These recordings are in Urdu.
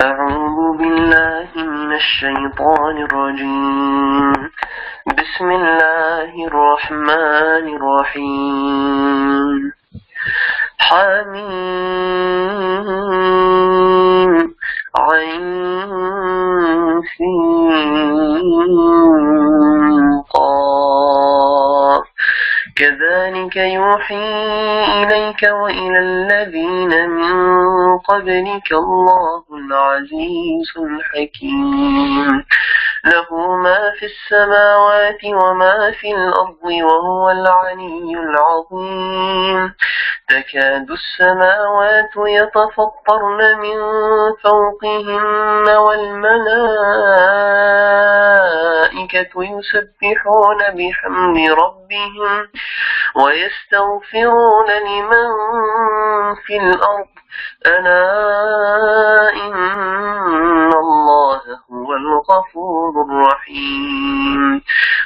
أعوذ بالله من الشيطان الرجيم بسم الله الرحمن الرحيم حميم عين قاف كذلك يوحي إليك وإلى الذين من قبلك الله العزيز الحكيم له ما في السماوات وما في الأرض وهو العلي العظيم تكاد السماوات يتفطرن من فوقهن والملائكة يسبحون بحمد ربهم ويستغفرون لمن في الأرض ألا إن الله هو الغفور الرحيم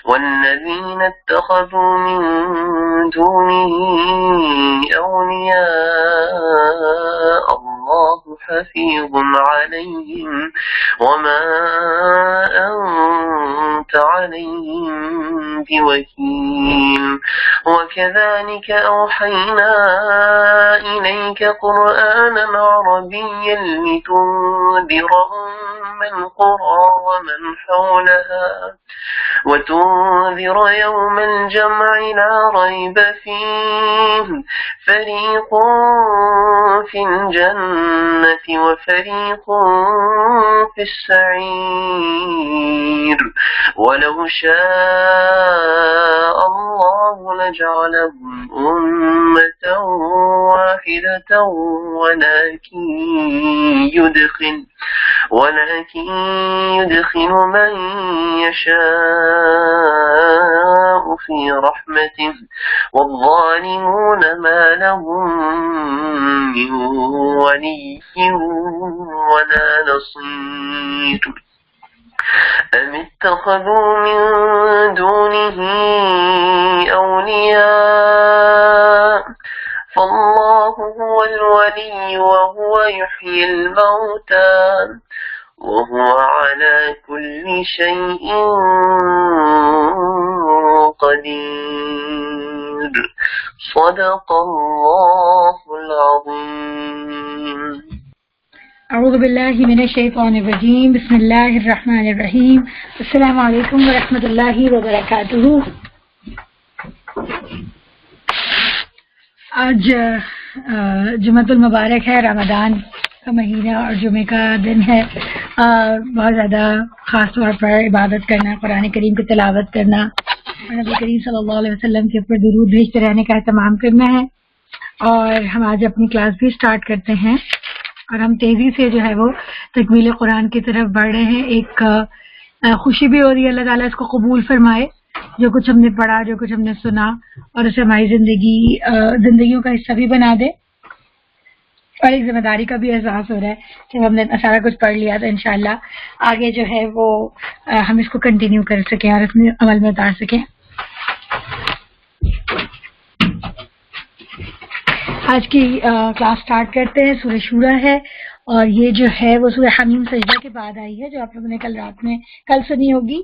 والذين اتخذوا من دونه أولياء الله حفيظ عليهم وما أنت عليهم بوكيل وكذلك أوحينا إليك قرآنا عربيا لتنذر أم القرى ومن حولها وتنذر يوم الجمع لا ريب فيه فريق في الجنة وفريق في السعير ولو شاء الله لجعلهم أمة واحدة ولكن يدخل من يشاء في رحمته والظالمون ما لهم من ولي ولا نصير أم اتخذوا من دونه أولياء فالله هو الولي وهو يحيي الموتى وهو على كل شيء قدير صدق الله العظيم اعوذ باللہ من الشیطان الرجیم بسم اللہ الرحمن الرحیم السلام علیکم ورحمۃ اللہ وبرکاتہ۔ آج جمعۃ المبارک ہے، رمضان کا مہینہ اور جمعہ کا دن ہے۔ بہت زیادہ خاص طور پر عبادت کرنا، قرآن کریم کی تلاوت کرنا اور نبی کریم صلی اللہ علیہ وسلم کے اوپر درود بھیجتے رہنے کا اہتمام کرنا ہے۔ اور ہم آج اپنی کلاس بھی سٹارٹ کرتے ہیں اور ہم تیزی سے جو ہے وہ تکمیل قرآن کی طرف بڑھ رہے ہیں۔ ایک خوشی بھی ہو رہی ہے، اللہ تعالیٰ اس کو قبول فرمائے، جو کچھ ہم نے پڑھا، جو کچھ ہم نے سنا، اور اسے ہماری زندگیوں کا حصہ بھی بنا دے۔ اور ایک ذمہ داری کا بھی احساس ہو رہا ہے کہ ہم نے سارا کچھ پڑھ لیا تو انشاءاللہ آگے جو ہے وہ ہم اس کو کنٹینیو کر سکیں اور اپنے عمل میں اتار سکیں۔ آج کی کلاس سٹارٹ کرتے ہیں۔ سورہ شورا ہے اور یہ جو ہے وہ سورہ حمیم سجدہ کے بعد آئی ہے، جو آپ لوگوں نے کل سنی ہوگی،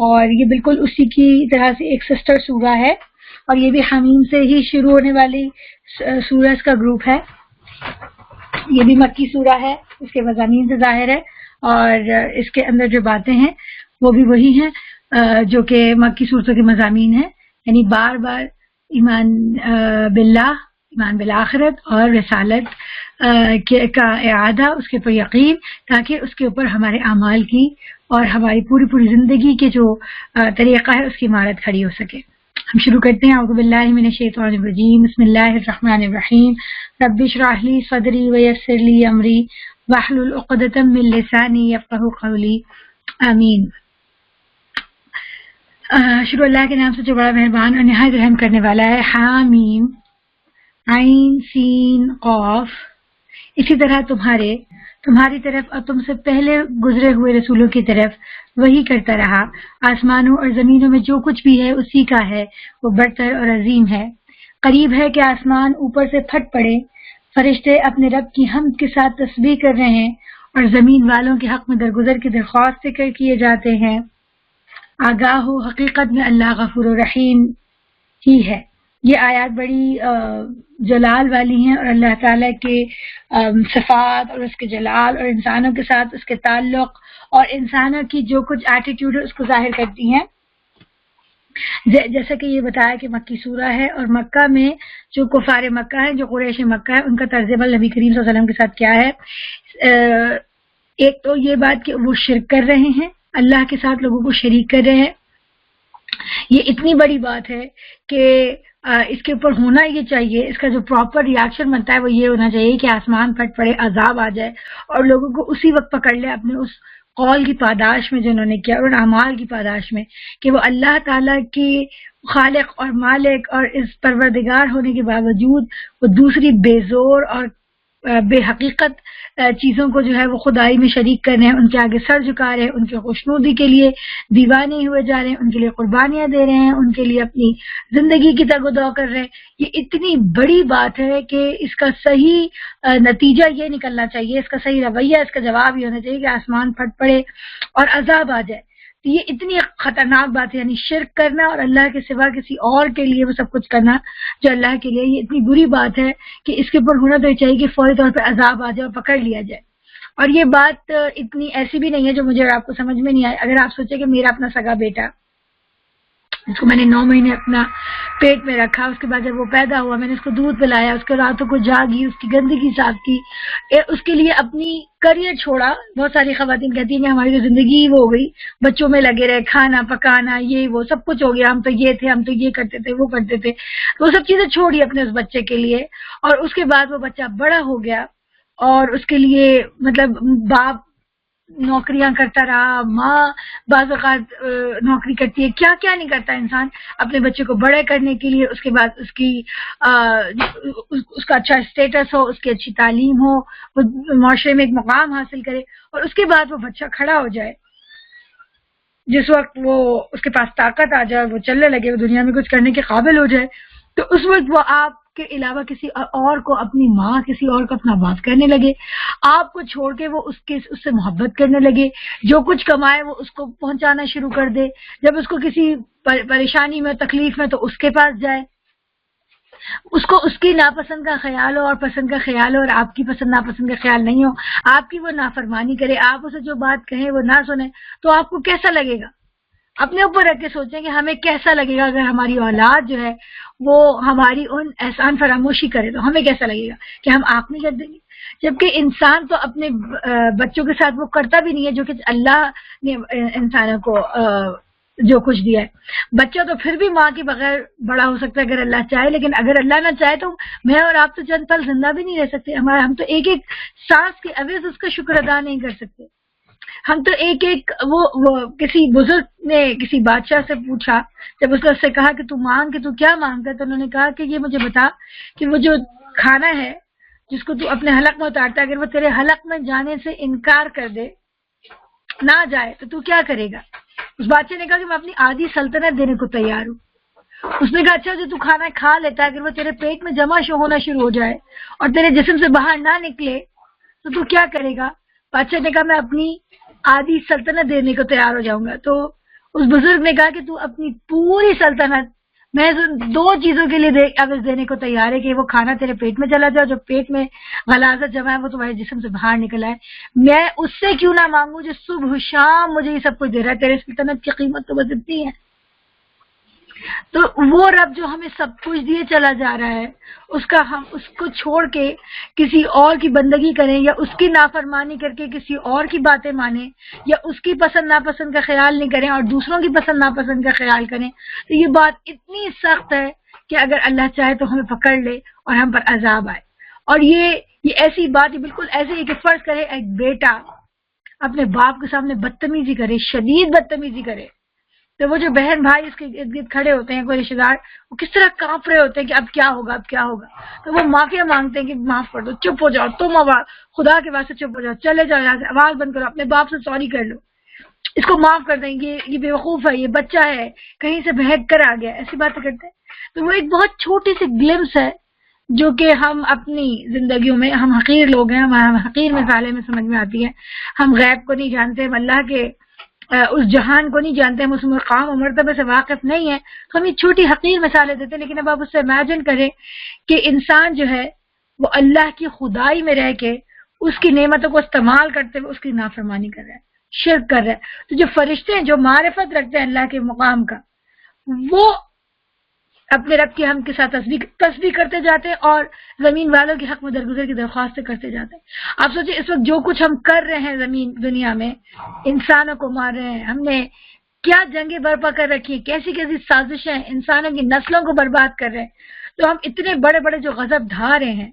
اور یہ بالکل اسی کی طرح سے ایک سسٹر سورہ ہے، اور یہ بھی حمیم سے ہی شروع ہونے والی سورج کا گروپ ہے۔ یہ بھی مکی سورہ ہے، اس کے مضامین سے ظاہر ہے، اور اس کے اندر جو باتیں ہیں وہ بھی وہی ہیں جو کہ مکی صورتوں کے مضامین ہیں، یعنی بار بار ایمان باللہ، ایمان بالآخرت اور رسالت کا اعادہ، اس کے اوپر یقین، تاکہ اس کے اوپر ہمارے اعمال کی اور ہماری پوری زندگی کے جو طریقہ ہے اس کی عمارت کھڑی ہو سکے۔ ہم شروع کرتے ہیں۔ اعوذ باللہ من الشیطان الرجیم بسم اللہ الرحمن الرحیم رب اشرح لی صدری ویسر لی امری واحلل عقدۃ من لسانی یفقہوا قولی آمین۔ شروع اللہ کے نام سے جو بڑا مہربان اور نہایت رحم کرنے والا ہے۔ حامیم، عین سین قاف۔ اسی طرح تمہاری طرف اور تم سے پہلے گزرے ہوئے رسولوں کی طرف وہی کرتا رہا۔ آسمانوں اور زمینوں میں جو کچھ بھی ہے اسی کا ہے، وہ برتر اور عظیم ہے۔ قریب ہے کہ آسمان اوپر سے پھٹ پڑے، فرشتے اپنے رب کی حمد کے ساتھ تسبیح کر رہے ہیں، اور زمین والوں کے حق میں درگزر کی درخواست کیے جاتے ہیں۔ آگاہ ہو حقیقت میں اللہ غفور و رحیم ہی ہے۔ یہ آیات بڑی جلال والی ہیں اور اللہ تعالیٰ کے صفات اور اس کے جلال اور انسانوں کے ساتھ اس کے تعلق اور انسانوں کی جو کچھ ایٹیٹیوڈ ہے اس کو ظاہر کرتی ہیں۔ جیسا کہ یہ بتایا کہ مکی سورہ ہے اور مکہ میں جو کفار مکہ ہیں، جو قریش مکہ ہے، ان کا طرز عمل نبی کریم صلی اللہ علیہ وسلم کے ساتھ کیا ہے؟ ایک تو یہ بات کہ وہ شرک کر رہے ہیں، اللہ کے ساتھ لوگوں کو شریک کر رہے ہیں۔ یہ اتنی بڑی بات ہے کہ اس کے اوپر ہونا یہ چاہیے، اس کا جو پراپر ریاکشن بنتا ہے وہ یہ ہونا چاہیے کہ آسمان پھٹ پڑے، عذاب آ جائے اور لوگوں کو اسی وقت پکڑ لے اپنے اس قول کی پاداش میں جو انہوں نے کیا اور ان اعمال کی پاداش میں، کہ وہ اللہ تعالیٰ کی خالق اور مالک اور اس پروردگار ہونے کے باوجود وہ دوسری بے زور اور بے حقیقت چیزوں کو جو ہے وہ خدائی میں شریک کر رہے ہیں، ان کے آگے سر جھکا رہے ہیں، ان کے خوشنودی کے لیے دیوانے ہوئے جا رہے ہیں، ان کے لیے قربانیاں دے رہے ہیں، ان کے لیے اپنی زندگی کی تگ و دو کر رہے ہیں۔ یہ اتنی بڑی بات ہے کہ اس کا صحیح نتیجہ یہ نکلنا چاہیے، اس کا صحیح رویہ، اس کا جواب یہ ہونا چاہیے کہ آسمان پھٹ پڑے اور عذاب آ جائے۔ تو یہ اتنی خطرناک بات ہے، یعنی شرک کرنا اور اللہ کے سوا کسی اور کے لیے وہ سب کچھ کرنا جو اللہ کے لیے، یہ اتنی بری بات ہے کہ اس کے اوپر ہونا تو یہ چاہیے کہ فوری طور پہ عذاب آ جائے اور پکڑ لیا جائے۔ اور یہ بات اتنی ایسی بھی نہیں ہے جو مجھے اور آپ کو سمجھ میں نہیں آئے۔ اگر آپ سوچیں کہ میرا اپنا سگا بیٹا جس کو میں نے 9 مہینے اپنا پیٹ میں رکھا، اس کے بعد جب وہ پیدا ہوا میں نے اس کو دودھ پلایا، اس کے راتوں کو جاگی، اس کی گندگی صاف کی، اس کے لیے اپنی کریئر چھوڑا۔ بہت ساری خواتین کہتی ہیں کہ ہماری تو زندگی ہی وہ ہو گئی، بچوں میں لگے رہے، کھانا پکانا، یہ وہ سب کچھ ہو گیا، ہم تو یہ تھے، ہم تو یہ کرتے تھے، وہ کرتے تھے، وہ سب چیزیں چھوڑی اپنے اس بچے کے لیے۔ اور اس کے بعد وہ بچہ بڑا ہو گیا اور اس کے لیے مطلب باپ نوکریاں کرتا رہا، ماں بعض اوقات نوکری کرتی ہے، کیا کیا نہیں کرتا انسان اپنے بچے کو بڑے کرنے کے لیے۔ اس کے بعد اس کا اچھا اسٹیٹس ہو، اس کی اچھی تعلیم ہو، وہ معاشرے میں ایک مقام حاصل کرے، اور اس کے بعد وہ بچہ کھڑا ہو جائے، جس وقت وہ اس کے پاس طاقت آ جائے، وہ چلنے لگے، وہ دنیا میں کچھ کرنے کے قابل ہو جائے، تو اس وقت وہ آپ کے علاوہ کسی اور کو اپنی ماں، کسی اور کو اپنا باپ کہنے لگے، آپ کو چھوڑ کے وہ اس سے محبت کرنے لگے، جو کچھ کمائے وہ اس کو پہنچانا شروع کر دے، جب اس کو کسی پریشانی میں، تکلیف میں، تو اس کے پاس جائے، اس کو اس کی ناپسند کا خیال ہو اور پسند کا خیال ہو، اور آپ کی پسند ناپسند کا خیال نہیں ہو، آپ کی وہ نافرمانی کرے، آپ اسے جو بات کہیں وہ نہ سنیں، تو آپ کو کیسا لگے گا؟ اپنے اوپر رکھ کے سوچیں کہ ہمیں کیسا لگے گا اگر ہماری اولاد جو ہے وہ ہماری ان احسان فراموشی کرے، تو ہمیں کیسا لگے گا کہ ہم آنکھ نہیں کر دیں گے؟ جبکہ انسان تو اپنے بچوں کے ساتھ وہ کرتا بھی نہیں ہے جو کہ اللہ نے انسانوں کو جو کچھ دیا ہے۔ بچہ تو پھر بھی ماں کے بغیر بڑا ہو سکتا ہے اگر اللہ چاہے، لیکن اگر اللہ نہ چاہے تو میں اور آپ تو چند پل زندہ بھی نہیں رہ سکتے، ہم تو ایک ایک سانس کے عوض اس کا شکر ادا نہیں کر سکتے۔ ہم تو ایک ایک وہ کسی بزرگ نے کسی بادشاہ سے پوچھا، جب اس نے اس سے کہا کہ تو مانگ، کہ تو کیا مانگتا ہے، تو انہوں نے کہا کہ یہ مجھے بتا کہ وہ جو کھانا ہے جس کو تو اپنے حلق میں اتارتا ہے، اگر وہ تیرے حلق میں جانے سے انکار کر دے، نہ جائے، تو کیا کرے گا؟ اس بادشاہ نے کہا کہ میں اپنی آدھی سلطنت دینے کو تیار ہوں۔ اس نے کہا اچھا جو تو کھانا کھا لیتا ہے اگر وہ تیرے پیٹ میں جمع ہونا شروع ہو جائے اور تیرے جسم سے باہر نہ نکلے تو کیا کرے گا؟ بادشاہ نے کہا میں اپنی آدھی سلطنت دینے کو تیار ہو جاؤں گا۔ تو اس بزرگ نے کہا کہ تو اپنی پوری سلطنت میں 2 چیزوں کے لیے عوض دینے کو تیار ہے، کہ وہ کھانا تیرے پیٹ میں چلا جائے، جو پیٹ میں غلاظت جمع ہے وہ تمہارے جسم سے باہر نکل آئے۔ میں اس سے کیوں نہ مانگوں جو صبح شام مجھے یہ سب کچھ دے رہا ہے؟ تیرے سلطنت کی قیمت تو بس اتنی ہے۔ تو وہ رب جو ہمیں سب کچھ دیے چلا جا رہا ہے، ہم اس کو چھوڑ کے کسی اور کی بندگی کریں، یا اس کی نافرمانی کر کے کسی اور کی باتیں مانیں، یا اس کی پسند ناپسند کا خیال نہیں کریں اور دوسروں کی پسند ناپسند کا خیال کریں، تو یہ بات اتنی سخت ہے کہ اگر اللہ چاہے تو ہمیں پکڑ لے اور ہم پر عذاب آئے۔ اور یہ ایسی بات بالکل ایسے ہی کہ فرض کرے ایک بیٹا اپنے باپ کے سامنے بدتمیزی کرے، شدید بدتمیزی کرے، تو وہ جو بہن بھائی اس کے ارد گرد کھڑے ہوتے ہیں، کوئی رشتے دار، وہ کس طرح کانپ رہے ہوتے ہیں کہ اب کیا ہوگا، اب کیا ہوگا۔ تو وہ معافیا مانگتے ہیں کہ معاف کر دو، چپ ہو جاؤ، تم خدا کے واسطے چپ ہو جاؤ، چلے جاؤ یہاں سے، آواز بند کرو، اپنے باپ سے سوری کر لو، اس کو معاف کر دیں، یہ بیوقوف ہے، یہ بچہ ہے، کہیں سے بہک کر آ گیا، ایسی باتیں کرتے ہیں۔ تو وہ ایک بہت چھوٹی سی گلمس ہے جو کہ ہم اپنی زندگیوں میں ہم حقیر لوگ ہیں، ہم حقیر مثالیں میں سمجھ میں آتی ہیں. ہم غیب کو نہیں جانتے، ہم اللہ کے اس جہان کو نہیں جانتے، ہم اس مقام و مرتبے سے واقف نہیں ہیں، تو ہم یہ چھوٹی حقیر مثالیں دیتے ہیں. لیکن اب آپ اس سے امیجن کریں کہ انسان جو ہے وہ اللہ کی خدائی میں رہ کے اس کی نعمتوں کو استعمال کرتے ہوئے اس کی نافرمانی کر رہا ہے، شرک کر رہا ہے. تو جو فرشتے ہیں جو معرفت رکھتے ہیں اللہ کے مقام کا، وہ اپنے رب کی ہم کے ساتھ تسبیح کرتے جاتے ہیں اور زمین والوں کے حق میں درگزر کی درخواستیں کرتے جاتے ہیں. آپ سوچیں اس وقت جو کچھ ہم کر رہے ہیں زمین دنیا میں، انسانوں کو مار رہے ہیں، ہم نے کیا جنگیں برپا کر رکھی ہیں، کیسی کیسی سازشیں انسانوں کی نسلوں کو برباد کر رہے ہیں. تو ہم اتنے بڑے بڑے جو غضب ڈھا رہے ہیں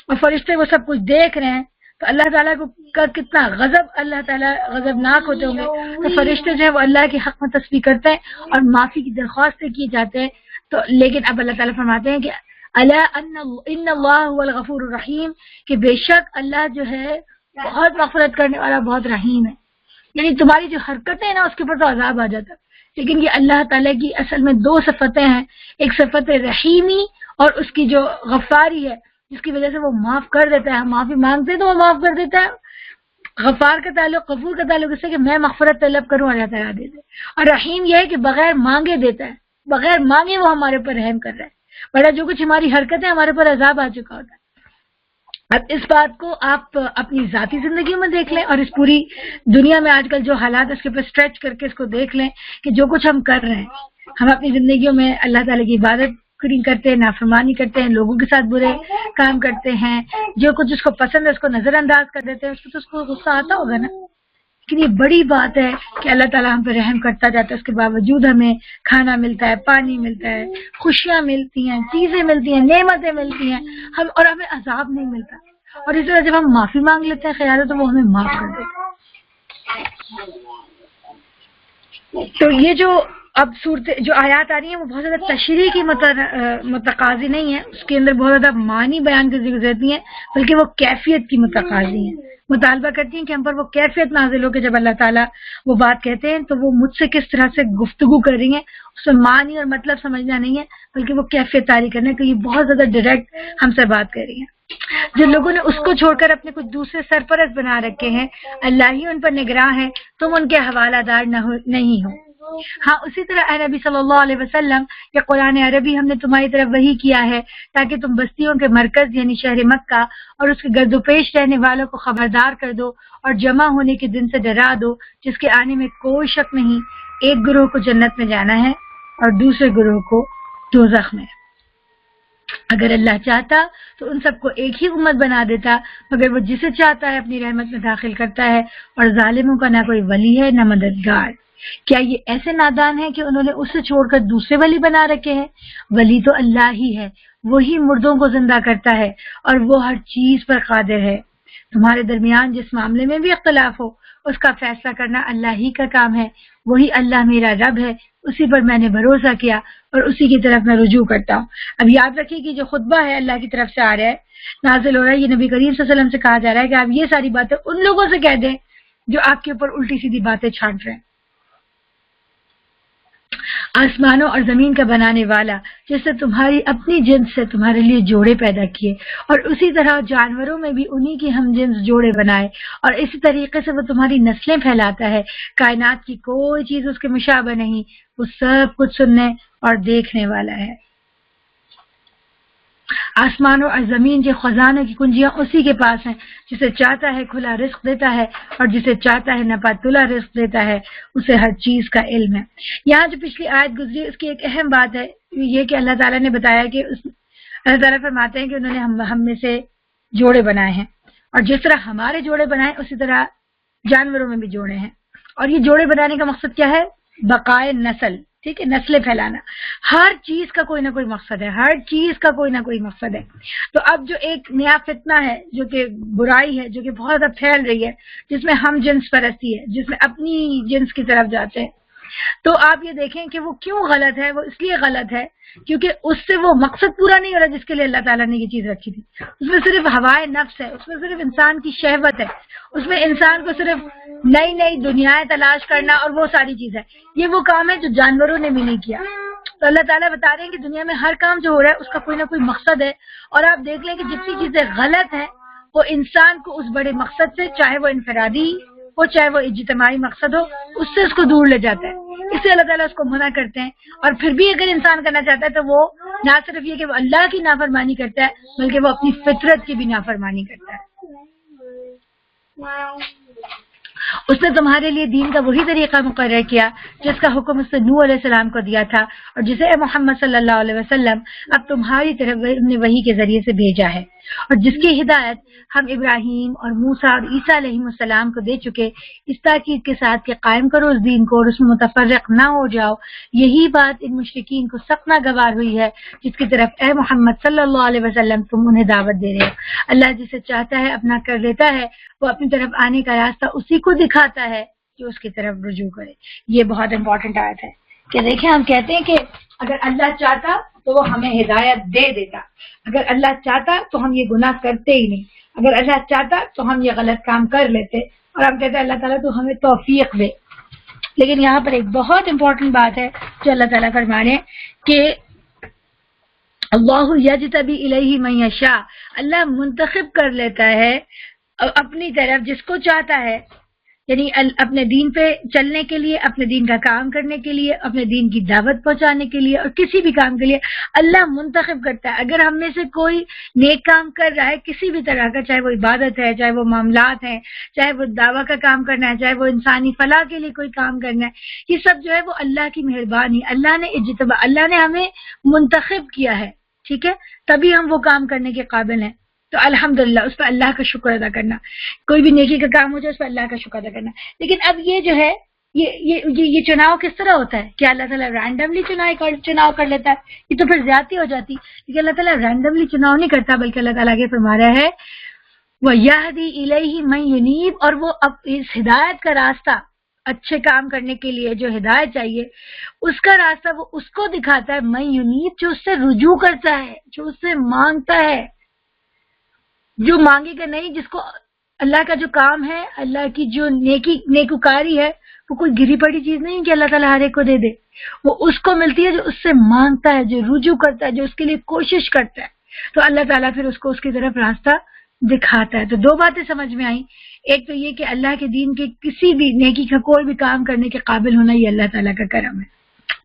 اور فرشتے وہ سب کچھ دیکھ رہے ہیں، تو اللہ تعالیٰ کو کا کتنا غضب، اللہ تعالیٰ غضبناک ہوتے ہوں گے. تو فرشتے جو ہے وہ اللہ کے حق میں تسبیح کرتے ہیں اور معافی کی درخواستیں کی جاتے ہیں. تو لیکن اب اللہ تعالیٰ فرماتے ہیں کہ الا ان اللہ هو الغفور الرحیم، کہ بے شک اللہ جو ہے بہت مغفرت کرنے والا، بہت رحیم ہے. یعنی تمہاری جو حرکتیں ہیں نا اس کے اوپر تو عذاب آ جاتا ہے. لیکن یہ اللہ تعالیٰ کی اصل میں دو صفتیں ہیں، ایک صفت رحیمی اور اس کی جو غفاری ہے جس کی وجہ سے وہ معاف کر دیتا ہے. ہم معافی مانگتے ہیں تو وہ معاف کر دیتا ہے. غفار کا تعلق، غفور کا تعلق اس سے کہ میں مغفرت طلب کروں اور اللہ تعالیٰ دے دے. اور رحیم یہ ہے کہ بغیر مانگے دیتا ہے، بغیر مانگے وہ ہمارے اوپر رحم کر رہا ہے. بڑا جو کچھ ہماری حرکتیں ہمارے اوپر عذاب آ چکا ہوتا ہے. اب اس بات کو آپ اپنی ذاتی زندگیوں میں دیکھ لیں اور اس پوری دنیا میں آج کل جو حالات اس کے اوپر اسٹریچ کر کے اس کو دیکھ لیں کہ جو کچھ ہم کر رہے ہیں، ہم اپنی زندگیوں میں اللہ تعالیٰ کی عبادت کرتے ہیں، نافرمانی کرتے ہیں، لوگوں کے ساتھ برے کام کرتے ہیں، جو کچھ اس کو پسند ہے اس کو نظر انداز کر دیتے ہیں، اس کو اس کو غصہ آتا ہوگا نا. لیکن یہ بڑی بات ہے کہ اللہ تعالیٰ ہم پہ رحم کرتا جاتا ہے، اس کے باوجود ہمیں کھانا ملتا ہے، پانی ملتا ہے، خوشیاں ملتی ہیں، چیزیں ملتی ہیں، نعمتیں ملتی ہیں، ہم اور ہمیں عذاب نہیں ملتا. اور اس طرح جب ہم معافی مانگ لیتے ہیں خیال ہے تو وہ ہمیں معاف کر دیتے ہیں. تو یہ جو اب صورت جو آیات آ رہی ہیں وہ بہت زیادہ تشریح کی متقاضی نہیں ہے، اس کے اندر بہت زیادہ معنی بیان کی ضرورت نہیں ہے، بلکہ وہ کیفیت کی متقاضی ہیں. مطالبہ کرتی ہیں کہ ہم پر وہ کیفیت نازل ہو کہ جب اللہ تعالیٰ وہ بات کہتے ہیں تو وہ مجھ سے کس طرح سے گفتگو کر رہی ہیں، اس میں معنی اور مطلب سمجھنا نہیں ہے بلکہ وہ کیفیت طاری کرنا ہے کہ یہ بہت زیادہ ڈائریکٹ ہم سے بات کر رہی ہیں. جن لوگوں نے اس کو چھوڑ کر اپنے کچھ دوسرے سرپرست بنا رکھے ہیں، اللہ ہی ان پر نگراں ہے، تم ان کے حوالہ دار نہیں ہو. ہاں اسی طرح اے نبی صلی اللہ علیہ وسلم کہ قرآن عربی ہم نے تمہاری طرف وحی کیا ہے تاکہ تم بستیوں کے مرکز یعنی شہر مکہ اور اس کے گرد و پیش رہنے والوں کو خبردار کر دو اور جمع ہونے کے دن سے ڈرا دو جس کے آنے میں کوئی شک نہیں. ایک گروہ کو جنت میں جانا ہے اور دوسرے گروہ کو دوزخ میں. اگر اللہ چاہتا تو ان سب کو ایک ہی امت بنا دیتا، مگر وہ جسے چاہتا ہے اپنی رحمت میں داخل کرتا ہے اور ظالموں کا نہ کوئی ولی ہے نہ مددگار. کیا یہ ایسے نادان ہیں کہ انہوں نے اسے چھوڑ کر دوسرے ولی بنا رکھے ہیں؟ ولی تو اللہ ہی ہے، وہی مردوں کو زندہ کرتا ہے اور وہ ہر چیز پر قادر ہے. تمہارے درمیان جس معاملے میں بھی اختلاف ہو اس کا فیصلہ کرنا اللہ ہی کا کام ہے. وہی اللہ میرا رب ہے، اسی پر میں نے بھروسہ کیا اور اسی کی طرف میں رجوع کرتا ہوں. اب یاد رکھیے کہ جو خطبہ ہے اللہ کی طرف سے آ رہا ہے، نازل ہو رہا ہے، یہ نبی کریم صلی اللہ علیہ وسلم سے کہا جا رہا ہے کہ آپ یہ ساری باتیں ان لوگوں سے کہہ دیں جو آپ کے اوپر الٹی سیدھی باتیں چھانٹ رہے ہیں. آسمانوں اور زمین کا بنانے والا جس نے تمہاری اپنی جنس سے تمہارے لیے جوڑے پیدا کیے اور اسی طرح جانوروں میں بھی انہی کی ہم جنس جوڑے بنائے اور اسی طریقے سے وہ تمہاری نسلیں پھیلاتا ہے. کائنات کی کوئی چیز اس کے مشابہ نہیں، وہ سب کچھ سننے اور دیکھنے والا ہے. آسمانوں اور زمین کے خزانوں کی کنجیاں اسی کے پاس ہیں، جسے چاہتا ہے کھلا رزق دیتا ہے اور جسے چاہتا ہے نپاتلا رزق دیتا ہے، اسے ہر چیز کا علم ہے. یہاں جو پچھلی آیت گزری اس کی ایک اہم بات ہے یہ کہ اللہ تعالیٰ نے بتایا کہ اللہ تعالیٰ فرماتے ہیں کہ انہوں نے ہم میں سے جوڑے بنائے ہیں اور جس طرح ہمارے جوڑے بنائے اسی طرح جانوروں میں بھی جوڑے ہیں. اور یہ جوڑے بنانے کا مقصد کیا ہے؟ بقائے نسل، ٹھیک ہے، نسلیں پھیلانا. ہر چیز کا کوئی نہ کوئی مقصد ہے، ہر چیز کا کوئی نہ کوئی مقصد ہے. تو اب جو ایک نیا فتنہ ہے جو کہ برائی ہے جو کہ بہت زیادہ پھیل رہی ہے، جس میں ہم جنس پرستی ہے، جس میں اپنی جنس کی طرف جاتے ہیں، تو آپ یہ دیکھیں کہ وہ کیوں غلط ہے. وہ اس لیے غلط ہے کیونکہ اس سے وہ مقصد پورا نہیں ہو رہا جس کے لیے اللہ تعالیٰ نے یہ چیز رکھی تھی. اس میں صرف ہوائے نفس ہے، اس میں صرف انسان کی شہوت ہے، اس میں انسان کو صرف نئی نئی دنیایں تلاش کرنا اور وہ ساری چیز ہے. یہ وہ کام ہے جو جانوروں نے بھی نہیں کیا. تو تو اللہ تعالیٰ بتا رہے ہیں کہ دنیا میں ہر کام جو ہو رہا ہے اس کا کوئی نہ کوئی مقصد ہے، اور آپ دیکھ لیں کہ جتنی چیزیں غلط ہیں وہ انسان کو اس بڑے مقصد سے، چاہے وہ انفرادی ہو چاہے وہ اجتماعی مقصد ہو، اس سے اس کو دور لے جاتا ہے، اس سے اللہ تعالیٰ اس کو منع کرتے ہیں۔ اور پھر بھی اگر انسان کرنا چاہتا ہے تو وہ نہ صرف یہ کہ وہ اللہ کی نافرمانی کرتا ہے بلکہ وہ اپنی فطرت کی بھی نافرمانی کرتا ہے۔ اس نے تمہارے لیے دین کا وہی طریقہ مقرر کیا جس کا حکم اس نے نوح علیہ السلام کو دیا تھا، اور جسے اے محمد صلی اللہ علیہ وسلم اب تمہاری طرف نے وحی کے ذریعے سے بھیجا ہے، اور جس کی ہدایت ہم ابراہیم اور موسیٰ اور عیسیٰ علیہ السلام کو دے چکے، اس تاکید کے ساتھ کہ قائم کرو اس دین کو اور اس میں متفرق نہ ہو جاؤ۔ یہی بات ان مشرکین کو سخت ناگوار ہوئی ہے جس کی طرف اے محمد صلی اللہ علیہ وسلم تم انہیں دعوت دے رہے ہو۔ اللہ جسے چاہتا ہے اپنا کر دیتا ہے، وہ اپنی طرف آنے کا راستہ اسی کو دکھاتا ہے جو اس کی طرف رجوع کرے۔ یہ بہت امپورٹنٹ آیت ہے کہ دیکھیں، ہم کہتے ہیں کہ اگر اللہ چاہتا تو وہ ہمیں ہدایت دے دیتا، اگر اللہ چاہتا تو ہم یہ گناہ کرتے ہی نہیں، اگر اللہ چاہتا تو ہم یہ غلط کام کر لیتے، اور ہم کہتے ہیں اللہ تعالیٰ تو ہمیں توفیق دے۔ لیکن یہاں پر ایک بہت امپورٹنٹ بات ہے جو اللہ تعالیٰ فرما رہے ہیں کہ اللہ یجتبی الیہ من یشاء، اللہ منتخب کر لیتا ہے اپنی طرف جس کو چاہتا ہے، یعنی اپنے دین پہ چلنے کے لیے، اپنے دین کا کام کرنے کے لیے، اپنے دین کی دعوت پہنچانے کے لیے، اور کسی بھی کام کے لیے اللہ منتخب کرتا ہے۔ اگر ہم میں سے کوئی نیک کام کر رہا ہے کسی بھی طرح کا، چاہے وہ عبادت ہے، چاہے وہ معاملات ہیں، چاہے وہ دعویٰ کا کام کرنا ہے، چاہے وہ انسانی فلاح کے لیے کوئی کام کرنا ہے، یہ سب جو ہے وہ اللہ کی مہربانی، اللہ نے اجتبا، اللہ نے ہمیں منتخب کیا ہے، ٹھیک ہے، تبھی ہم وہ کام کرنے کے قابل ہیں۔ تو الحمدللہ اس پہ اللہ کا شکر ادا کرنا، کوئی بھی نیکی کا کام ہو جائے اس پہ اللہ کا شکر ادا کرنا۔ لیکن اب یہ جو ہے یہ چناؤ کس طرح ہوتا ہے؟ کیا اللہ تعالیٰ رینڈملی چناؤ کر لیتا ہے؟ یہ تو پھر زیادتی ہو جاتی، لیکن اللہ تعالیٰ رینڈملی چناؤ نہیں کرتا، بلکہ اللہ تعالیٰ کے فرما رہا ہے وَيَهْدِي إِلَيْهِ مَن يُنِيبُ، اور وہ اس ہدایت کا راستہ، اچھے کام کرنے کے لیے جو ہدایت چاہیے اس کا راستہ وہ اس کو دکھاتا ہے، من ينيب، جو اس سے رجوع کرتا ہے، جو اس سے مانگتا ہے، جو مانگے گا نہیں، جس کو اللہ کا جو کام ہے، اللہ کی جو نیکوکاری ہے، وہ کوئی گری پڑی چیز نہیں کہ اللہ تعالیٰ ہر ایک کو دے دے، وہ اس کو ملتی ہے جو اس سے مانگتا ہے، جو رجوع کرتا ہے، جو اس کے لیے کوشش کرتا ہے، تو اللہ تعالیٰ پھر اس کو اس کی طرف راستہ دکھاتا ہے۔ تو دو باتیں سمجھ میں آئیں، ایک تو یہ کہ اللہ کے دین کے کسی بھی نیکی کا کوئی بھی کام کرنے کے قابل ہونا یہ اللہ تعالیٰ کا کرم ہے،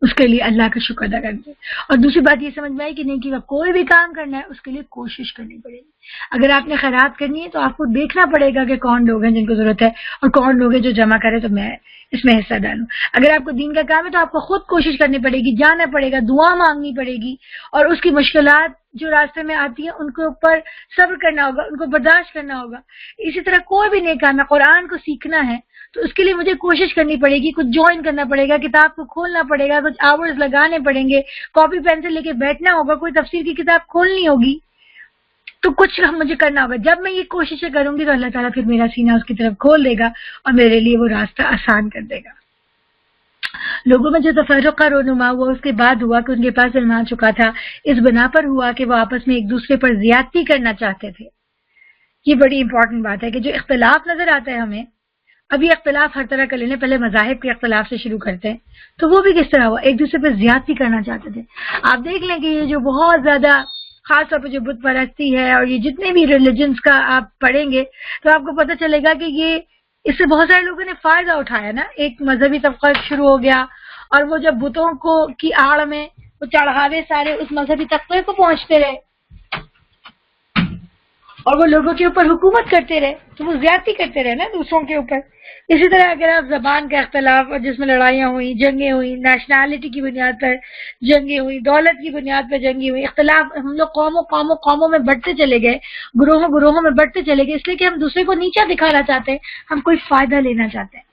اس کے لیے اللہ کا شکر ادا کرتے ہیں۔ اور دوسری بات یہ سمجھ میں آئی کہ نیکی کا کوئی بھی کام کرنا ہے اس کے لیے کوشش کرنی پڑے گی۔ اگر آپ نے خیرات کرنی ہے تو آپ کو دیکھنا پڑے گا کہ کون لوگ ہیں جن کو ضرورت ہے اور کون لوگ ہیں جو جمع کرے تو میں اس میں حصہ ڈالوں۔ اگر آپ کو دین کا کام ہے تو آپ کو خود کوشش کرنی پڑے گی، جانا پڑے گا، دعا مانگنی پڑے گی، اور اس کی مشکلات جو راستے میں آتی ہیں ان کے اوپر صبر کرنا ہوگا، ان کو برداشت کرنا ہوگا۔ اسی طرح کوئی بھی نیک کام ہے، قرآن کو سیکھنا ہے تو اس کے لیے مجھے کوشش کرنی پڑے گی، کچھ جوائن کرنا پڑے گا، کتاب کو کھولنا پڑے گا، کچھ آورز لگانے پڑیں گے، کاپی پینسل لے کے بیٹھنا ہوگا، کوئی تفسیر کی کتاب کھولنی ہوگی، تو کچھ مجھے کرنا ہوگا۔ جب میں یہ کوششیں کروں گی تو اللہ تعالیٰ پھر میرا سینہ اس کی طرف کھول دے گا اور میرے لیے وہ راستہ آسان کر دے گا۔ لوگوں میں جو تفرق کا رونما ہوا اس کے بعد ہوا کہ ان کے پاس علم آ چکا تھا، اس بنا پر ہوا کہ وہ آپس میں ایک دوسرے پر زیادتی کرنا چاہتے تھے۔ یہ بڑی امپورٹنٹ بات ہے کہ جو اختلاف نظر آتا ہے ہمیں، اب یہ اختلاف ہر طرح کا لینے، پہلے مذاہب کے اختلاف سے شروع کرتے ہیں، تو وہ بھی کس طرح ہوا، ایک دوسرے پہ زیادتی کرنا چاہتے تھے۔ آپ دیکھ لیں کہ یہ جو بہت زیادہ خاص طور پہ جو بت پرستی ہے اور یہ جتنے بھی ریلیجنس کا آپ پڑھیں گے تو آپ کو پتہ چلے گا کہ یہ اس سے بہت سارے لوگوں نے فائدہ اٹھایا نا۔ ایک مذہبی طبقہ شروع ہو گیا اور وہ جب بتوں کو کی آڑ میں وہ چڑھاوے سارے اس مذہبی طبقے کو پہنچتے رہے اور وہ لوگوں کے اوپر حکومت کرتے رہے تو وہ زیادتی کرتے رہے نا دوسروں کے اوپر۔ اسی طرح اگر آپ زبان کا اختلاف اور جس میں لڑائیاں ہوئی، جنگیں ہوئی، نیشنلٹی کی بنیاد پر جنگیں ہوئی، دولت کی بنیاد پر جنگیں ہوئی، اختلاف، ہم لوگ قوموں میں بڑھتے چلے گئے، گروہوں میں بڑھتے چلے گئے، اس لیے کہ ہم دوسرے کو نیچا دکھانا چاہتے ہیں، ہم کوئی فائدہ لینا چاہتے ہیں۔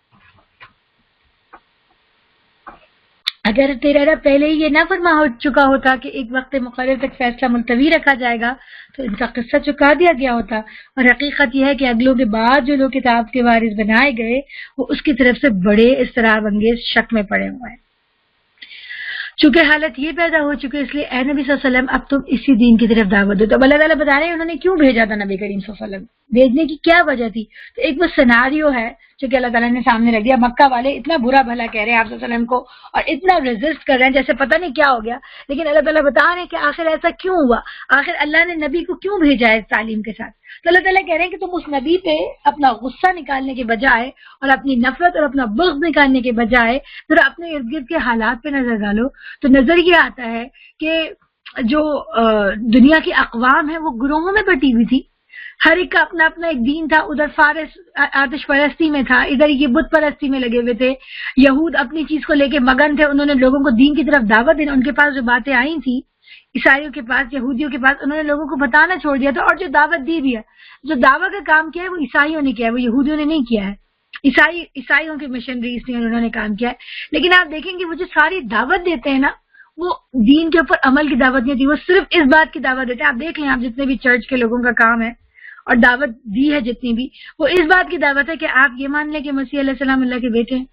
اگر تیرا رب پہلے ہی یہ نہ فرما ہو چکا ہوتا کہ ایک وقت مقرر تک فیصلہ ملتوی رکھا جائے گا تو ان کا قصہ چکا دیا گیا ہوتا، اور حقیقت یہ ہے کہ اگلوں کے بعد جو لوگ کتاب کے وارث بنائے گئے وہ اس کی طرف سے بڑے اضطراب انگیز شک میں پڑے ہوئے ہیں۔ چونکہ حالت یہ پیدا ہو چکی اس لیے اے نبی صلی اللہ علیہ وسلم اب تم اسی دین کی طرف دعوت دو۔ تو اللہ تعالیٰ بتا رہے ہیں انہوں نے کیوں بھیجا تھا نبی کریم صلی اللہ علیہ وسلم، بھیجنے کی کیا وجہ تھی۔ تو ایک وہ سیناریو ہے جو کہ اللہ تعالیٰ نے سامنے رکھ دیا. مکہ والے اتنا برا بھلا کہہ رہے ہیں آپ صلی اللہ علیہ وسلم کو اور اتنا ریزسٹ کر رہے ہیں جیسے پتہ نہیں کیا ہو گیا, لیکن اللہ تعالیٰ بتا رہے ہیں کہ آخر ایسا کیوں ہوا, آخر اللہ نے نبی کو کیوں بھیجا ہے تعلیم کے ساتھ. تو اللہ تعالیٰ کہہ رہے ہیں کہ تم اس نبی پہ اپنا غصہ نکالنے کے بجائے اور اپنی نفرت اور اپنا بغض نکالنے کے بجائے ذرا اپنے ارد گرد کے حالات پہ نظر ڈالو. تو نظر یہ آتا ہے کہ جو دنیا کی اقوام ہے وہ گروہوں میں بٹی ہوئی تھی, ہر ایک کا اپنا اپنا ایک دین تھا. ادھر فارس آتش پرستی میں تھا, ادھر یہ بت پرستی میں لگے ہوئے تھے. یہود اپنی چیز کو لے کے مگن تھے, انہوں نے لوگوں کو دین کی طرف دعوت دینا, ان کے پاس جو باتیں آئی تھی عیسائیوں کے پاس, یہودیوں کے پاس, انہوں نے لوگوں کو بتانا چھوڑ دیا تھا. اور جو دعوت دی بھی ہے, جو دعوت کا کام کیا ہے وہ عیسائیوں نے کیا ہے, وہ یہودیوں نے نہیں کیا ہے. عیسائیوں کے مشنریز نے انہوں نے کام کیا ہے. لیکن آپ دیکھیں گے وہ جو ساری دعوت دیتے ہیں نا, وہ دین کے اوپر عمل کی دعوت نہیں ہوتی, وہ صرف اس بات کی دعوت دیتے ہیں. آپ دیکھ لیں, آپ جتنے بھی چرچ کے لوگوں کا کام ہے اور دعوت دی ہے جتنی بھی, وہ اس بات کی دعوت ہے کہ آپ یہ مان لیں کہ مسیح علیہ السلام اللہ کے بیٹے ہیں,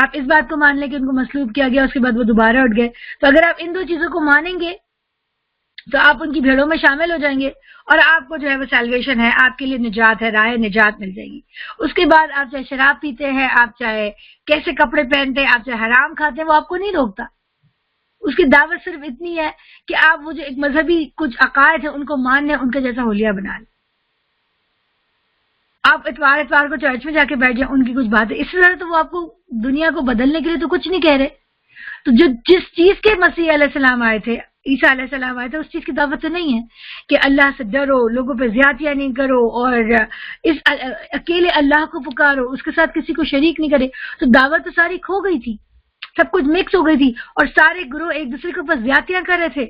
آپ اس بات کو مان لیں کہ ان کو مصلوب کیا گیا, اس کے بعد وہ دوبارہ اٹھ گئے. تو اگر آپ ان دو چیزوں کو مانیں گے تو آپ ان کی بھیڑوں میں شامل ہو جائیں گے اور آپ کو جو ہے وہ سیلویشن ہے, آپ کے لیے نجات ہے, راہ نجات مل جائے گی. اس کے بعد آپ چاہے شراب پیتے ہیں, آپ چاہے کیسے کپڑے پہنتے ہیں, آپ چاہے حرام کھاتے ہیں, وہ آپ کو نہیں روکتا. اس کی دعوت صرف اتنی ہے کہ آپ وہ جو ایک مذہبی کچھ عقائد ہیں ان کو مان لیں, ان کا جیسا حلیہ بنا لیں. آپ اتوار کو چرچ میں جا کے بیٹھ جائیں, ان کی کچھ باتیں اس طرح, تو وہ آپ کو دنیا کو بدلنے کے لیے تو کچھ نہیں کہہ رہے. تو جس چیز کے مسیح علیہ السلام آئے تھے, عیسیٰ علیہ السلام آئے تھے, اس چیز کی دعوت تو نہیں ہے کہ اللہ سے ڈرو, لوگوں پہ زیادتیاں نہیں کرو اور اس اکیلے اللہ کو پکارو, اس کے ساتھ کسی کو شریک نہیں کرے. تو دعوت تو ساری کھو گئی تھی, سب کچھ مکس ہو گئی تھی اور سارے گروہ ایک دوسرے کے اوپر زیادتیاں کر رہے تھے.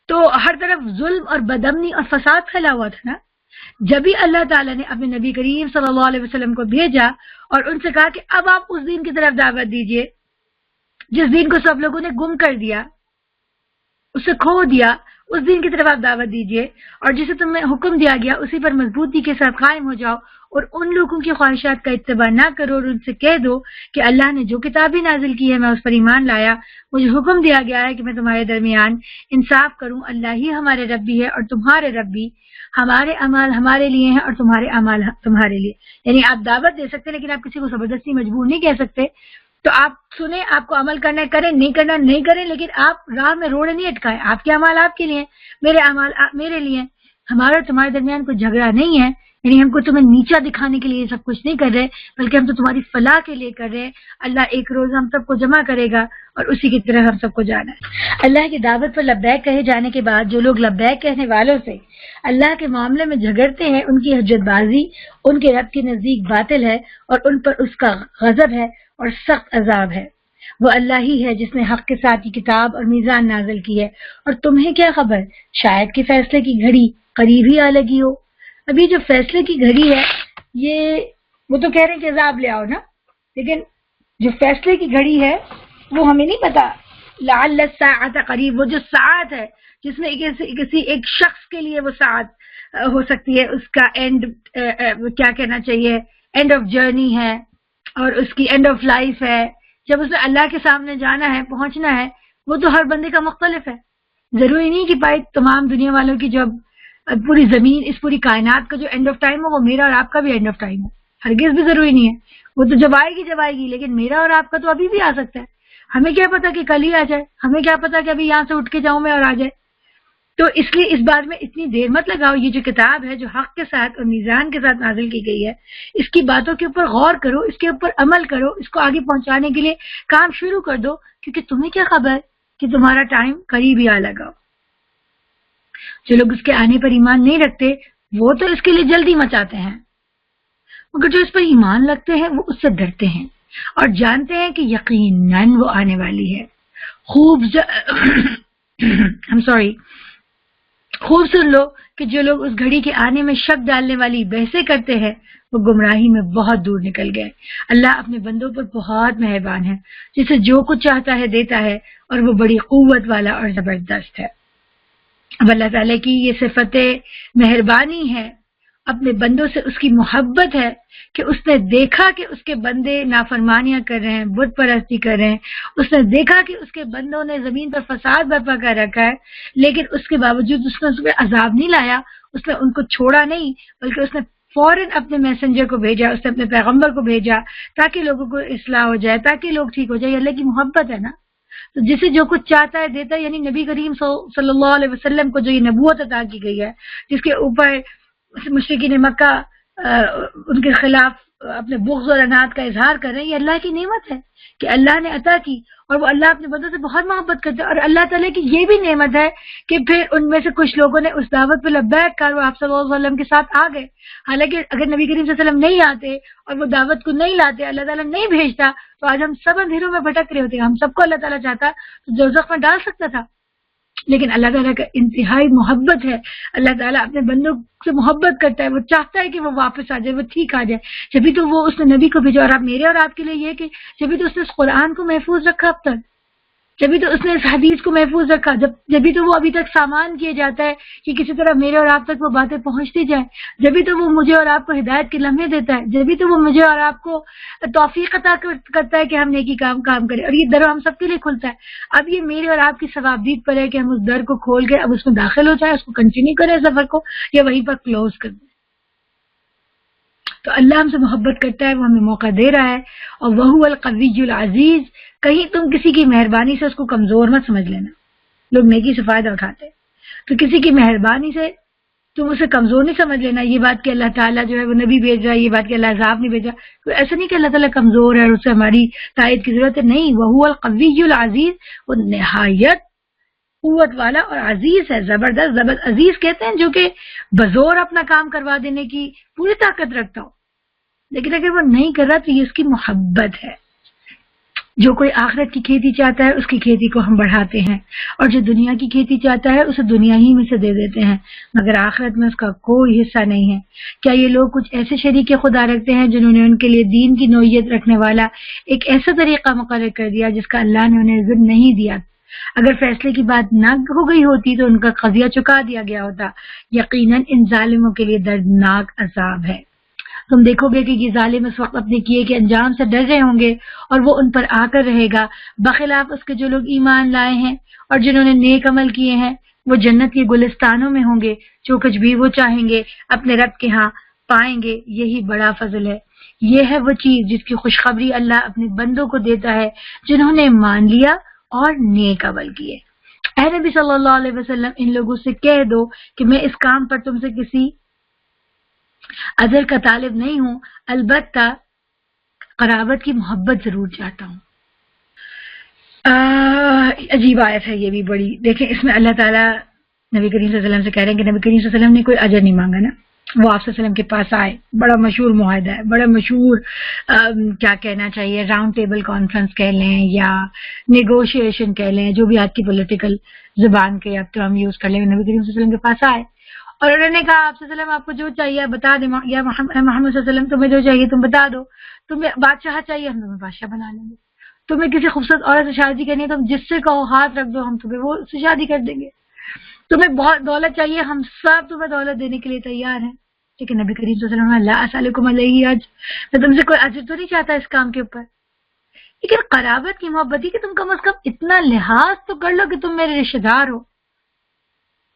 تو ہر طرف ظلم اور بدامنی اور فساد پھیلا ہوا تھا نا. جبھی اللہ تعالیٰ نے اپنے نبی کریم صلی اللہ علیہ وسلم کو بھیجا اور ان سے کہا کہ اب آپ اس دین کی طرف دعوت دیجئے جس دین کو سب لوگوں نے گم کر دیا, اسے کھو دیا, اس دین کی طرف آپ دعوت دیجئے اور جسے تمہیں حکم دیا گیا اسی پر مضبوطی کے ساتھ قائم ہو جاؤ اور ان لوگوں کی خواہشات کا اتباع نہ کرو اور ان سے کہہ دو کہ اللہ نے جو کتابی نازل کی ہے میں اس پر ایمان لایا, مجھے حکم دیا گیا ہے کہ میں تمہارے درمیان انصاف کروں, اللہ ہی ہمارے رب بھی ہے اور تمہارے رب بھی, ہمارے اعمال ہمارے لیے ہیں اور تمہارے اعمال تمہارے لیے. یعنی آپ دعوت دے سکتے ہیں لیکن آپ کسی کو زبردستی مجبور نہیں کہہ سکتے. تو آپ سنیں, آپ کو عمل کرنا ہے کریں, نہیں کرنا نہیں کریں, لیکن آپ راہ میں روڑے نہیں اٹکائیں. آپ کے اعمال آپ کے لیے, میرے اعمال میرے لیے. ہمارا تمہارے درمیان کوئی جھگڑا نہیں ہے, یعنی ہم کو تمہیں نیچا دکھانے کے لیے سب کچھ نہیں کر رہے, بلکہ ہم تو تمہاری فلاح کے لیے کر رہے ہیں. اللہ ایک روز ہم سب کو جمع کرے گا اور اسی کی طرح ہم سب کو جانا ہے. اللہ کی دعوت پر لبیک کہے جانے کے بعد جو لوگ لبیک کہنے والوں سے اللہ کے معاملے میں جھگڑتے ہیں, ان کی حجت بازی ان کے رب کے نزدیک باطل ہے اور ان پر اس کا غضب ہے اور سخت عذاب ہے. وہ اللہ ہی ہے جس نے حق کے ساتھ یہ کتاب اور میزان نازل کی ہے, اور تمہیں کیا خبر, شاید کہ فیصلے کی گھڑی قریب ہی آ لگی ہو. ابھی جو فیصلے کی گھڑی ہے یہ وہ تو کہہ رہے ہیں کہ عذاب لے آؤ نا, لیکن جو فیصلے کی گھڑی ہے وہ ہمیں نہیں پتا. لعل الساعۃ قریب, وہ جو ساعت ہے جس میں کسی ایک شخص کے لیے وہ ساعت ہو سکتی ہے, اس کا اینڈ کیا کہنا چاہیے, اینڈ آف جرنی ہے اور اس کی اینڈ آف لائف ہے. جب اسے اللہ کے سامنے جانا ہے, پہنچنا ہے, وہ تو ہر بندے کا مختلف ہے. ضروری نہیں کہ بھائی تمام دنیا والوں کی جب پوری زمین, اس پوری کائنات کا جو اینڈ آف ٹائم ہو وہ میرا اور آپ کا بھی اینڈ آف ٹائم ہے. ہرگز بھی ضروری نہیں ہے, وہ تو جب آئے گی, لیکن میرا اور آپ کا تو ابھی بھی آ سکتا ہے. ہمیں کیا پتا کہ کل ہی آ جائے, ہمیں کیا پتا کہ ابھی یہاں سے اٹھ کے جاؤں میں اور آ جائے. تو اس لیے اس بات میں اتنی دیر مت لگاؤ. یہ جو کتاب ہے جو حق کے ساتھ اور میزان کے ساتھ نازل کی گئی ہے, اس کی باتوں کے اوپر غور کرو, اس کے اوپر عمل کرو, اس کو آگے پہنچانے کے لیے کام شروع کر دو, کیونکہ تمہیں کیا خبر کہ تمہارا ٹائم قریب ہی آ لگا. جو لوگ اس کے آنے پر ایمان نہیں رکھتے وہ تو اس کے لیے جلدی مچاتے ہیں, مگر جو اس پر ایمان رکھتے ہیں وہ اس سے ڈرتے ہیں اور جانتے ہیں کہ یقیناً وہ آنے والی ہے. خوب سن لو کہ جو لوگ اس گھڑی کے آنے میں شک ڈالنے والی بحثیں کرتے ہیں وہ گمراہی میں بہت دور نکل گئے. اللہ اپنے بندوں پر بہت مہربان ہے, جسے جو کچھ چاہتا ہے دیتا ہے, اور وہ بڑی قوت والا اور زبردست ہے. اب اللہ تعالیٰ کی یہ صفت مہربانی ہے, اپنے بندوں سے اس کی محبت ہے کہ اس نے دیکھا کہ اس کے بندے نافرمانیاں کر رہے ہیں, بت پرستی کر رہے ہیں. اس نے دیکھا کہ اس کے بندوں نے زمین پر فساد برپا کر رکھا ہے, لیکن اس کے باوجود اس نے اس پہ عذاب نہیں لایا, اس نے ان کو چھوڑا نہیں, بلکہ اس نے فوراً اپنے میسنجر کو بھیجا، اس نے اپنے پیغمبر کو بھیجا تاکہ لوگوں کو اصلاح ہو جائے، تاکہ لوگ ٹھیک ہو جائے. اللہ کی محبت ہے نا. تو جسے جو کچھ چاہتا ہے دیتا ہے. یعنی نبی کریم صلی اللہ علیہ وسلم کو جو یہ نبوت عطا کی گئی ہے، جس کے اوپر مشرکین مکہ ان کے خلاف اپنے بغض اور عناد کا اظہار کر رہے ہیں، یہ اللہ کی نعمت ہے کہ اللہ نے عطا کی. اور وہ اللہ اپنے بندوں سے بہت محبت کرتا ہے. اور اللہ تعالیٰ کی یہ بھی نعمت ہے کہ پھر ان میں سے کچھ لوگوں نے اس دعوت پہ لبیک کہا، وہ آپ صلی اللہ علیہ وسلم کے ساتھ آ گئے. حالانکہ اگر نبی کریم صلی اللہ علیہ وسلم نہیں آتے اور وہ دعوت کو نہیں لاتے، اللہ تعالیٰ نہیں بھیجتا، تو آج ہم سب اندھیروں میں بھٹک رہے ہوتے. ہم سب کو اللہ تعالیٰ چاہتا تو دوزخ میں ڈال سکتا تھا. لیکن اللہ تعالیٰ کا انتہائی محبت ہے. اللہ تعالیٰ اپنے بندوں سے محبت کرتا ہے. وہ چاہتا ہے کہ وہ واپس آ جائے، وہ ٹھیک آ جائے. جبھی تو وہ اس نے نبی کو بھیجا. اور آپ میرے اور آپ کے لیے یہ کہ جبھی تو اس نے اس قرآن کو محفوظ رکھا اب تک، جبھی تو اس نے اس حدیث کو محفوظ رکھا، جبھی تو وہ ابھی تک سامان کیے جاتا ہے کہ کسی طرح میرے اور آپ تک وہ باتیں پہنچتی جائیں. جبھی تو وہ مجھے اور آپ کو ہدایت کے لمحے دیتا ہے. جبھی تو وہ مجھے اور آپ کو توفیق عطا کرتا ہے کہ ہم نیکی کام کریں. اور یہ در ہم سب کے لیے کھلتا ہے. اب یہ میرے اور آپ کی ثوابدید پر ہے کہ ہم اس در کو کھول کے اب اس میں داخل ہو جائیں، اس کو کنٹینیو کریں سفر کو، یا وہیں پر کلوز کر دیں. تو اللہ ہم سے محبت کرتا ہے، وہ ہمیں موقع دے رہا ہے. اور وہو القوی العزیز. کہیں تم کسی کی مہربانی سے اس کو کمزور مت سمجھ لینا. لوگ نیکی سے فائدہ اٹھاتے ہیں، تو کسی کی مہربانی سے تم اسے کمزور نہیں سمجھ لینا. یہ بات کہ اللہ تعالیٰ جو ہے وہ نبی بھیج رہا ہے، یہ بات کہ اللہ عذاب نہیں بھیجا، تو ایسا نہیں کہ اللہ تعالیٰ کمزور ہے اور اسے ہماری تائید کی ضرورت ہے. نہیں، وہو القوی العزیز. وہ نہایت قوت والا اور عزیز ہے، زبردست. عزیز کہتے ہیں جو کہ بزور اپنا کام کروا دینے کی پوری طاقت رکھتا ہو. لیکن اگر وہ نہیں کر رہا تو یہ اس کی محبت ہے. جو کوئی آخرت کی کھیتی چاہتا ہے اس کی کھیتی کو ہم بڑھاتے ہیں، اور جو دنیا کی کھیتی چاہتا ہے اسے دنیا ہی میں سے دے دیتے ہیں، مگر آخرت میں اس کا کوئی حصہ نہیں ہے. کیا یہ لوگ کچھ ایسے شریک خدا رکھتے ہیں جنہوں نے ان کے لیے دین کی نوعیت رکھنے والا ایک ایسا طریقہ مقرر کر دیا جس کا اللہ نے انہیں علم نہیں دیا؟ اگر فیصلے کی بات نہ ہو گئی ہوتی تو ان کا قضیہ چکا دیا گیا ہوتا. یقیناً ان ظالموں کے لیے دردناک عذاب ہے. تم دیکھو گے کہ یہ ظالم اس وقت اپنے کیے کے انجام سے ڈر رہے ہوں گے اور وہ ان پر آ کر رہے گا، بخلاف اس کے جو لوگ ایمان لائے ہیں اور جنہوں نے نیک عمل کیے ہیں. وہ جنت کے گلستانوں میں ہوں گے، جو کچھ بھی وہ چاہیں گے اپنے رب کے ہاں پائیں گے. یہی بڑا فضل ہے. یہ ہے وہ چیز جس کی خوشخبری اللہ اپنے بندوں کو دیتا ہے جنہوں نے مان لیا اور نیک عمل کیے. اے نبی صلی اللہ علیہ وسلم، ان لوگوں سے کہہ دو کہ میں اس کام پر تم سے کسی اجر کا طالب نہیں ہوں، البتہ قرابت کی محبت ضرور چاہتا ہوں. عجیب آیت ہے یہ بھی بڑی. دیکھیں اس میں اللہ تعالیٰ نبی کریم صلی اللہ علیہ وسلم سے کہہ رہے ہیں کہ نبی کریم صلی اللہ علیہ وسلم نے کوئی اجر نہیں مانگا نا. وہ آپ صلی اللہ علیہ وسلم کے پاس آئے، بڑا مشہور معاہدہ ہے، بڑا مشہور کیا کہنا چاہیے، راؤنڈ ٹیبل کانفرنس کہہ لیں یا نیگوشیشن کہہ لیں، جو بھی آج کی پولیٹیکل زبان کے اب تو ہم یوز کر لیں. نبی کریم صلی اللہ علیہ وسلم کے پاس آئے اور انہوں نے کہا آپ صلی اللہ علیہ وسلم آپ کو جو چاہیے بتا دیں، یا محمد صلی اللہ علیہ وسلم تمہیں جو چاہیے تم بتا دو. تمہیں بادشاہ چاہیے ہم تمہیں بادشاہ بنا لیں گے. تمہیں کسی خوبصورت عورت سے شادی کرنی ہے تم جس سے کہو ہاتھ رکھ دو، ہم تمہیں وہ سے شادی کر دیں گے. تمہیں بہت دولت چاہیے، ہم سب تمہیں دولت دینے کے لیے تیار ہیں. لیکن نبی کریم صلی اللہ علیہ وسلم لا اسألکم علیہ اجر، میں تم سے کوئی اجر تو نہیں چاہتا اس کام کے اوپر، لیکن قرابت کی محبت ہی کہ تم کم از کم اتنا لحاظ تو کر لو کہ تم میرے رشتے دار ہو.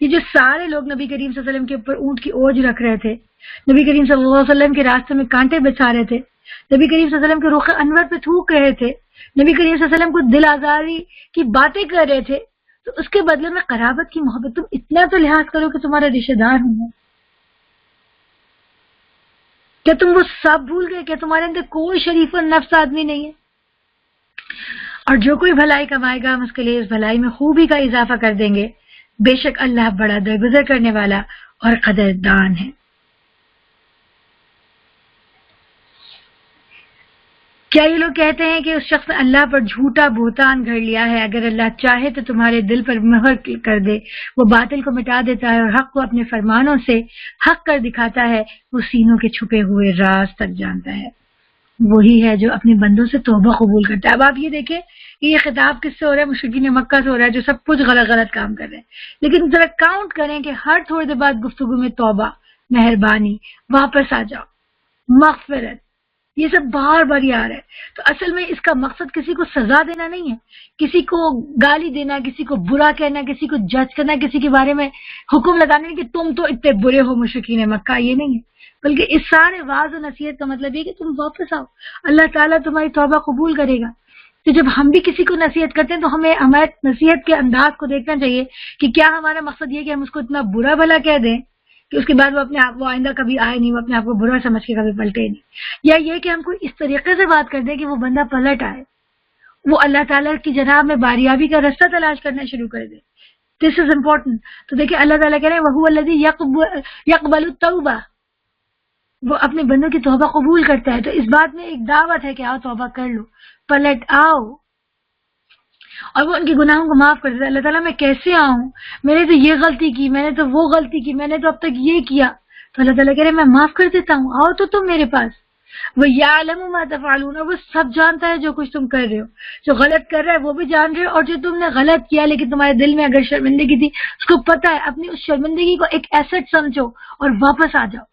یہ جو سارے لوگ نبی کریم صلی اللہ علیہ وسلم کے اوپر اونٹ کی اوج رکھ رہے تھے، نبی کریم صلی اللہ علیہ وسلم کے راستے میں کانٹے بچھا رہے تھے، نبی کریم صلی اللہ علیہ وسلم کے رخ انور پہ تھوک رہے تھے، نبی کریم صلی اللہ علیہ وسلم کو دل آزاری کی باتیں کر رہے تھے، تو اس کے بدلے میں قرابت کی محبت، تم اتنا تو لحاظ کرو کہ تمہارا رشتے دار ہوں. کیا تم وہ سب بھول گئے؟ کیا تمہارے اندر کوئی شریف النفس آدمی نہیں ہے؟ اور جو کوئی بھلائی کمائے گا ہم اس کے لیے اس بھلائی میں خوبی کا اضافہ کر دیں گے. بے شک اللہ بڑا درگزر کرنے والا اور قدردان ہے. کیا یہ لوگ کہتے ہیں کہ اس شخص نے اللہ پر جھوٹا بہتان گھڑ لیا ہے؟ اگر اللہ چاہے تو تمہارے دل پر مہر کر دے، وہ باطل کو مٹا دیتا ہے اور حق کو اپنے فرمانوں سے حق کر دکھاتا ہے. وہ سینوں کے چھپے ہوئے راز تک جانتا ہے. وہی ہے جو اپنے بندوں سے توبہ قبول کرتا ہے. اب آپ یہ دیکھیں کہ یہ خطاب کس سے ہو رہا ہے؟ مشرکین مکہ سے ہو رہا ہے جو سب کچھ غلط کام کر رہے ہیں. لیکن ذرا کاؤنٹ کریں کہ ہر تھوڑی دیر بعد گفتگو میں توبہ، مہربانی، واپس آ جاؤ، مغفرت، یہ سب بار بار یہ آ رہا ہے. تو اصل میں اس کا مقصد کسی کو سزا دینا نہیں ہے، کسی کو گالی دینا، کسی کو برا کہنا، کسی کو جج کرنا، کسی کے بارے میں حکم لگانا کہ تم تو اتنے برے ہو مشرکین مکہ، یہ نہیں ہے. بلکہ اس سارے واعظ و نصیحت کا مطلب یہ کہ تم واپس آؤ، اللہ تعالیٰ تمہاری توبہ قبول کرے گا. تو جب ہم بھی کسی کو نصیحت کرتے ہیں تو ہمیں ہمارے نصیحت کے انداز کو دیکھنا چاہیے کہ کیا ہمارا مقصد یہ کہ ہم اس کو اتنا برا بھلا کہہ دیں کہ اس کے بعد وہ اپنے آپ وہ آئندہ کبھی آئے نہیں، وہ اپنے آپ کو برا سمجھ کے کبھی پلٹے نہیں، یا یہ کہ ہم کو اس طریقے سے بات کر دیں کہ وہ بندہ پلٹ آئے، وہ اللہ تعالیٰ کی جناب میں باریابی کا رستہ تلاش کرنا شروع کر دے. دس از امپورٹنٹ. تو دیکھیں اللہ تعالیٰ کہہ رہے ہیں وَهُوَ الَّذِي يَقْبَلُ التَّوْبَةَ، وہ اپنے بندوں کی توبہ قبول کرتا ہے. تو اس بات میں ایک دعوت ہے کہ آؤ توبہ کر لو، پلٹ آؤ، اور وہ ان کے گناہوں کو معاف کر دیتا ہے. اللہ تعالیٰ میں کیسے آؤں، میں نے تو یہ غلطی کی، میں نے تو وہ غلطی کی، میں نے تو اب تک یہ کیا. تو اللہ تعالیٰ کہہ رہے ہیں میں معاف کر دیتا ہوں، آؤ تو تم میرے پاس. وَيَعْلَمُ مَا تَفْعَلُونَ، وہ سب جانتا ہے جو کچھ تم کر رہے ہو، جو غلط کر رہا ہے وہ بھی جان رہے ہو، اور جو تم نے غلط کیا لیکن تمہارے دل میں اگر شرمندگی تھی اس کو پتہ ہے، اپنی اس شرمندگی کو ایک ایسٹ سمجھو اور واپس آ جاؤ.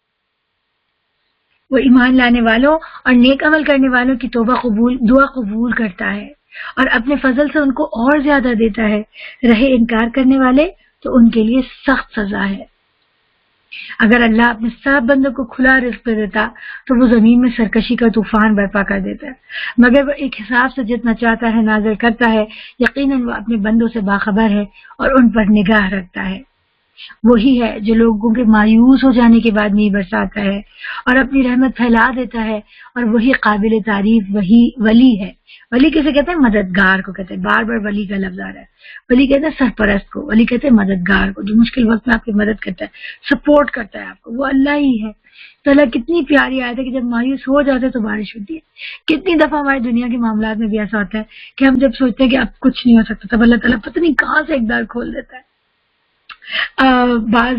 وہ ایمان لانے والوں اور نیک عمل کرنے والوں کی توبہ قبول دعا قبول کرتا ہے اور اپنے فضل سے ان کو اور زیادہ دیتا ہے. رہے انکار کرنے والے تو ان کے لیے سخت سزا ہے. اگر اللہ اپنے سب بندوں کو کھلا رزق دے دیتا تو وہ زمین میں سرکشی کا طوفان برپا کر دیتا ہے، مگر وہ ایک حساب سے جتنا چاہتا ہے نازل کرتا ہے. یقیناً وہ اپنے بندوں سے باخبر ہے اور ان پر نگاہ رکھتا ہے. وہی ہے جو لوگوں کے مایوس ہو جانے کے بعد نہیں برساتا ہے اور اپنی رحمت پھیلا دیتا ہے، اور وہی قابل تعریف وہی ولی ہے. ولی کسے کہتے ہیں؟ مددگار کو کہتے ہیں. بار بار ولی کا لفظ آ رہا ہے. ولی کہتے ہیں سرپرست کو، ولی کہتے ہیں مددگار کو، جو مشکل وقت میں آپ کی مدد کرتا ہے، سپورٹ کرتا ہے آپ کو، وہ اللہ ہی ہے. تو اللہ کتنی پیاری آیت ہے کہ جب مایوس ہو جاتے تو بارش ہوتی ہے. کتنی دفعہ ہماری دنیا کے معاملات میں بھی ایسا ہوتا ہے کہ ہم جب سوچتے ہیں کہ اب کچھ نہیں ہو سکتا تب اللہ تعالیٰ پتہ نہیں کہاں سے ایک دار کھول دیتا ہے. بعض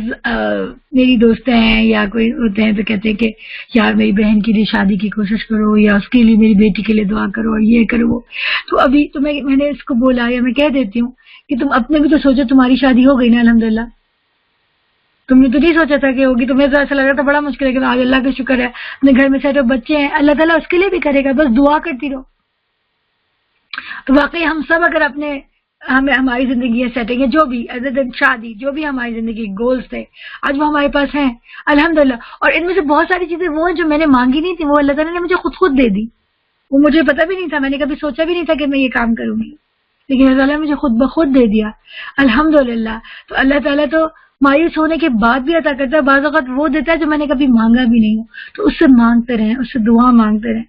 میری دوستیں ہیں یا کوئی ہوتے ہیں تو کہتے ہیں کہ یار میری بہن کے لیے شادی کی کوشش کرو، یا اس کے لیے میری بیٹی کے لیے دعا کرو، اور یہ کرو وہ. تو ابھی تو میں نے اس کو بولا، یا میں کہہ دیتی ہوں کہ تم اپنے بھی تو سوچو، تمہاری شادی ہو گئی نا الحمدللہ. تم نے تو نہیں سوچا تھا کہ ہوگی، تمہیں تو ایسا لگ رہا تھا بڑا مشکل ہے، کہ آج اللہ کا شکر ہے اپنے گھر میں سیٹ بچے ہیں، اللہ تعالیٰ اس کے لیے بھی کرے گا، بس دعا کرتی رہو. تو واقعی ہم سب اگر اپنے ہماری زندگی سیٹنگ ہے، جو بھی شادی، جو بھی ہماری زندگی گولز تھے، آج وہ ہمارے پاس ہیں الحمدللہ. اور ان میں سے بہت ساری چیزیں وہ ہیں جو میں نے مانگی نہیں تھی، وہ اللہ تعالیٰ نے مجھے خود دے دی. وہ مجھے پتہ بھی نہیں تھا، میں نے کبھی سوچا بھی نہیں تھا کہ میں یہ کام کروں گی، لیکن اللہ تعالیٰ نے مجھے خود بخود دے دیا الحمدللہ. تو اللہ تعالیٰ تو مایوس ہونے کے بعد بھی عطا کرتا ہے، بعض اوقات وہ دیتا ہے جو میں نے کبھی مانگا بھی نہیں ہوں. تو اس سے مانگتے رہیں، اس سے دعا مانگتے رہیں.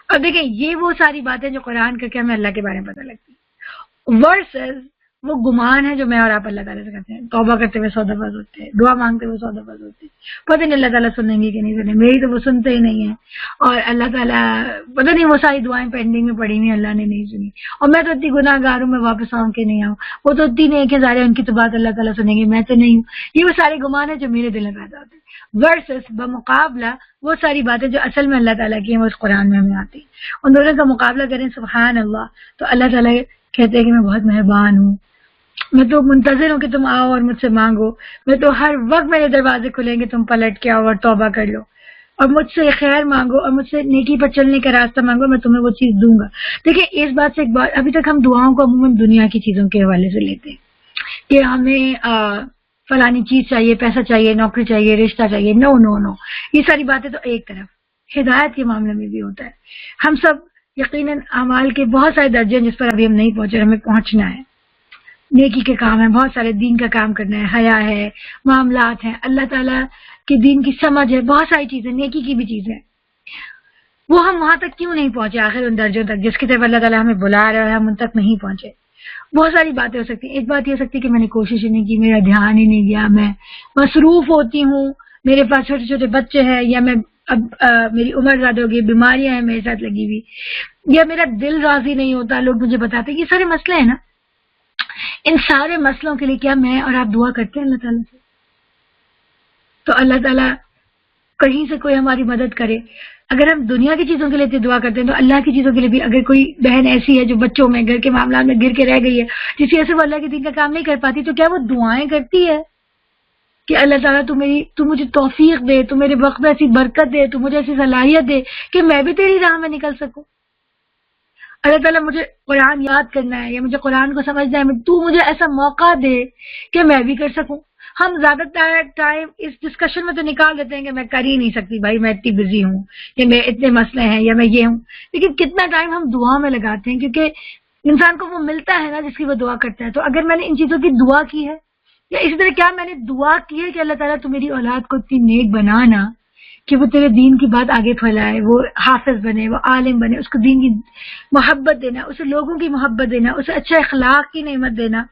اب دیکھیں یہ وہ ساری باتیں جو قرآن کر کے ہمیں اللہ کے بارے میں پتہ لگتی ہیں. ورسز وہ گمان ہے جو میں اور آپ اللہ تعالیٰ سے کرتے ہیں. توبہ کرتے ہوئے 100 دفعہ سوچتے ہیں، دعا مانگتے ہوئے 100 دفعہ سوچتے ہیں، پتہ نہیں اللہ تعالیٰ سنیں گے کہ نہیں سنیں، میری تو وہ سنتے ہی نہیں ہیں، اور اللہ تعالیٰ پتہ نہیں وہ ساری دعائیں پینڈنگ میں پڑی ہوئی، اللہ نے نہیں سنی، اور میں تو اتنی گناہ گار ہوں، میں واپس آؤں کہ نہیں آؤں. وہ تو اتنی نیک ہے ظاہر ہے، ان کی تو بات اللہ تعالیٰ سنیں گے، میں تو نہیں ہوں. یہ وہ سارے گمان ہیں جو میرے دل میں پیدا ہوتے ہیں. ورسز بمقابلہ وہ ساری باتیں جو اصل میں اللہ تعالیٰ کی ہیں، وہ اس قرآن میں ہمیں آتی ہیں. ان دونوں کا مقابلہ کریں سبحان اللہ، تو اللہ تعالیٰ کہتے ہیں کہ میں بہت مہربان ہوں، میں تو منتظر ہوں کہ تم آؤ اور مجھ سے مانگو، میں تو ہر وقت میرے دروازے کھلیں گے، تم پلٹ کے آؤ اور توبہ کر لو اور مجھ سے خیر مانگو اور مجھ سے نیکی پر چلنے کا راستہ مانگو، میں تمہیں وہ چیز دوں گا. دیکھیں اس بات سے ایک بات، ابھی تک ہم دعاؤں کو عموماً دنیا کی چیزوں کے حوالے سے لیتے ہیں کہ ہمیں فلانی چیز چاہیے، پیسہ چاہیے، نوکری چاہیے، رشتہ چاہیے. نو نو نو، یہ ساری باتیں تو ایک طرف. ہدایت کے معاملے میں بھی ہوتا ہے. ہم سب یقیناً اعمال کے بہت سارے درجے ہیں جس پر ابھی ہم نہیں پہنچے، ہمیں پہنچنا ہے. نیکی کے کام ہیں، بہت سارے دین کا کام کرنا ہے، حیا ہے، معاملات ہیں، اللہ تعالیٰ کے دین کی سمجھ ہے، بہت ساری چیزیں، نیکی کی بھی چیزیں. وہ ہم وہاں تک کیوں نہیں پہنچے آخر ان درجوں تک جس کی طرف اللہ تعالیٰ ہمیں بلا رہا ہے، ہم ان تک نہیں پہنچے. بہت ساری باتیں ہو سکتی ہیں. ایک بات یہ ہو سکتی ہے کہ میں نے کوشش ہی نہیں کی، میرا دھیان ہی نہیں گیا، میں مصروف ہوتی ہوں، میرے پاس چھوٹے چھوٹے بچے ہیں، یا میں اب میری عمر زیادہ ہو گئی، بیماریاں ہیں میرے ساتھ لگی ہوئی، یا میرا دل راضی نہیں ہوتا، لوگ مجھے بتاتے ہیں. یہ سارے مسئلے ہیں نا. ان سارے مسئلوں کے لیے کیا میں اور آپ دعا کرتے ہیں اللہ تعالیٰ سے؟ تو اللہ تعالیٰ کہیں سے کوئی ہماری مدد کرے. اگر ہم دنیا کی چیزوں کے لیے دعا کرتے ہیں تو اللہ کی چیزوں کے لیے بھی، اگر کوئی بہن ایسی ہے جو بچوں میں، گھر کے معاملات میں گر کے رہ گئی ہے، جس وجہ سے وہ اللہ کے دین کا کام نہیں کر پاتی، تو کیا وہ دعائیں کرتی ہے؟ کہ اللہ تعالیٰ تو مجھے توفیق دے، تو میرے وقت میں ایسی برکت دے، تو مجھے ایسی صلاحیت دے کہ میں بھی تیری راہ میں نکل سکوں. اللہ تعالیٰ مجھے قرآن یاد کرنا ہے یا مجھے قرآن کو سمجھنا ہے، تو مجھے ایسا موقع دے کہ میں بھی کر سکوں. ہم زیادہ ٹائم اس ڈسکشن میں تو نکال دیتے ہیں کہ میں کر ہی نہیں سکتی بھائی، میں اتنی بزی ہوں، یا میں اتنے مسئلے ہیں، یا میں یہ ہوں. لیکن کتنا ٹائم ہم دعا میں لگاتے ہیں، کیونکہ انسان کو وہ ملتا ہے نا جس کی وہ دعا کرتا ہے. تو اگر میں نے ان چیزوں کی دعا کی ہے، یا اسی طرح کیا میں نے دعا کی ہے کہ اللہ تعالیٰ تو میری اولاد کو اتنی نیک بنانا کہ وہ تیرے دین کی بات آگے پھیلائے، وہ حافظ بنے، وہ عالم بنے، اس کو دین کی محبت دینا، اسے لوگوں کی محبت دینا، اسے اچھے اخلاق کی نعمت دینا،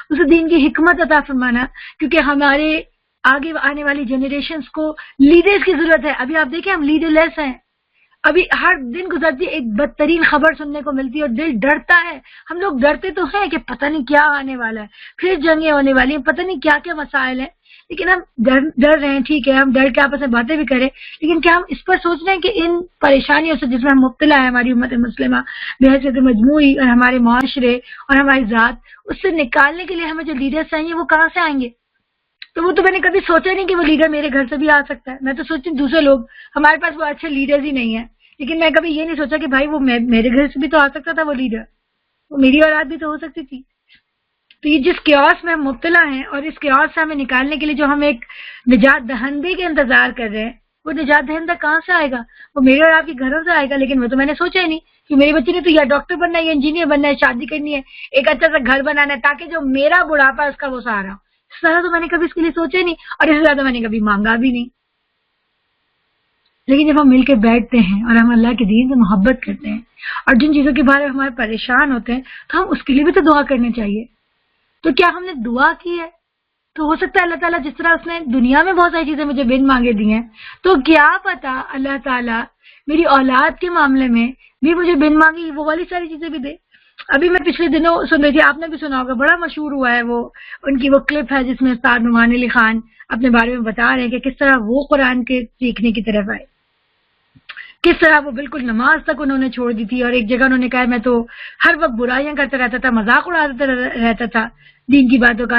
اسے دین کی حکمت عطا فرمانا. کیونکہ ہمارے آگے آنے والی جنریشنز کو لیڈرز کی ضرورت ہے. ابھی آپ دیکھیں ہم لیڈر لیس ہیں. ابھی ہر دن گزرتی ایک بدترین خبر سننے کو ملتی ہے اور دل ڈرتا ہے. ہم لوگ ڈرتے تو ہیں کہ پتہ نہیں کیا آنے والا ہے، پھر جنگیں ہونے والی ہیں، پتہ نہیں کیا کیا مسائل ہیں. لیکن ہم ڈر رہے ہیں، ٹھیک ہے، ہم ڈر کے آپس میں باتیں بھی کریں، لیکن کیا ہم اس پر سوچ رہے ہیں کہ ان پریشانیوں سے جس میں ہم مبتلا ہے ہماری امت مسلمہ بحیثیت مجموعی اور ہمارے معاشرے اور ہماری ذات، اس سے نکالنے کے لیے ہمیں جو لیڈرز چاہیے وہ کہاں سے آئیں گے؟ تو وہ تو میں نے کبھی سوچا نہیں کہ وہ لیڈر میرے گھر سے بھی آ سکتا ہے. میں تو سوچتی ہوں دوسرے لوگ، ہمارے پاس وہ اچھے لیڈرز ہی نہیں ہیں. لیکن میں کبھی یہ نہیں سوچا کہ بھائی وہ میرے گھر سے بھی تو آ سکتا تھا، وہ لیڈر، وہ میری اولاد بھی تو ہو سکتی تھی. تو یہ جس کیوس میں ہم مبتلا ہیں اور اس کیوس سے ہمیں نکالنے کے لیے جو ہم ایک نجات دہندے کے انتظار کر رہے ہیں، وہ نجات دہندہ کہاں سے آئے گا؟ وہ میرے اور آپ کے گھروں سے آئے گا. لیکن وہ تو میں نے سوچا ہی نہیں کہ میرے بچے نے تو یا ڈاکٹر بننا ہے، یا انجینئر بننا ہے، شادی کرنی ہے، ایک اچھا سا گھر بنانا ہے تاکہ جو میرا بڑھاپا اس کا وہ سہارا ہو. اس طرح تو میں نے کبھی اس کے لیے سوچا ہی نہیں، اور اس سے زیادہ میں نے کبھی مانگا بھی نہیں. لیکن جب ہم مل کے بیٹھتے ہیں اور ہم اللہ کے دین سے محبت کرتے ہیں اور جن چیزوں کے بارے میں ہمارے پریشان ہوتے ہیں تو ہم اس کے لیے بھی تو دعا کرنی چاہیے. تو کیا ہم نے دعا کی ہے؟ تو ہو سکتا ہے اللہ تعالیٰ جس طرح اس نے دنیا میں بہت ساری چیزیں مجھے بن مانگے دی ہیں، تو کیا پتا اللہ تعالیٰ میری اولاد کے معاملے میں بھی مجھے بن مانگی وہ والی ساری چیزیں بھی دے. ابھی میں پچھلے دنوں سن رہی تھی، آپ نے بھی سنا ہوگا، بڑا مشہور ہوا ہے وہ ان کی وہ کلپ ہے جس میں استاد نعمان علی خان اپنے بارے میں بتا رہے ہیں کہ کس طرح وہ قرآن کے سیکھنے کی طرف آئے، کس طرح وہ بالکل نماز تک انہوں نے چھوڑ دی تھی. اور ایک جگہ انہوں نے کہا میں تو ہر وقت برائیاں کرتا رہتا تھا، مذاق اڑاتا رہتا تھا دین کی باتوں کا،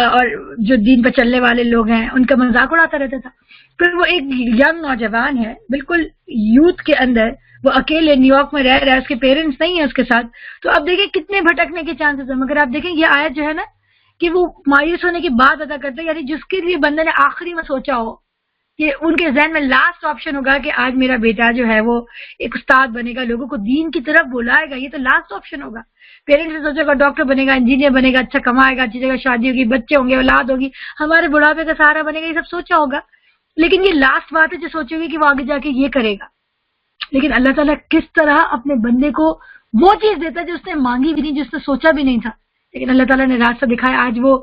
اور جو دین پر چلنے والے لوگ ہیں ان کا مذاق اڑاتا رہتا تھا. پھر وہ ایک ینگ نوجوان ہے بالکل یوتھ کے اندر، وہ اکیلے نیو یارک میں رہ رہا ہے، اس کے پیرنٹس نہیں ہیں اس کے ساتھ. تو اب دیکھیں کتنے بھٹکنے کے چانسز ہیں. مگر آپ دیکھیں یہ آیت جو ہے نا کہ وہ مایوس ہونے کی بات ادا کرتے ہیں، یعنی جس کے لیے بندے نے آخری میں سوچا ہو کہ ان کے ذہن میں لاسٹ آپشن ہوگا کہ آج میرا بیٹا جو ہے وہ ایک استاد بنے گا، لوگوں کو دین کی طرف بلائے گا، یہ تو لاسٹ آپشن ہوگا. پیرنٹس نے سوچے گا ڈاکٹر بنے گا، انجینئر بنے گا، اچھا کمائے گا، اچھی جگہ شادی ہوگی، بچے ہوں گے، اولاد ہوگی، ہمارے بڑھاپے کا سہارا بنے گا، یہ سب سوچا ہوگا. لیکن یہ لاسٹ بات ہے جو سوچے گی کہ وہ آگے جا کے یہ کرے گا. لیکن اللہ تعالیٰ کس طرح اپنے بندے کو وہ چیز دیتا ہے جو اس نے مانگی بھی نہیں، جس نے سوچا بھی نہیں تھا، لیکن اللہ تعالیٰ نے راستہ دکھایا. آج وہ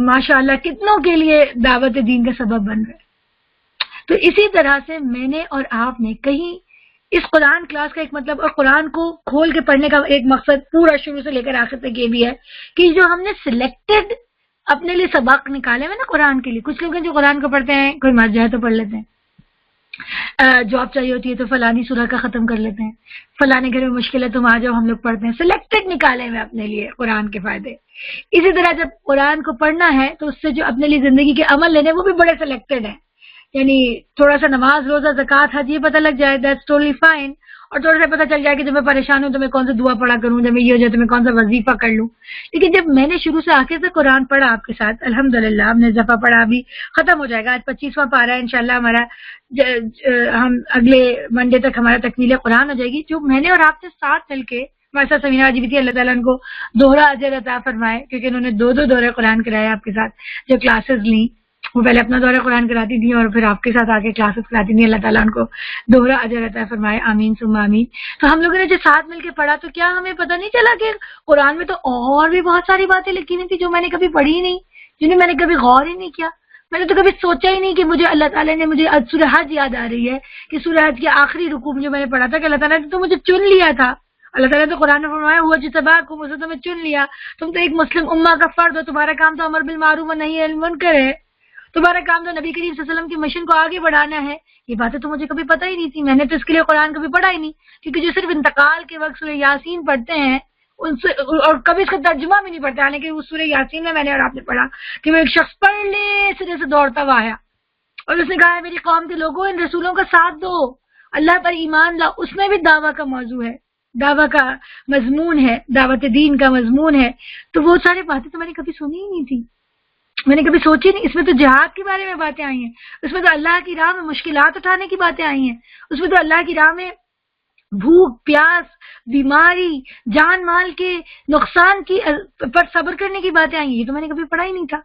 ماشاء اللہ کتنوں کے لیے دعوت دین کا سبب بن رہے. تو اسی طرح سے میں نے اور آپ نے کہیں اس قرآن کلاس کا ایک مطلب، اور قرآن کو کھول کے پڑھنے کا ایک مقصد پورا شروع سے لے کر آخر تک یہ بھی ہے کہ جو ہم نے سلیکٹڈ اپنے لیے سبق نکالے ہوئے نا قرآن کے لیے، کچھ لوگ ہیں جو قرآن کو پڑھتے ہیں، کوئی مر جائے تو پڑھ لیتے ہیں، جاب چاہیے ہوتی ہے تو فلانی سورہ کا ختم کر لیتے ہیں، فلانے گھر میں مشکل ہے تم آ جاؤ ہم لوگ پڑھتے ہیں. سلیکٹڈ نکالے ہوئے اپنے لیے قرآن کے فائدے. اسی طرح جب قرآن کو پڑھنا ہے تو اس سے جو اپنے لیے زندگی کے عمل لینے وہ بھی بڑے سلیکٹڈ ہیں. یعنی تھوڑا سا نماز روزہ زکوٰۃ حج یہ پتہ لگ جائے دیٹس ٹوٹلی فائن، اور تھوڑا سا پتہ چل جائے کہ جب میں پریشان ہوں تو میں کون سا دعا پڑھا کروں، جب میں یہ ہو جائے تو میں کون سا وظیفہ کر لوں. لیکن جب میں نے شروع سے آخر سے قرآن پڑھا آپ کے ساتھ، الحمدللہ ہم نے دفعہ پڑھا، ابھی ختم ہو جائے گا، آج 25واں پارہ ہے انشاءاللہ ہمارا، ہم اگلے منڈے تک ہمارا تکمیل قرآن ہو جائے گی. جو میں نے اور آپ نے ساتھ مل کے ہمارے ساتھ سمینہ جی بھی تھی، اللہ تعالیٰ ان کو دوہرا اجر عطا فرمائے، کیونکہ انہوں نے دو دورے قرآن کرایا آپ کے ساتھ. جو کلاسز لیں وہ پہلے اپنا دورہ قرآن کراتی تھی اور پھر آپ کے ساتھ آ کے کلاسز کراتی تھی. اللہ تعالیٰ ان کو دوہرا اجر عطا فرمائے، آمین ثم آمین. تو ہم لوگوں نے جو ساتھ مل کے پڑھا تو کیا ہمیں پتہ نہیں چلا کہ قرآن میں تو اور بھی بہت ساری باتیں لکھی ہوئی تھی جو میں نے کبھی پڑھی نہیں، جنہیں میں نے کبھی غور ہی نہیں کیا. میں نے تو کبھی سوچا ہی نہیں کہ مجھے اللہ تعالیٰ نے مجھے سورہ حج یاد آ رہی ہے کہ سورہ حج کے آخری رکوع جو میں نے پڑھا تھا کہ اللہ تعالیٰ نے تو مجھے چن لیا تھا. اللہ تعالیٰ نے تو قرآن میں فرمایا ہوا اجتباکم، اسے تمہیں چن لیا، تم تو ایک مسلم امہ کا فرد ہو، تمہارا کام تو امر بالمعروف و نہی عن المنکر ہے، تمہارا کام تو نبی کریم صلی اللہ علیہ وسلم کی مشن کو آگے بڑھانا ہے. یہ باتیں تو مجھے کبھی پتہ ہی نہیں تھی. میں نے تو اس کے لیے قرآن کبھی پڑھا ہی نہیں، کیونکہ جو صرف انتقال کے وقت سورہ یاسین پڑھتے ہیں ان سے، اور کبھی اس کا ترجمہ بھی نہیں پڑھتا، حالانکہ اس سورہ یاسین میں نے اور آپ نے پڑھا کہ وہ ایک شخص پرلے سرے سے دوڑتا ہوا آیا اور اس نے کہا میری قوم کے لوگوں ان رسولوں کا ساتھ دو، اللہ پر ایمان لاؤ. اس میں بھی دعویٰ کا موضوع ہے، دعویٰ کا مضمون ہے، دعوت دین کا مضمون ہے. تو وہ ساری باتیں تو میں نے کبھی سنی ہی نہیں تھی، میں نے کبھی سوچی نہیں. اس میں تو جہاد کے بارے میں باتیں آئی ہیں، اس میں تو اللہ کی راہ میں مشکلات اٹھانے کی باتیں آئی ہیں، اس میں تو اللہ کی راہ میں بھوک پیاس بیماری جان مال کے نقصان کی پر صبر کرنے کی باتیں آئی ہیں. یہ تو میں نے کبھی پڑھا ہی نہیں تھا.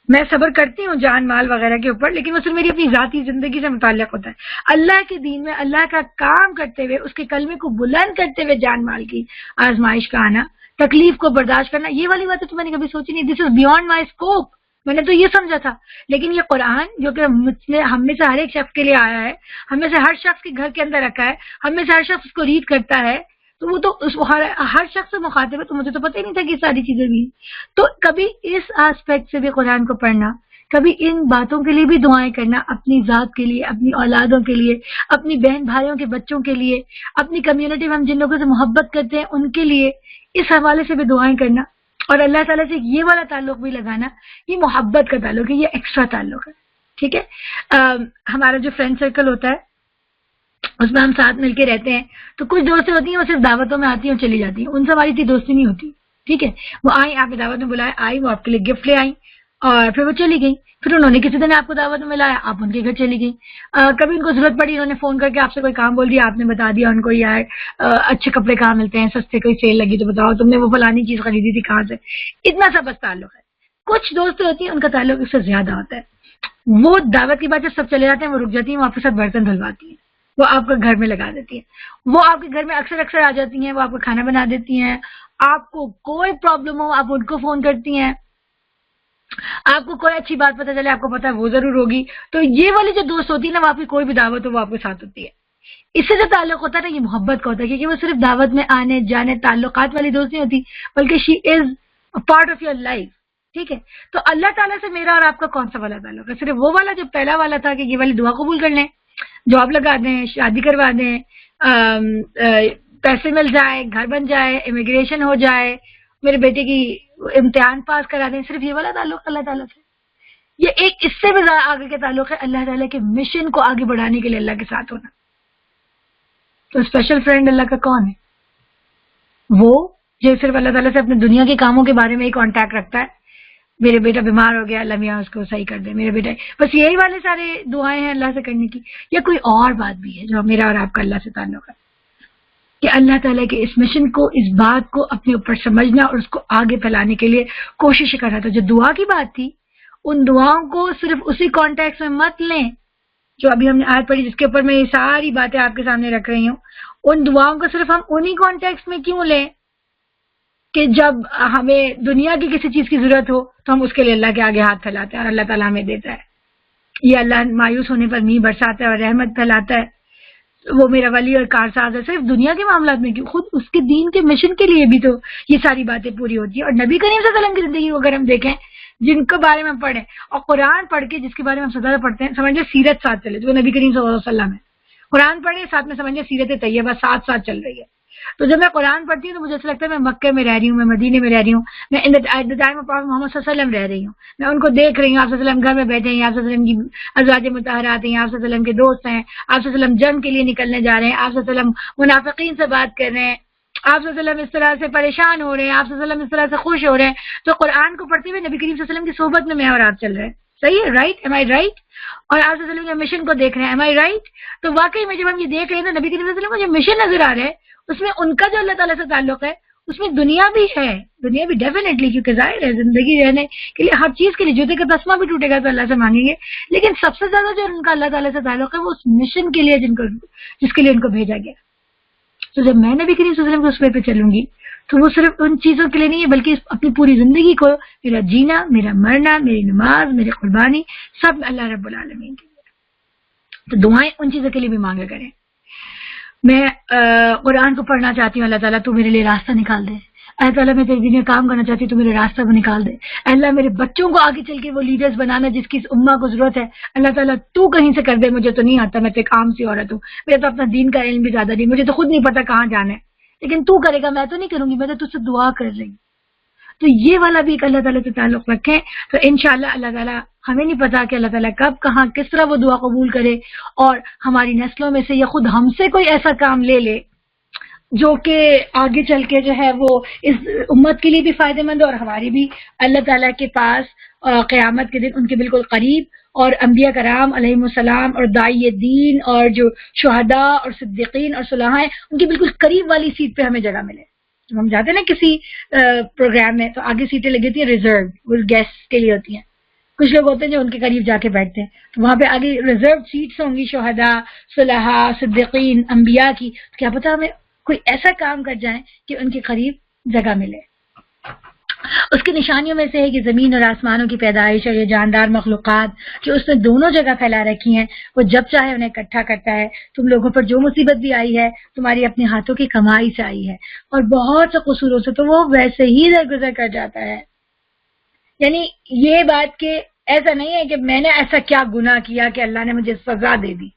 میں صبر کرتی ہوں جان مال وغیرہ کے اوپر، لیکن وہ صرف میری اپنی ذاتی زندگی سے متعلق ہوتا ہے. اللہ کے دین میں اللہ کا کام کرتے ہوئے، اس کے کلمے کو بلند کرتے ہوئے جان مال کی آزمائش کا آنا، تکلیف کو برداشت کرنا، یہ والی باتیں تو میں نے کبھی سوچی نہیں. دس از بیونڈ مائی اسکوپ. میں نے تو یہ سمجھا تھا. لیکن یہ قرآن جو کہ ہم میں سے ہر ایک شخص کے لیے آیا ہے، ہم میں سے ہر شخص کے گھر کے اندر رکھا ہے، ہم میں سے ہر شخص اس کو ریڈ کرتا ہے، تو وہ تو ہر شخص سے مخاطب ہے. تو مجھے تو پتہ ہی نہیں تھا کہ یہ ساری چیزیں بھی. تو کبھی اس آسپیکٹ سے بھی قرآن کو پڑھنا، کبھی ان باتوں کے لیے بھی دعائیں کرنا، اپنی ذات کے لیے، اپنی اولادوں کے لیے، اپنی بہن بھائیوں کے بچوں کے لیے، اپنی کمیونٹی میں ہم جن لوگوں سے محبت کرتے ہیں ان کے لیے، اس حوالے سے بھی دعائیں کرنا. اور اللہ تعالیٰ سے یہ والا تعلق بھی لگانا. یہ محبت کا تعلق ہے، یہ ایکسٹرا تعلق ہے. ٹھیک ہے. ہمارا جو فرینڈ سرکل ہوتا ہے اس میں ہم ساتھ مل کے رہتے ہیں. تو کچھ دوستیں ہوتی ہیں وہ صرف دعوتوں میں آتی ہیں اور چلی جاتی ہیں، ان سے ہماری اتنی دوستی نہیں ہوتی. ٹھیک ہے. وہ آئیں، آپ نے دعوت میں بلایا، آئی، وہ آپ کے لیے گفٹ لے آئیں اور پھر وہ چلی گئی. پھر انہوں نے کسی دن آپ کو دعوت میں ملایا، آپ ان کے گھر چلی گئی. کبھی ان کو ضرورت پڑی، انہوں نے فون کر کے آپ سے کوئی کام بول دیا، آپ نے بتا دیا ان کو یار اچھے کپڑے کہاں ملتے ہیں، سستے، کوئی سیل لگی تو بتاؤ تم نے وہ فلانی چیز خریدی تھی کہاں سے. اتنا سا بس تعلق ہے. کچھ دوست ہوتی ہیں ان کا تعلق اس سے زیادہ ہوتا ہے. وہ دعوت کی بات جب سب چلے جاتے ہیں وہ رک جاتی ہیں، وہ آپ کے ساتھ برتن دھلواتی ہیں، وہ آپ کو گھر میں لگا دیتی ہیں، وہ آپ کے گھر میں اکثر آ جاتی ہیں، وہ آپ کو کھانا بنا دیتی ہیں. آپ کو کوئی پرابلم ہو آپ ان کو فون کرتی ہیں، آپ کو کوئی اچھی بات پتہ چلے آپ کو پتا ہے وہ ضرور ہوگی. تو یہ والی جو دوست ہوتی ہے نا، وہ آپ کی کوئی بھی دعوت ہو وہ آپ کے ساتھ ہوتی ہے. اس سے جو تعلق ہوتا ہے نا، یہ محبت کا ہوتا ہے، کیونکہ وہ صرف دعوت میں آنے جانے تعلقات والی دوست نہیں ہوتی، بلکہ she is part of your life. ٹھیک ہے. تو اللہ تعالیٰ سے میرا اور آپ کا کون سا والا تعلق ہے؟ صرف وہ والا جو پہلا والا تھا کہ یہ والی دعا قبول کر لیں، جاب لگا دیں، شادی کروا دیں، پیسے مل جائے، گھر بن جائے، امیگریشن ہو جائے، میرے بیٹے کی امتحان پاس کرا دیں. صرف یہ والا تعلق اللہ تعالیٰ سے. یہ ایک اس سے بھی زیادہ آگے کا تعلق ہے اللہ تعالیٰ کے مشن کو آگے بڑھانے کے لیے اللہ کے ساتھ ہونا. تو اسپیشل فرینڈ اللہ کا کون ہے؟ وہ جو صرف اللہ تعالیٰ سے اپنے دنیا کے کاموں کے بارے میں ہی کانٹیکٹ رکھتا ہے. میرے بیٹا بیمار ہو گیا، اللہ میاں اس کو صحیح کر دے، میرے بیٹا. بس یہی والے سارے دعائیں ہیں اللہ سے کرنے کی. یا کوئی اور بات بھی ہے جو میرا اور آپ کا اللہ سے تعلق ہے کہ اللہ تعالیٰ کے اس مشن کو، اس بات کو اپنے اوپر سمجھنا اور اس کو آگے پھیلانے کے لیے کوشش کرنا. تو جو دعا کی بات تھی، ان دعاؤں کو صرف اسی کانٹیکس میں مت لیں جو ابھی ہم نے آیت پڑھی، جس کے اوپر میں یہ ساری باتیں آپ کے سامنے رکھ رہی ہوں. ان دعاؤں کو صرف ہم انہی کانٹیکس میں کیوں لیں کہ جب ہمیں دنیا کی کسی چیز کی ضرورت ہو تو ہم اس کے لیے اللہ کے آگے ہاتھ پھیلاتے ہیں اور اللہ تعالیٰ ہمیں دیتا ہے. یہ اللہ مایوس ہونے پر نہیں برساتا ہے اور رحمت پھیلاتا ہے، وہ میرا ولی اور کارساز ہے. صرف دنیا کے معاملات میں کیوں، خود اس کے دین کے مشن کے لیے بھی تو یہ ساری باتیں پوری ہوتی ہیں. اور نبی کریم صلی اللہ علیہ وسلم کی زندگی کو اگر ہم دیکھیں، جن کے بارے میں ہم پڑھیں اور قرآن پڑھ کے جس کے بارے میں ہم زیادہ پڑھتے ہیں، سمجھ لیں سیرت ساتھ چلے، جو نبی کریم صلی اللہ علیہ وسلم ہے. قرآن پڑھے ساتھ میں سمجھ لیں سیرت طیبہ ساتھ چل رہی ہے. تو جب میں قرآن پڑھتی ہوں تو مجھے ایسا لگتا ہے میں مکہ میں رہ رہی ہوں، میں مدینے میں رہ رہی ہوں، میں ایٹ دا ٹائم آف محمد صلی اللہ علیہ وسلم رہ رہی ہوں. میں ان کو دیکھ رہی ہوں. آپ صلی اللہ علیہ وسلم گھر میں بیٹھے ہیں، آپ صلی اللہ علیہ وسلم کی ازواج مطہرات ہیں، آپ صلی اللہ علیہ وسلم کے دوست ہیں، آپ صلی اللہ علیہ وسلم جنگ کے لیے نکلنے جا رہے ہیں، آپ صلی اللہ علیہ وسلم منافقین سے بات کر رہے ہیں، آپ صلی اللہ علیہ وسلم اس طرح سے پریشان ہو رہے ہیں، آپ صلی اللہ علیہ وسلم اس طرح سے خوش ہو رہے ہیں. تو قرآن کو پڑھتے ہوئے نبی کریم صلی اللہ علیہ وسلم کی صحبت میں اور آپ چل رہے ہیں. صحیح ہے، رائٹ؟ ایم آئی رائٹ؟ اور آپ صلی اللہ علیہ وسلم کے مشن کو دیکھ رہے ہیں، ایم آئی رائٹ؟ تو واقعی میں جب ہم یہ دیکھ رہے ہیں تو نبی کریم صلی اللہ علیہ وسلم کو جو مشن نظر آ رہا ہے اس میں ان کا جو اللہ تعالیٰ سے تعلق ہے، اس میں دنیا بھی ہے، دنیا بھی ڈیفینیٹلی، کیونکہ ظاہر ہے زندگی رہنے کے لیے ہر چیز کے لیے جوتے کا تسمہ بھی ٹوٹے گا تو اللہ سے مانگیں گے. لیکن سب سے زیادہ جو ان کا اللہ تعالیٰ سے تعلق ہے وہ اس مشن کے لیے جس کے لیے ان کو بھیجا گیا. تو جب میں نبی کریم صلی اللہ علیہ وسلم کے اس پہ چلوں گی تو وہ صرف ان چیزوں کے لیے نہیں ہے، بلکہ اپنی پوری زندگی کو، میرا جینا، میرا مرنا، میری نماز، میری قربانی، سب اللہ رب العالمین کے لیے. تو دعائیں ان چیزوں کے لیے بھی مانگا کریں. میں قرآن کو پڑھنا چاہتی ہوں، اللہ تعالیٰ تو میرے لیے راستہ نکال دے. اللہ تعالیٰ میں تیری دین میں کام کرنا چاہتی ہوں، تو میرے راستہ کو نکال دے. اللہ میرے بچوں کو آگے چل کے وہ لیڈرز بنانا جس کی اس امہ کو ضرورت ہے، اللہ تعالیٰ تو کہیں سے کر دے. مجھے تو نہیں آتا، میں تو ایک عام سی عورت ہوں، میرا تو اپنا دین کا علم بھی زیادہ نہیں، مجھے تو خود نہیں پتا کہاں جانا ہے. لیکن تو کرے گا، میں تو نہیں کروں گی، میں تو تجھ سے دعا کر رہی ہوں. تو یہ والا بھی ایک اللہ تعالیٰ سے تعلق رکھیں تو انشاءاللہ اللہ تعالیٰ، ہمیں نہیں پتا کہ اللہ تعالیٰ کب کہاں کس طرح وہ دعا قبول کرے، اور ہماری نسلوں میں سے یا خود ہم سے کوئی ایسا کام لے لے جو کہ آگے چل کے جو ہے وہ اس امت کے لیے بھی فائدہ مند ہے، اور ہماری بھی اللہ تعالیٰ کے پاس قیامت کے دن ان کے بالکل قریب، اور انبیاء کرام علیہم السلام اور داعی دین اور جو شہداء اور صدیقین اور صلاح ہیں ان کی بالکل قریب والی سیٹ پہ ہمیں جگہ ملے. جب ہم جاتے ہیں نا کسی پروگرام میں تو آگے سیٹیں لگی ہوتی ہیں ریزرو، وہ گیسٹ کے لیے ہوتی ہیں. کچھ لوگ ہوتے ہیں جو ان کے قریب جا کے بیٹھتے ہیں، تو وہاں پہ آگے ریزرو سیٹس ہوں گی شہداء، صلاح، صدیقین، انبیاء کی. کیا پتہ ہمیں کوئی ایسا کام کر جائیں کہ ان کے قریب جگہ ملے. اس کی نشانیوں میں سے ہے کہ زمین اور آسمانوں کی پیدائش اور یہ جاندار مخلوقات جو اس نے دونوں جگہ پھیلا رکھی ہیں، وہ جب چاہے انہیں اکٹھا کرتا ہے. تم لوگوں پر جو مصیبت بھی آئی ہے تمہاری اپنے ہاتھوں کی کمائی سے آئی ہے، اور بہت سے قصوروں سے تو وہ ویسے ہی درگزر کر جاتا ہے. یعنی یہ بات کہ ایسا نہیں ہے کہ میں نے ایسا کیا گناہ کیا کہ اللہ نے مجھے سزا دے دی.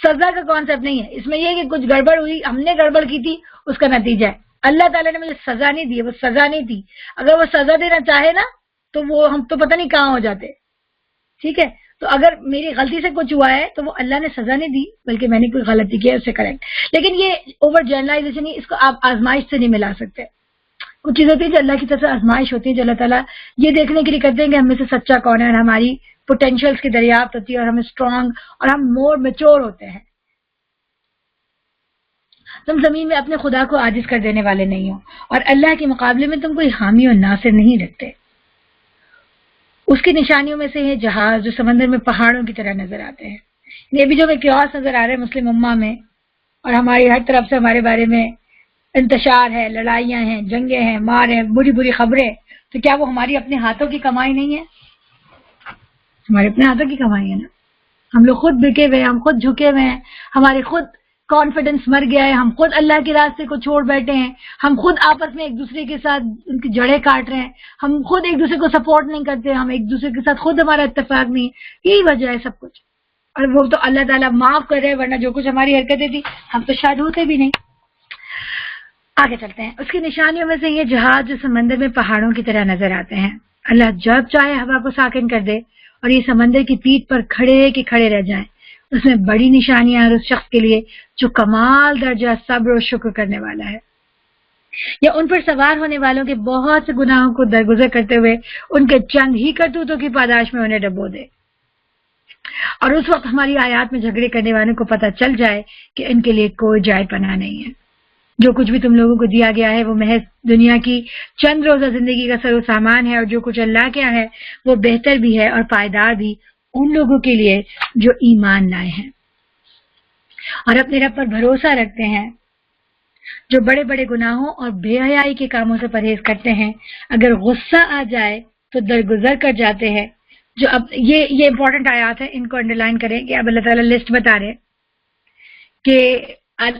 سزا کا کانسیپٹ نہیں ہے اس میں. یہ کہ کچھ گڑبڑ ہوئی، ہم نے گڑبڑ کی تھی، اس کا نتیجہ ہے. اللہ تعالیٰ نے مجھے سزا نہیں دی، وہ سزا نہیں تھی. اگر وہ سزا دینا چاہے نا تو وہ ہم تو پتہ نہیں کہاں ہو جاتے. ٹھیک ہے، تو اگر میری غلطی سے کچھ ہوا ہے تو وہ اللہ نے سزا نہیں دی، بلکہ میں نے کوئی غلطی کی ہے اسے کریکٹ. لیکن یہ اوور جرنلائزیشن نہیں، اس کو آپ آزمائش سے نہیں ملا سکتے. کچھ چیزیں ہوتی ہیں جو اللہ کی طرف سے آزمائش ہوتی ہے، جو اللہ تعالیٰ یہ دیکھنے کے لیے کرتے ہیں کہ ہم میں سے سچا کون ہے، اور ہماری پوٹینشیلس کی دریافت ہوتی ہے، اور ہم اسٹرانگ اور ہم مور میچور ہوتے ہیں. تم زمین میں اپنے خدا کو عاجز کر دینے والے نہیں ہو، اور اللہ کے مقابلے میں تم کوئی حامی اور ناصر نہیں رکھتے. اس کی نشانیوں میں سے یہ جہاز جو سمندر میں پہاڑوں کی طرح نظر آتے ہیں. یہ بھی جو قیاس نظر آ رہے ہیں مسلم امہ میں، اور ہماری ہر طرف سے ہمارے بارے میں انتشار ہے، لڑائیاں ہیں، جنگیں ہیں، مار ہیں، بری بری خبریں، تو کیا وہ ہماری اپنے ہاتھوں کی کمائی نہیں ہے؟ ہمارے اپنے ہاتھوں کی کمائی ہے نا. ہم لوگ خود بکے ہوئے ہیں، ہم خود جھکے ہوئے ہیں، ہمارے خود کانفیڈنس مر گیا ہے، ہم خود اللہ کے راستے کو چھوڑ بیٹھے ہیں، ہم خود آپس میں ایک دوسرے کے ساتھ ان کی جڑیں کاٹ رہے ہیں، ہم خود ایک دوسرے کو سپورٹ نہیں کرتے، ہم ایک دوسرے کے ساتھ خود ہمارا اتفاق نہیں. یہی وجہ ہے سب کچھ. اور وہ تو اللہ تعالیٰ معاف کر رہے، ورنہ جو کچھ ہماری حرکتیں تھی ہم تو شاید ہوتے بھی نہیں. آگے چلتے ہیں. اس کی نشانیوں میں سے یہ جہاز جو سمندر میں پہاڑوں کی طرح نظر آتے ہیں. اللہ جب چاہے ہوا کو ساکن کر دے اور یہ سمندر کی پیٹھ پر کھڑے کے کھڑے رہ جائیں. اس میں بڑی نشانیاں ہیں اس شخص کے لیے جو کمال درجہ صبر و شکر کرنے والا ہے. یا ان پر سوار ہونے والوں کے بہت سے گناہوں کو درگزر کرتے ہوئے ان کے چند ہی کرتوتوں کی پاداش میں انہیں ڈبو دے. اور اس وقت ہماری آیات میں جھگڑے کرنے والوں کو پتہ چل جائے کہ ان کے لیے کوئی جائے پناہ نہیں ہے. جو کچھ بھی تم لوگوں کو دیا گیا ہے وہ محض دنیا کی چند روزہ زندگی کا سر و سامان ہے، اور جو کچھ اللہ کیا ہے وہ بہتر بھی ہے اور پائیدار بھی ان لوگوں کے لیے جو ایمان لائے ہیں اور اپنے رب پر بھروسہ رکھتے ہیں، جو بڑے بڑے گناہوں اور بے حیائی کے کاموں سے پرہیز کرتے ہیں. اگر غصہ آ جائے تو درگزر کر جاتے ہیں. جو اب یہ امپورٹنٹ آیات ہیں، ان کو انڈر لائن کریں کہ اب اللہ تعالیٰ لسٹ بتا رہے کہ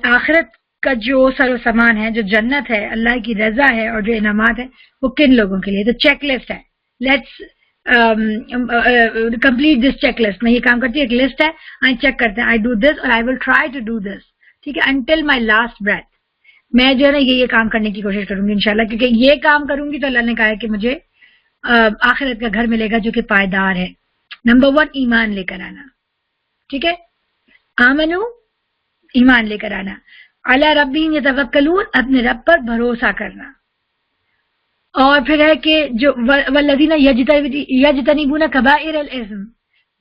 آخرت کا جو سر و سامان ہے، جو جنت ہے، اللہ کی رضا ہے اور جو انعامات ہیں وہ کن لوگوں کے لیے. تو چیک لسٹ ہے. Let's complete this check list. میں یہ کام کرتی ہوں، ایک لسٹ ہے، آئی چیک کرتے ہیں، آئی ڈو دس اور I will try to do this. ٹھیک ہے، انٹل مائی لاسٹ بریتھ. میں جو ہے نا یہ کام کرنے کی کوشش کروں گی انشاءاللہ، کیونکہ یہ کام کروں گی تو اللہ نے کہا ہے کہ مجھے آخرت کا گھر ملے گا جو کہ پائیدار ہے. نمبر 1 ایمان لے کر آنا. ٹھیک ہے، آمنو ایمان لے کر آنا. علی ربہم یتوکلون اپنے رب پر بھروسہ کرنا. اور پھر ہے کہ جو والذین یجتنبون کبائر الاثم،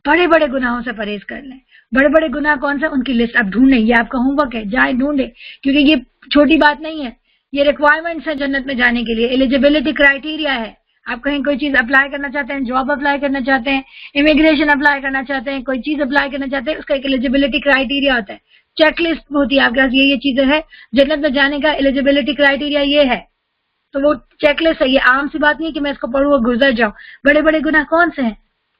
بڑے بڑے گناہوں سے پرہیز کر لیں. بڑے بڑے گناہ کون سے؟ ان کی لسٹ اب ڈھونڈیں. یہ آپ کا ہوم ورک ہے، جائیں ڈھونڈیں، کیونکہ یہ چھوٹی بات نہیں ہے. یہ ریکوائرمنٹس ہے جنت میں جانے کے لیے، ایلیجیبلٹی کرائیٹیریا ہے. آپ کہیں کوئی چیز اپلائی کرنا چاہتے ہیں، جاب اپلائی کرنا چاہتے ہیں، امیگریشن اپلائی کرنا چاہتے ہیں، کوئی چیز اپلائی کرنا چاہتے ہیں، اس کا ایک ایلیجیبلٹی کرائیٹیریا ہوتا ہے. چیک لسٹ ہوتی ہے آپ کے پاس، یہ چیزیں ہیں جنت میں جانے کا ایلیجیبلٹی کرائیٹیریا یہ ہے. تو وہ چیک لسٹ ہے. یہ عام سی بات نہیں ہے کہ میں اس کو پڑھوں اور گزر جاؤں. بڑے بڑے گناہ کون سے ہیں؟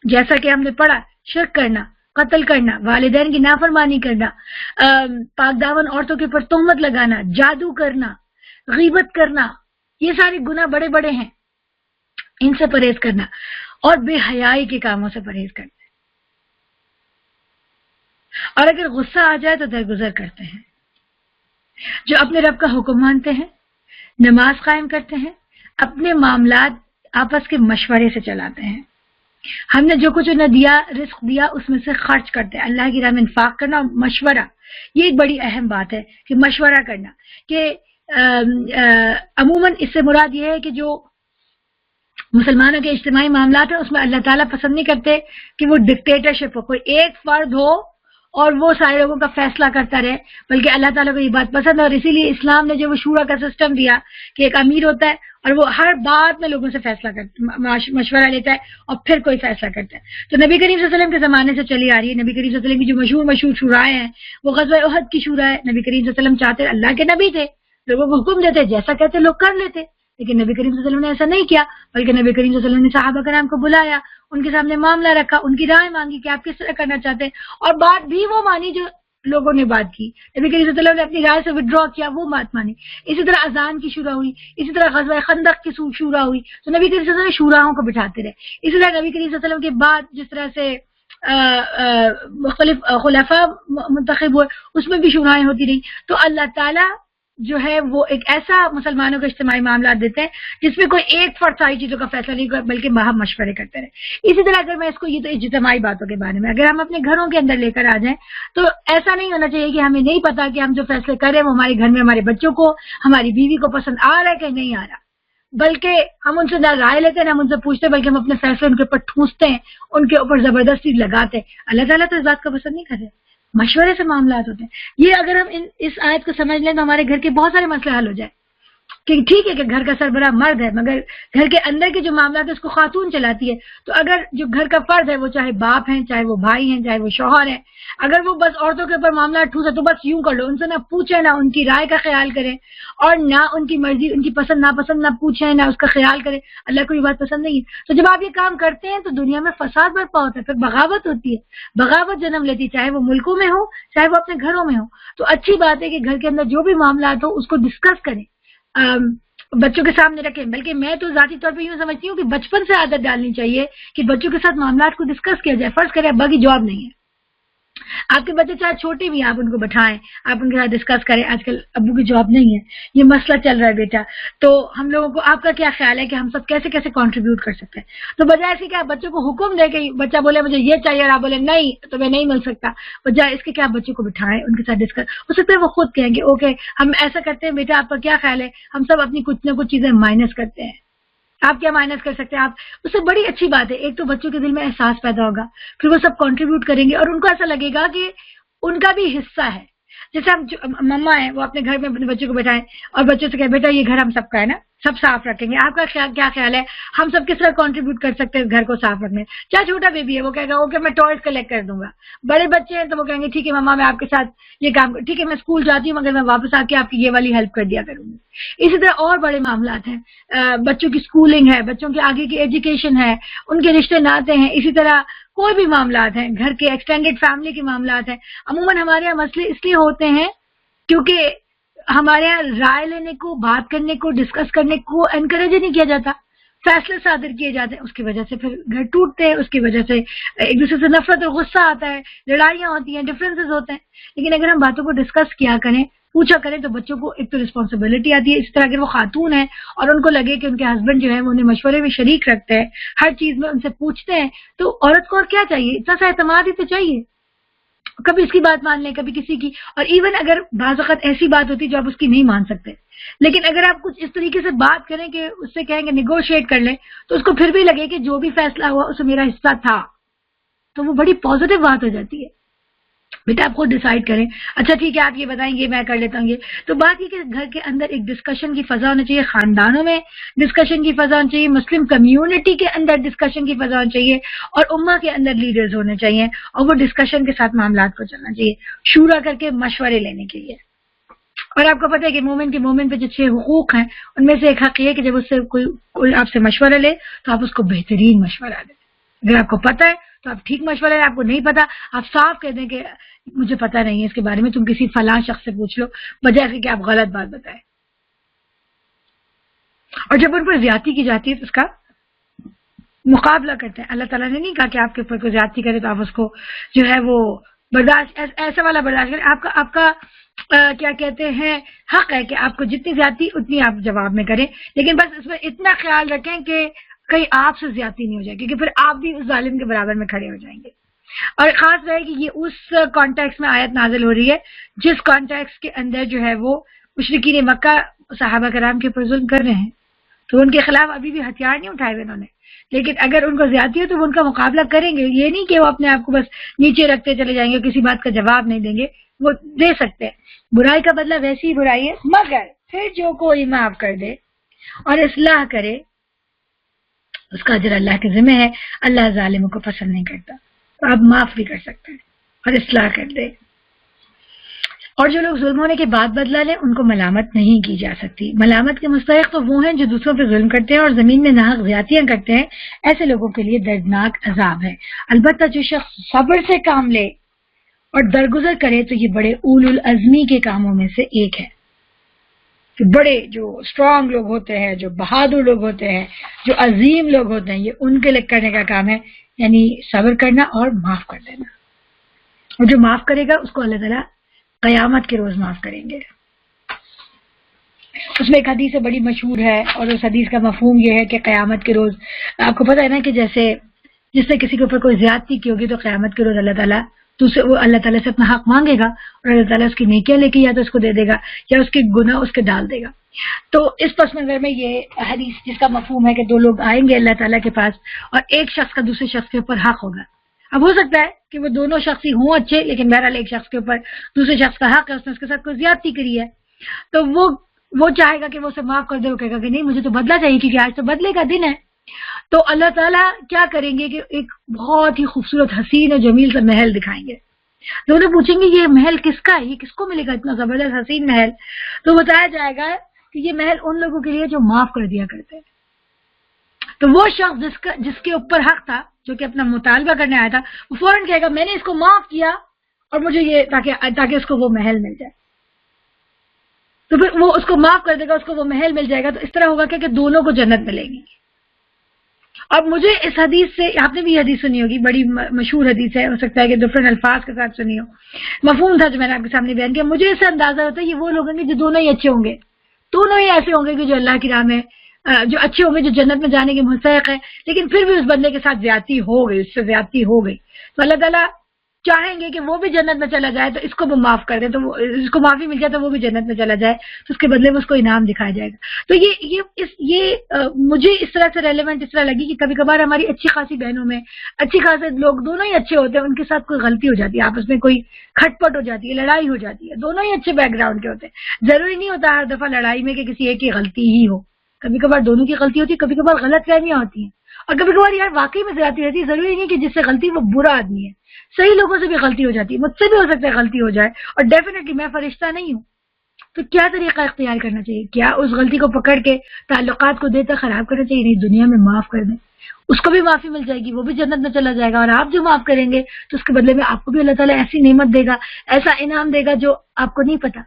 جیسا کہ ہم نے پڑھا، شرک کرنا، قتل کرنا، والدین کی نافرمانی کرنا، پاک دامن عورتوں کے اوپر تہمت لگانا، جادو کرنا، غیبت کرنا، یہ سارے گناہ بڑے بڑے ہیں. ان سے پرہیز کرنا اور بے حیائی کے کاموں سے پرہیز کرنا. اور اگر غصہ آ جائے تو درگزر کرتے ہیں. جو اپنے رب کا حکم مانتے ہیں، نماز قائم کرتے ہیں، اپنے معاملات آپس کے مشورے سے چلاتے ہیں. ہم نے جو کچھ انہیں دیا، رزق دیا، اس میں سے خرچ کرتے ہیں. اللہ کی راہ میں انفاق کرنا اور مشورہ، یہ ایک بڑی اہم بات ہے کہ مشورہ کرنا. کہ عموماً اس سے مراد یہ ہے کہ جو مسلمانوں کے اجتماعی معاملات ہیں اس میں اللہ تعالیٰ پسند نہیں کرتے کہ وہ ڈکٹیٹرشپ ہو، کوئی ایک فرد ہو اور وہ سارے لوگوں کا فیصلہ کرتا رہے، بلکہ اللہ تعالیٰ کو یہ بات پسند ہے. اور اسی لیے اسلام نے جو وہ شورا کا سسٹم دیا کہ ایک امیر ہوتا ہے اور وہ ہر بات میں لوگوں سے فیصلہ کرتا، مشورہ لیتا ہے اور پھر کوئی فیصلہ کرتا ہے. تو نبی کریم صلی اللہ علیہ وسلم کے زمانے سے چلی آ رہی ہے. نبی کریم صلی اللہ علیہ وسلم کی جو مشہور شورائیں ہیں وہ غزوہ احد کی شورا ہے. نبی کریم صلی اللہ علیہ وسلم چاہتے اللہ کے نبی تھے، لوگوں کو حکم دیتے جیسا کہتے لوگ کر لیتے، لیکن نبی کریم صلی اللہ علیہ وسلم نے ایسا نہیں کیا، بلکہ نبی کریم صلی اللہ علیہ وسلم نے صحابہ کرام کو بلایا، ان کے سامنے معاملہ رکھا، ان کی رائے مانگی کہ آپ کس طرح کرنا چاہتے ہیں، اور بات بھی وہ مانی جو لوگوں نے بات کی. نبی کریم صلی اللہ علیہ وسلم نے اپنی رائے سے وڈرا کیا، وہ بات مانی. اسی طرح اذان کی شورا ہوئی، اسی طرح غزوہ خندق کی شورا ہوئی. تو نبی کریم صلی اللہ علیہ وسلم شوراؤں کو بٹھاتے رہے. اسی طرح نبی کریم صلی اللہ علیہ وسلم کے بعد جس طرح سے مختلف خلفاء منتخب ہوئے اس میں بھی شورائیں ہوتی رہی. تو اللہ تعالیٰ جو ہے وہ ایک ایسا مسلمانوں کو اجتماعی معاملات دیتے ہیں جس میں کوئی ایک فرد ساری چیزوں کا فیصلہ نہیں کرتا بلکہ باہم مشورے کرتے رہے. اسی طرح اگر میں اس کو یہ تو اجتماعی باتوں کے بارے میں، اگر ہم اپنے گھروں کے اندر لے کر آ جائیں تو ایسا نہیں ہونا چاہیے کہ ہمیں نہیں پتا کہ ہم جو فیصلے کر رہے ہیں وہ ہمارے گھر میں ہمارے بچوں کو، ہماری بیوی کو پسند آ رہا ہے کہ نہیں آ رہا، بلکہ ہم ان سے نہ رائے لیتے ہیں نہ ہم ان سے پوچھتے، بلکہ ہم اپنے فیصلے ان کے اوپر ٹھونستے ہیں، ان کے اوپر زبردستی لگاتے ہیں. اللہ تعالیٰ تو اس بات کو پسند نہیں کر رہے. مشورے سے معاملات ہوتے ہیں. یہ اگر ہم اس آیت کو سمجھ لیں تو ہمارے گھر کے بہت سارے مسئلے حل ہو جائیں. کہ ٹھیک ہے کہ گھر کا سربراہ مرد ہے، مگر گھر کے اندر کے جو معاملات ہیں اس کو خاتون چلاتی ہے. تو اگر جو گھر کا فرد ہے وہ چاہے باپ ہیں، چاہے وہ بھائی ہیں، چاہے وہ شوہر ہیں، اگر وہ بس عورتوں کے اوپر معاملات ٹھوسے تو بس یوں کر لو، ان سے نہ پوچھیں، نہ ان کی رائے کا خیال کریں، اور نہ ان کی مرضی، ان کی پسند ناپسند نہ پوچھیں، نہ اس کا خیال کریں. اللہ کو یہ بات پسند نہیں ہے. تو جب آپ یہ کام کرتے ہیں تو دنیا میں فساد برپا ہوتا ہے، پھر بغاوت ہوتی ہے، بغاوت جنم لیتی ہے، چاہے وہ ملکوں میں ہو چاہے وہ اپنے گھروں میں ہو. تو اچھی بات ہے کہ گھر کے اندر جو بھی معاملات ہو اس کو ڈسکس کریں، بچوں کے سامنے رکھیں. بلکہ میں تو ذاتی طور پہ یوں سمجھتی ہوں کہ بچپن سے عادت ڈالنی چاہیے کہ بچوں کے ساتھ معاملات کو ڈسکس کیا جائے. فرض کریں ابا کی جاب نہیں ہے، آپ کے بچے چاہے چھوٹے بھی آپ ان کو بٹھائیں، آپ ان کے ساتھ ڈسکس کریں آج کل ابو کی جاب نہیں ہے، یہ مسئلہ چل رہا ہے بیٹا، تو ہم لوگوں کو آپ کا کیا خیال ہے کہ ہم سب کیسے کیسے کنٹریبیوٹ کر سکتے ہیں. تو بجائے اس کے کہ آپ بچوں کو حکم دے کہ بچہ بولے مجھے یہ چاہیے اور آپ بولے نہیں تو میں نہیں مل سکتا، بجائے اس کے کہ آپ بچوں کو بٹھائیں، ان کے ساتھ ڈسکس. ہو سکتا ہے وہ خود کہیں کہ اوکے ہم ایسا کرتے ہیں بیٹا، آپ کا کیا خیال ہے، ہم سب اپنی کچھ نہ کچھ چیزیں مائنس کرتے ہیں، آپ کیا مائنس کر سکتے ہیں. آپ اس سے بڑی اچھی بات ہے، ایک تو بچوں کے دل میں احساس پیدا ہوگا، پھر وہ سب کنٹریبیوٹ کریں گے اور ان کو ایسا لگے گا کہ ان کا بھی حصہ ہے. جیسے ہم مما ہیں وہ اپنے گھر میں اپنے بچوں کو بٹھائیں اور بچوں سے کہیں بیٹا یہ گھر ہم سب کا ہے نا، سب صاف رکھیں گے. آپ کا کیا خیال ہے ہم سب کس طرح کنٹریبیوٹ کر سکتے ہیں گھر کو صاف رکھنے. کیا چھوٹا بیبی ہے وہ کہے گا اوکے میں ٹوائز کلیکٹ کر دوں گا. بڑے بچے ہیں تو وہ کہیں گے ٹھیک ہے مما میں آپ کے ساتھ یہ کام، ٹھیک ہے میں اسکول جاتی ہوں مگر میں واپس آ کے آپ کی یہ والی ہیلپ کر دیا کروں گی. اسی طرح اور بڑے معاملات ہیں، بچوں کی اسکولنگ ہے، بچوں کے آگے کی ایجوکیشن ہے، ان کے رشتے ناتے ہیں، اسی طرح کوئی بھی معاملات ہیں، گھر کے ایکسٹینڈیڈ فیملی کے معاملات ہیں. عموماً ہمارے یہاں مسئلے اس لیے ہوتے ہیں کیونکہ ہمارے یہاں رائے لینے کو، بات کرنے کو، ڈسکس کرنے کو انکریج نہیں کیا جاتا، فیصلے صادر کیے جاتے ہیں. اس کی وجہ سے پھر گھر ٹوٹتے ہیں، اس کی وجہ سے ایک دوسرے سے نفرت اور غصہ آتا ہے، لڑائیاں ہوتی ہیں، ڈفرینسز ہوتے ہیں. لیکن اگر ہم باتوں کو ڈسکس کیا کریں، پوچھا کریں تو بچوں کو ایک تو رسپانسبلٹی آتی ہے. اس طرح اگر وہ خاتون ہیں اور ان کو لگے کہ ان کے ہسبینڈ جو ہے وہ انہیں مشورے میں شریک رکھتے ہیں، ہر چیز میں ان سے پوچھتے ہیں، تو عورت کو اور کیا چاہیے، اتنا سا اعتماد ہی تو چاہیے. کبھی اس کی بات مان لیں، کبھی کسی کی. اور ایون اگر بعض وقت ایسی بات ہوتی ہے جو آپ اس کی نہیں مان سکتے، لیکن اگر آپ کچھ اس طریقے سے بات کریں کہ اس سے کہیں گے نیگوشیٹ کر لیں، تو اس کو پھر بھی لگے کہ جو بھی فیصلہ ہوا اس میں میرا حصہ تھا، تو وہ بڑی پازیٹیو بات ہو جاتی ہے. بیٹا آپ خود ڈیسائیڈ کریں، اچھا ٹھیک ہے آپ یہ بتائیں گے میں کر لیتا ہوں یہ. تو بات یہ کہ گھر کے اندر ایک ڈسکشن کی فضا ہونا چاہیے، خاندانوں میں ڈسکشن کی فضا ہونی چاہیے، مسلم کمیونٹی کے اندر ڈسکشن کی فضا ہونی چاہیے، اور امہ کے اندر لیڈرز ہونے چاہیے اور وہ ڈسکشن کے ساتھ معاملات کو چلنا چاہیے، شورا کر کے مشورے لینے کے لیے. اور آپ کو پتہ ہے کہ مومن پہ جو 6 حقوق ہیں ان میں سے ایک حق یہ ہے کہ جب اس سے کوئی آپ سے مشورہ لے تو آپ اس کو بہترین مشورہ دیں. اگر آپ کو پتہ ہے تو آپ ٹھیک مشورہ لیں، آپ کو نہیں پتا آپ صاف کہہ دیں کہ مجھے پتہ نہیں ہے اس کے بارے میں، تم کسی فلاں شخص سے پوچھ لو، بجائے کہ آپ غلط بات بتائیں. اور جب ان پر زیادتی کی جاتی ہے تو اس کا مقابلہ کرتے ہیں. اللہ تعالیٰ نے نہیں کہا کہ آپ کے اوپر کوئی زیادتی کرے تو آپ اس کو جو ہے وہ برداشت، ایسا والا برداشت کریں. آپ کا کیا کہتے ہیں حق ہے کہ آپ کو جتنی زیادتی اتنی آپ جواب میں کریں، لیکن بس اس میں اتنا خیال رکھیں کہ کہیں آپ سے زیادتی نہیں ہو جائے، کیونکہ پھر آپ بھی اس ظالم کے برابر میں کھڑے ہو جائیں گے۔ اور خاص رہے کہ یہ اس کانٹیکس میں آیت نازل ہو رہی ہے جس کانٹیکس کے اندر جو ہے وہ مشرکین مکہ صحابہ کرام کے اوپر ظلم کر رہے ہیں، تو ان کے خلاف ابھی بھی ہتھیار نہیں اٹھائے ہوئے انہوں نے، لیکن اگر ان کو زیادتی ہو تو وہ ان کا مقابلہ کریں گے۔ یہ نہیں کہ وہ اپنے آپ کو بس نیچے رکھتے چلے جائیں گے، کسی بات کا جواب نہیں دیں گے، وہ دے سکتے ہیں۔ برائی کا بدلہ ویسی ہی برائی ہے، مگر پھر جو کوئی معاف کر دے اور اصلاح کرے اس کا اجر اللہ کے ذمہ ہے۔ اللہ ظالموں کو پسند نہیں کرتا، تو آپ معاف بھی کر سکتے ہیں اور اصلاح کر دے۔ اور جو لوگ ظلم ہونے کے بعد بدلہ لیں ان کو ملامت نہیں کی جا سکتی۔ ملامت کے مستحق تو وہ ہیں جو دوسروں پہ ظلم کرتے ہیں اور زمین میں ناحق زیادتیاں کرتے ہیں، ایسے لوگوں کے لیے دردناک عذاب ہے۔ البتہ جو شخص صبر سے کام لے اور درگزر کرے تو یہ بڑے اول العزمی کے کاموں میں سے ایک ہے۔ بڑے جو اسٹرانگ لوگ ہوتے ہیں، جو بہادر لوگ ہوتے ہیں، جو عظیم لوگ ہوتے ہیں، یہ ان کے لیے کرنے کا کام ہے، یعنی صبر کرنا اور معاف کر دینا۔ اور جو معاف کرے گا اس کو اللہ تعالیٰ قیامت کے روز معاف کریں گے۔ اس میں ایک حدیث بڑی مشہور ہے اور اس حدیث کا مفہوم یہ ہے کہ قیامت کے روز آپ کو پتہ ہے نا کہ جیسے جس سے کسی کے اوپر کوئی زیادتی کی ہوگی تو قیامت کے روز اللہ تعالیٰ وہ اللہ تعالیٰ سے اپنا حق مانگے گا اور اللہ تعالیٰ اس کی نیکیاں لے کے یا تو اس کو دے دے گا یا اس کے گناہ اس کے ڈال دے گا۔ تو اس پس منظر میں یہ حدیث جس کا مفہوم ہے کہ دو لوگ آئیں گے اللہ تعالیٰ کے پاس اور ایک شخص کا دوسرے شخص کے اوپر حق ہوگا۔ اب ہو سکتا ہے کہ وہ دونوں شخص ہی ہوں اچھے، لیکن بہرحال ایک شخص کے اوپر دوسرے شخص کا حق ہے، اس نے اس کے ساتھ کوئی زیادتی کری ہے، تو وہ چاہے گا کہ وہ اسے معاف کر دے، وہ کہے گا کہ نہیں مجھے تو بدلہ چاہیے کیونکہ آج تو بدلے کا دن ہے۔ تو اللہ تعالیٰ کیا کریں گے کہ ایک بہت ہی خوبصورت حسین اور جمیل سا محل دکھائیں گے۔ تو انہیں پوچھیں گے یہ محل کس کا ہے، یہ کس کو ملے گا اتنا زبردست حسین محل؟ تو بتایا جائے گا کہ یہ محل ان لوگوں کے لیے جو معاف کر دیا کرتے ہیں۔ تو وہ شخص جس کے اوپر حق تھا، جو کہ اپنا مطالبہ کرنے آیا تھا، وہ فوراً کہے گا میں نے اس کو معاف کیا اور مجھے یہ تاکہ اس کو وہ محل مل جائے۔ تو پھر وہ اس کو معاف کر دے گا، اس کو وہ محل مل جائے گا۔ تو اس طرح ہوگا کہ دونوں کو جنت ملے گی۔ اب مجھے اس حدیث سے، آپ نے بھی یہ حدیث سنی ہوگی، بڑی مشہور حدیث ہے، ہو سکتا ہے کہ ڈفرنٹ الفاظ کے ساتھ سنی ہو، مفہوم تھا جو میں نے آپ کے سامنے بیان کیا۔ مجھے اس سے اندازہ ہوتا ہے یہ وہ لوگ ہوں گے جو دونوں ہی اچھے ہوں گے، دونوں ہی ایسے ہوں گے کہ جو اللہ کی راہ میں جو اچھے ہوں گے، جو جنت میں جانے کے مستحق ہیں، لیکن پھر بھی اس بندے کے ساتھ زیادتی ہو گئی، اس سے زیادتی ہو گئی، تو اللہ تعالیٰ چاہیں گے کہ وہ بھی جنت میں چلا جائے تو اس کو بھی معاف کر دے، تو اس کو معافی مل جائے تو وہ بھی جنت میں چلا جائے، تو اس کے بدلے میں اس کو انعام دکھایا جائے گا۔ تو یہ مجھے اس طرح سے ریلیونٹ اس طرح لگی کہ کبھی کبھار ہماری اچھی خاصی بہنوں میں اچھی خاصے لوگ دونوں ہی اچھے ہوتے ہیں، ان کے ساتھ کوئی غلطی ہو جاتی ہے، آپس میں کوئی کھٹ پٹ ہو جاتی ہے، لڑائی ہو جاتی ہے، دونوں ہی اچھے بیک گراؤنڈ کے ہوتے ہیں۔ ضروری نہیں ہوتا ہر دفعہ لڑائی میں کہ کسی ایک کی غلطی ہی ہو، کبھی کبھار دونوں کی غلطی ہوتی ہے، کبھی کبھار غلط فہمیاں ہوتی ہیں، اور کبھی کبھار یار واقعی میں زیادتی رہتی ہے۔ ضروری نہیں کہ جس سے غلطی وہ برا آدمی ہے، صحیح لوگوں سے بھی غلطی ہو جاتی ہے، مجھ سے بھی ہو سکتا ہے غلطی ہو جائے، اور ڈیفینیٹلی میں فرشتہ نہیں ہوں۔ تو کیا طریقہ اختیار کرنا چاہیے؟ کیا اس غلطی کو پکڑ کے تعلقات کو دیر تک خراب کرنا چاہیے؟ نہیں، دنیا میں معاف کر دیں، اس کو بھی معافی مل جائے گی، وہ بھی جنت میں چلا جائے گا، اور آپ جو معاف کریں گے تو اس کے بدلے میں آپ کو بھی اللہ تعالیٰ ایسی نعمت دے گا، ایسا انعام دے گا جو آپ کو نہیں پتا۔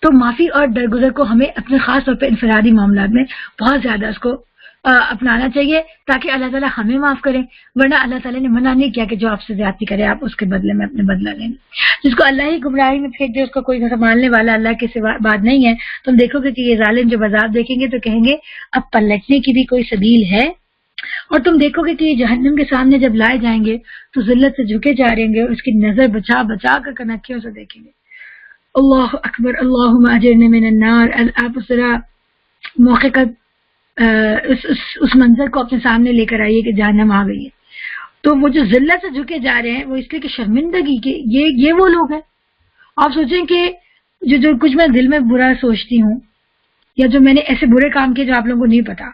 تو معافی اور درگزر کو ہمیں اپنے خاص طور پہ انفرادی معاملات میں بہت زیادہ اس کو اپنانا چاہیے تاکہ اللہ تعالیٰ ہمیں معاف کریں، ورنہ اللہ تعالیٰ نے منع نہیں کیا کہ جو آپ سے زیادتی کرے آپ اس کے بدلے میں اپنے بدلہ لینا۔ جس کو اللہ ہی گمراہی میں پھینک دے اس کو کوئی سنبھالنے والا اللہ کے سوا بعد نہیں ہے۔ تم دیکھو گے کہ یہ ظالم جب عذاب دیکھیں گے تو کہیں گے اب پلٹنے کی بھی کوئی سبیل ہے، اور تم دیکھو گے کہ یہ جہنم کے سامنے جب لائے جائیں گے تو ذلت سے جھکے جا رہیں گے، اس کی نظر بچا بچا کر کنکھیوں سے دیکھیں گے۔ اللہ اکبر، اللہم اجرنی من النار۔ آپ اس طرح موقع کا اس منظر کو اپنے سامنے لے کر آئیے کہ جہنم آ گئی ہے، تو وہ جو ذلت سے جھکے جا رہے ہیں وہ اس لیے کہ شرمندگی کے یہ وہ لوگ ہیں۔ آپ سوچیں کہ جو کچھ میں دل میں برا سوچتی ہوں یا جو میں نے ایسے برے کام کیے جو آپ لوگوں کو نہیں پتا،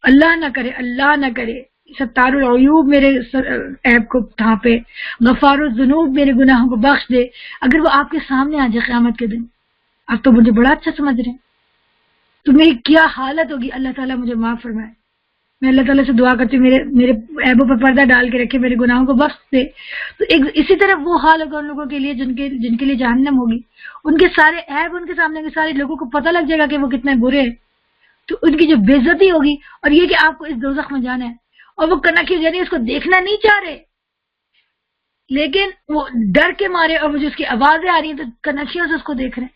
اللہ نہ کرے ستار العیوب میرے عیب کو ڈھانپے، غفار الذنوب میرے گناہوں کو بخش دے، اگر وہ آپ کے سامنے آ جائے قیامت کے دن، آپ تو مجھے بڑا اچھا سمجھ رہے ہیں، تو میری کیا حالت ہوگی۔ اللہ تعالیٰ مجھے معاف فرمائے، میں اللہ تعالیٰ سے دعا کرتی ہوں میرے عیبوں پر پردہ ڈال کے رکھے، میرے گناہوں کو بخش دے۔ تو اسی طرح وہ حال ہوگا ان لوگوں کے لیے جن کے لیے جہنم ہوگی، ان کے سارے عیب ان کے سامنے کے سارے لوگوں کو پتہ لگ جائے گا کہ وہ کتنے برے ہیں، تو ان کی جو بے عزتی ہوگی، اور یہ کہ آپ کو اس دوزخ میں جانا ہے اور وہ کرنا کیوں، یعنی اس کو دیکھنا نہیں چاہ رہے، لیکن وہ ڈر کے مارے اور مجھے اس کی آوازیں آ رہی ہیں تو کنشیوں سے اس کو دیکھ رہے ہیں.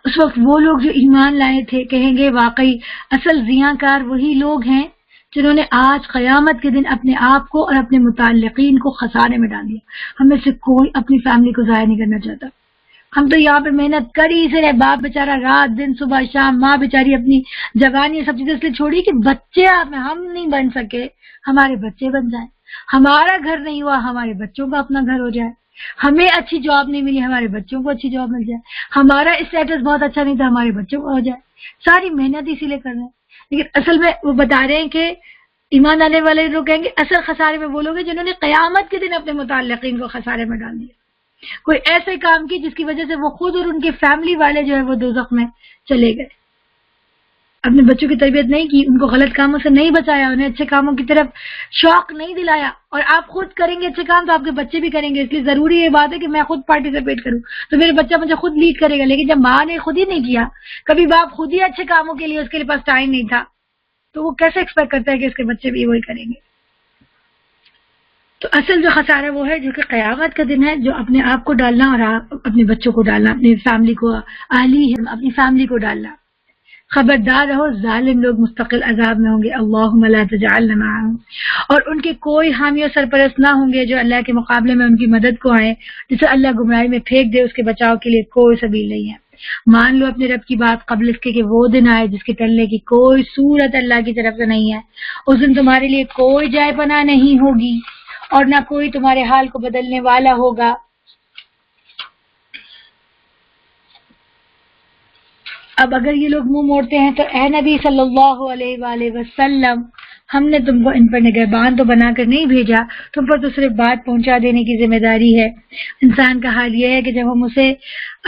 اس وقت وہ لوگ جو ایمان لائے تھے کہیں گے واقعی اصل زیاں وہی لوگ ہیں جنہوں نے آج قیامت کے دن اپنے آپ کو اور اپنے متعلقین کو خسارے میں ڈال دیا. ہمیں سے کوئی اپنی فیملی کو ضائع نہیں کرنا چاہتا. ہم تو یہاں پہ محنت کری سے رہے, باپ بیچارہ رات دن صبح شام, ماں بیچاری اپنی جوانی سب چیزیں اس لیے چھوڑی کہ بچے ہم نہیں بن سکے, ہمارے بچے بن جائیں. ہمارا گھر نہیں ہوا, ہمارے بچوں کا اپنا گھر ہو جائے. ہمیں اچھی جاب نہیں ملی, ہمارے بچوں کو اچھی جاب مل جائے. ہمارا اسٹیٹس بہت اچھا نہیں تھا, ہمارے بچوں کو ہو جائے. ساری محنت اسی لیے کر رہے ہیں. لیکن اصل میں وہ بتا رہے ہیں کہ ایمان آنے والے لوگ کہیں گے اصل خسارے میں وہ لوگ ہیں جنہوں نے قیامت کے دن اپنے متعلقین کو خسارے میں ڈال دیا. کوئی ایسے کام کی جس کی وجہ سے وہ خود اور ان کے فیملی والے جو ہے وہ دوزخ میں چلے گئے. اپنے بچوں کی تربیت نہیں کی, ان کو غلط کاموں سے نہیں بچایا, انہیں اچھے کاموں کی طرف شوق نہیں دلایا. اور آپ خود کریں گے اچھے کام تو آپ کے بچے بھی کریں گے. اس لیے ضروری یہ بات ہے کہ میں خود پارٹیسپیٹ کروں تو میرے بچہ مجھے خود لیڈ کرے گا. لیکن جب ماں نے خود ہی نہیں کیا, کبھی باپ خود ہی اچھے کاموں کے لیے اس کے پاس ٹائم نہیں تھا, تو وہ کیسے ایکسپیکٹ کرتا ہے کہ اس کے بچے بھی وہی کریں گے. تو اصل جو خسارہ وہ ہے جو کہ قیامت کا دن ہے, جو اپنے آپ کو ڈالنا اور اپنے بچوں کو ڈالنا, اپنی فیملی کو, اپنی فیملی کو ڈالنا. خبردار رہو ظالم لوگ مستقل عذاب میں ہوں گے. اللہم لا تجعلنا معهم. اور ان کے کوئی حامی و سرپرست نہ ہوں گے جو اللہ کے مقابلے میں ان کی مدد کو آئیں. جسے اللہ گمراہی میں پھینک دے اس کے بچاؤ کے لیے کوئی سبیل نہیں ہے. مان لو اپنے رب کی بات قبل اس کے کہ وہ دن آئے جس کے ٹلنے کی کوئی صورت اللہ کی طرف سے نہیں ہے. اس دن تمہارے لیے کوئی جائے پناہ نہیں ہوگی اور نہ کوئی تمہارے حال کو بدلنے والا ہوگا. اب اگر یہ لوگ منہ موڑتے ہیں تو اے نبی صلی اللہ علیہ وآلہ وسلم, ہم نے تم کو ان پر نگہبان تو بنا کر نہیں بھیجا, تم پر تو صرف بات پہنچا دینے کی ذمہ داری ہے. انسان کا حال یہ ہے کہ جب ہم اسے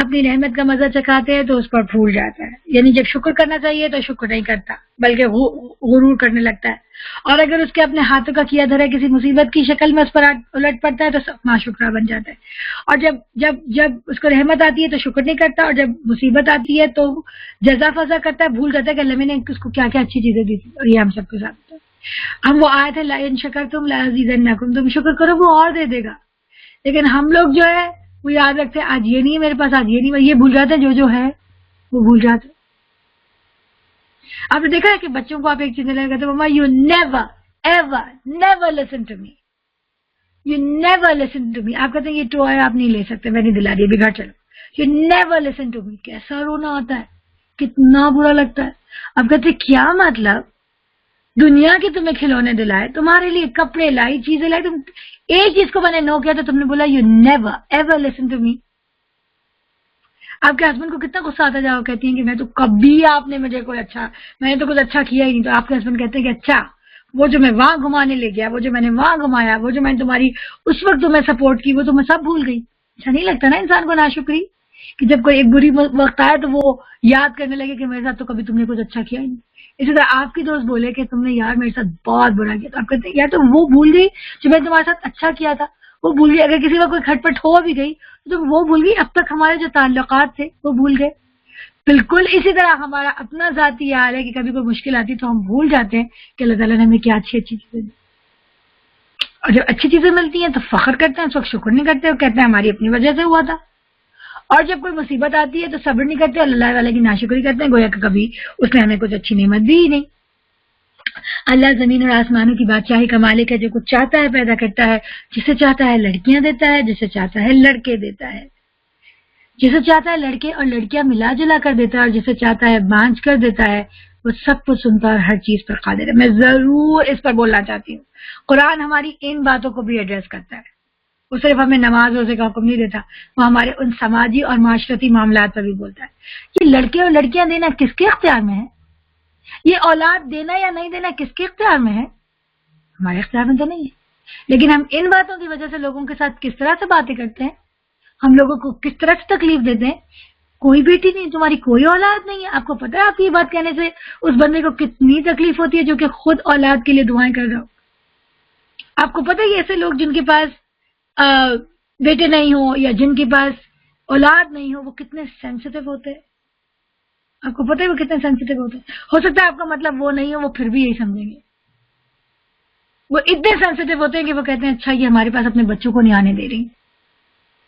اپنی رحمت کا مزہ چکھاتے ہیں تو اس پر پھول جاتا ہے. یعنی جب شکر کرنا چاہیے تو شکر نہیں کرتا بلکہ غرور کرنے لگتا ہے. اور اگر اس کے اپنے ہاتھوں کا کیا دھرا کسی مصیبت کی شکل میں اس پر الٹ پڑتا ہے تو ناشکرا بن جاتا ہے. اور جب اس کو رحمت آتی ہے تو شکر نہیں کرتا, اور جب مصیبت آتی ہے تو جزا فضا کرتا ہے, بھول جاتا ہے کہ اللہ میں نے اس کو کیا کیا اچھی چیزیں دی تھی. اور یہ ہم سب کے ساتھ ہوتا ہے. ہم وہ آئے تھے لئن شکرتم لازیدنکم, تم شکر کرو وہ اور دے دے گا. لیکن ہم لوگ جو ہے وہ یاد رکھتے ہیں آج یہ نہیں ہے میرے پاس, آج یہ نہیں, یہ بھول جاتے ہیں جو ہے وہ بھول جاتے. آپ نے دیکھا ہے کہ بچوں کو آپ ایک چیز لے کہتے مما you never ever never listen to me, you never listen to me. آپ کہتے ہیں یہ ٹو ہے آپ نہیں لے سکتے, میں نہیں دلا رہی, ابھی گھر چلو. You never listen to me. کیسا رونا ہوتا ہے, کتنا برا لگتا ہے. اب کہتے ہیں کیا مطلب, دنیا کے تمہیں کھلونے دلائے, تمہارے لیے کپڑے لائی, چیزیں لائی, تم ایک چیز کو میں نے نو کیا تو تم نے بولا you never ever listen to me. آپ کے ہسبینڈ کو کتنا غصہ آتا جاؤ, کہتی ہیں کہ میں تو کبھی آپ نے مجھے میں نے تو کچھ اچھا کیا ہی نہیں. تو آپ کے ہسبینڈ کہتے ہیں کہ اچھا وہ جو میں وہاں گھمانے لے گیا, وہ جو میں نے وہاں گھمایا, وہ جو میں نے تمہاری اس وقت تمہیں سپورٹ کی, وہ تو میں سب بھول گئی. اچھا نہیں لگتا نا انسان کو ناشکری, کہ جب کوئی ایک بری وقت آئے تو وہ یاد کرنے لگے کہ میرے ساتھ تو کبھی تم نے کچھ اچھا کیا ہی نہیں. اسی طرح آپ کی دوست بولے کہ تم نے یار میرے ساتھ بہت برا کیا, تو آپ کہتے ہیں یار تو وہ بھول گئی جو میں نے تمہارے ساتھ اچھا کیا تھا, وہ بھول گئی. اگر کسی کا کوئی کھٹ پٹ ہو بھی گئی تو وہ بھول گئی. اب تک ہمارے جو تعلقات تھے وہ بھول گئے. بالکل اسی طرح ہمارا اپنا ذاتی حال ہے کہ کبھی کوئی مشکل آتی تو ہم بھول جاتے ہیں کہ اللہ تعالیٰ نے ہمیں کیا اچھی اچھی چیزیں دی. اور جب اچھی چیزیں ملتی ہیں تو فخر کرتے ہیں, اس وقت شکر نہیں کرتے, وہ کہتے ہیں ہماری اپنی وجہ سے ہوا تھا. اور جب کوئی مصیبت آتی ہے تو صبر نہیں کرتے اور اللہ تعالیٰ کی ناشکری کرتے ہیں, گویا کہ کبھی اس نے ہمیں کچھ اچھی نعمت دی ہی نہیں. اللہ زمین اور آسمانوں کی بادشاہی کا مالک ہے, جو کچھ چاہتا ہے پیدا کرتا ہے, جسے چاہتا ہے لڑکیاں دیتا ہے, جسے چاہتا ہے لڑکے دیتا ہے, جسے چاہتا ہے لڑکے اور لڑکیاں ملا جلا کر دیتا ہے, اور جسے چاہتا ہے بانج کر دیتا ہے. وہ سب کچھ سنتا ہے اور ہر چیز پر قادر ہے. میں ضرور اس پر بولنا چاہتی ہوں, قرآن ہماری ان باتوں کو بھی ایڈریس کرتا ہے. وہ صرف ہمیں نماز روزے کا حکم نہیں دیتا, وہ ہمارے ان سماجی اور معاشرتی معاملات پر بھی بولتا ہے. یہ لڑکے اور لڑکیاں دینا کس کے اختیار میں ہے, یہ اولاد دینا یا نہیں دینا کس کے اختیار میں ہے, ہمارے اختیار میں تو نہیں ہے. لیکن ہم ان باتوں کی وجہ سے لوگوں کے ساتھ کس طرح سے باتیں کرتے ہیں, ہم لوگوں کو کس طرح سے تکلیف دیتے ہیں. کوئی بیٹی نہیں, تمہاری کوئی اولاد نہیں ہے. آپ کو پتا ہے آپ کی یہ بات کہنے سے اس بندے کو کتنی تکلیف ہوتی ہے جو کہ خود اولاد کے لیے دعائیں کر رہا ہو. آپ کو پتا ہے ایسے لوگ جن کے پاس بیٹے نہیں ہو یا جن کے پاس اولاد نہیں ہو وہ کتنے سینسیٹیو ہوتے ہیں. آپ کو پتا ہے وہ کتنے سینسیٹیو ہوتے ہیں. ہو سکتا ہے آپ کا مطلب وہ نہیں ہو, وہ پھر بھی یہی سمجھیں گے. وہ اتنے سینسیٹیو ہوتے ہیں کہ وہ کہتے ہیں اچھا یہ ہمارے پاس اپنے بچوں کو نہیں آنے دے رہی.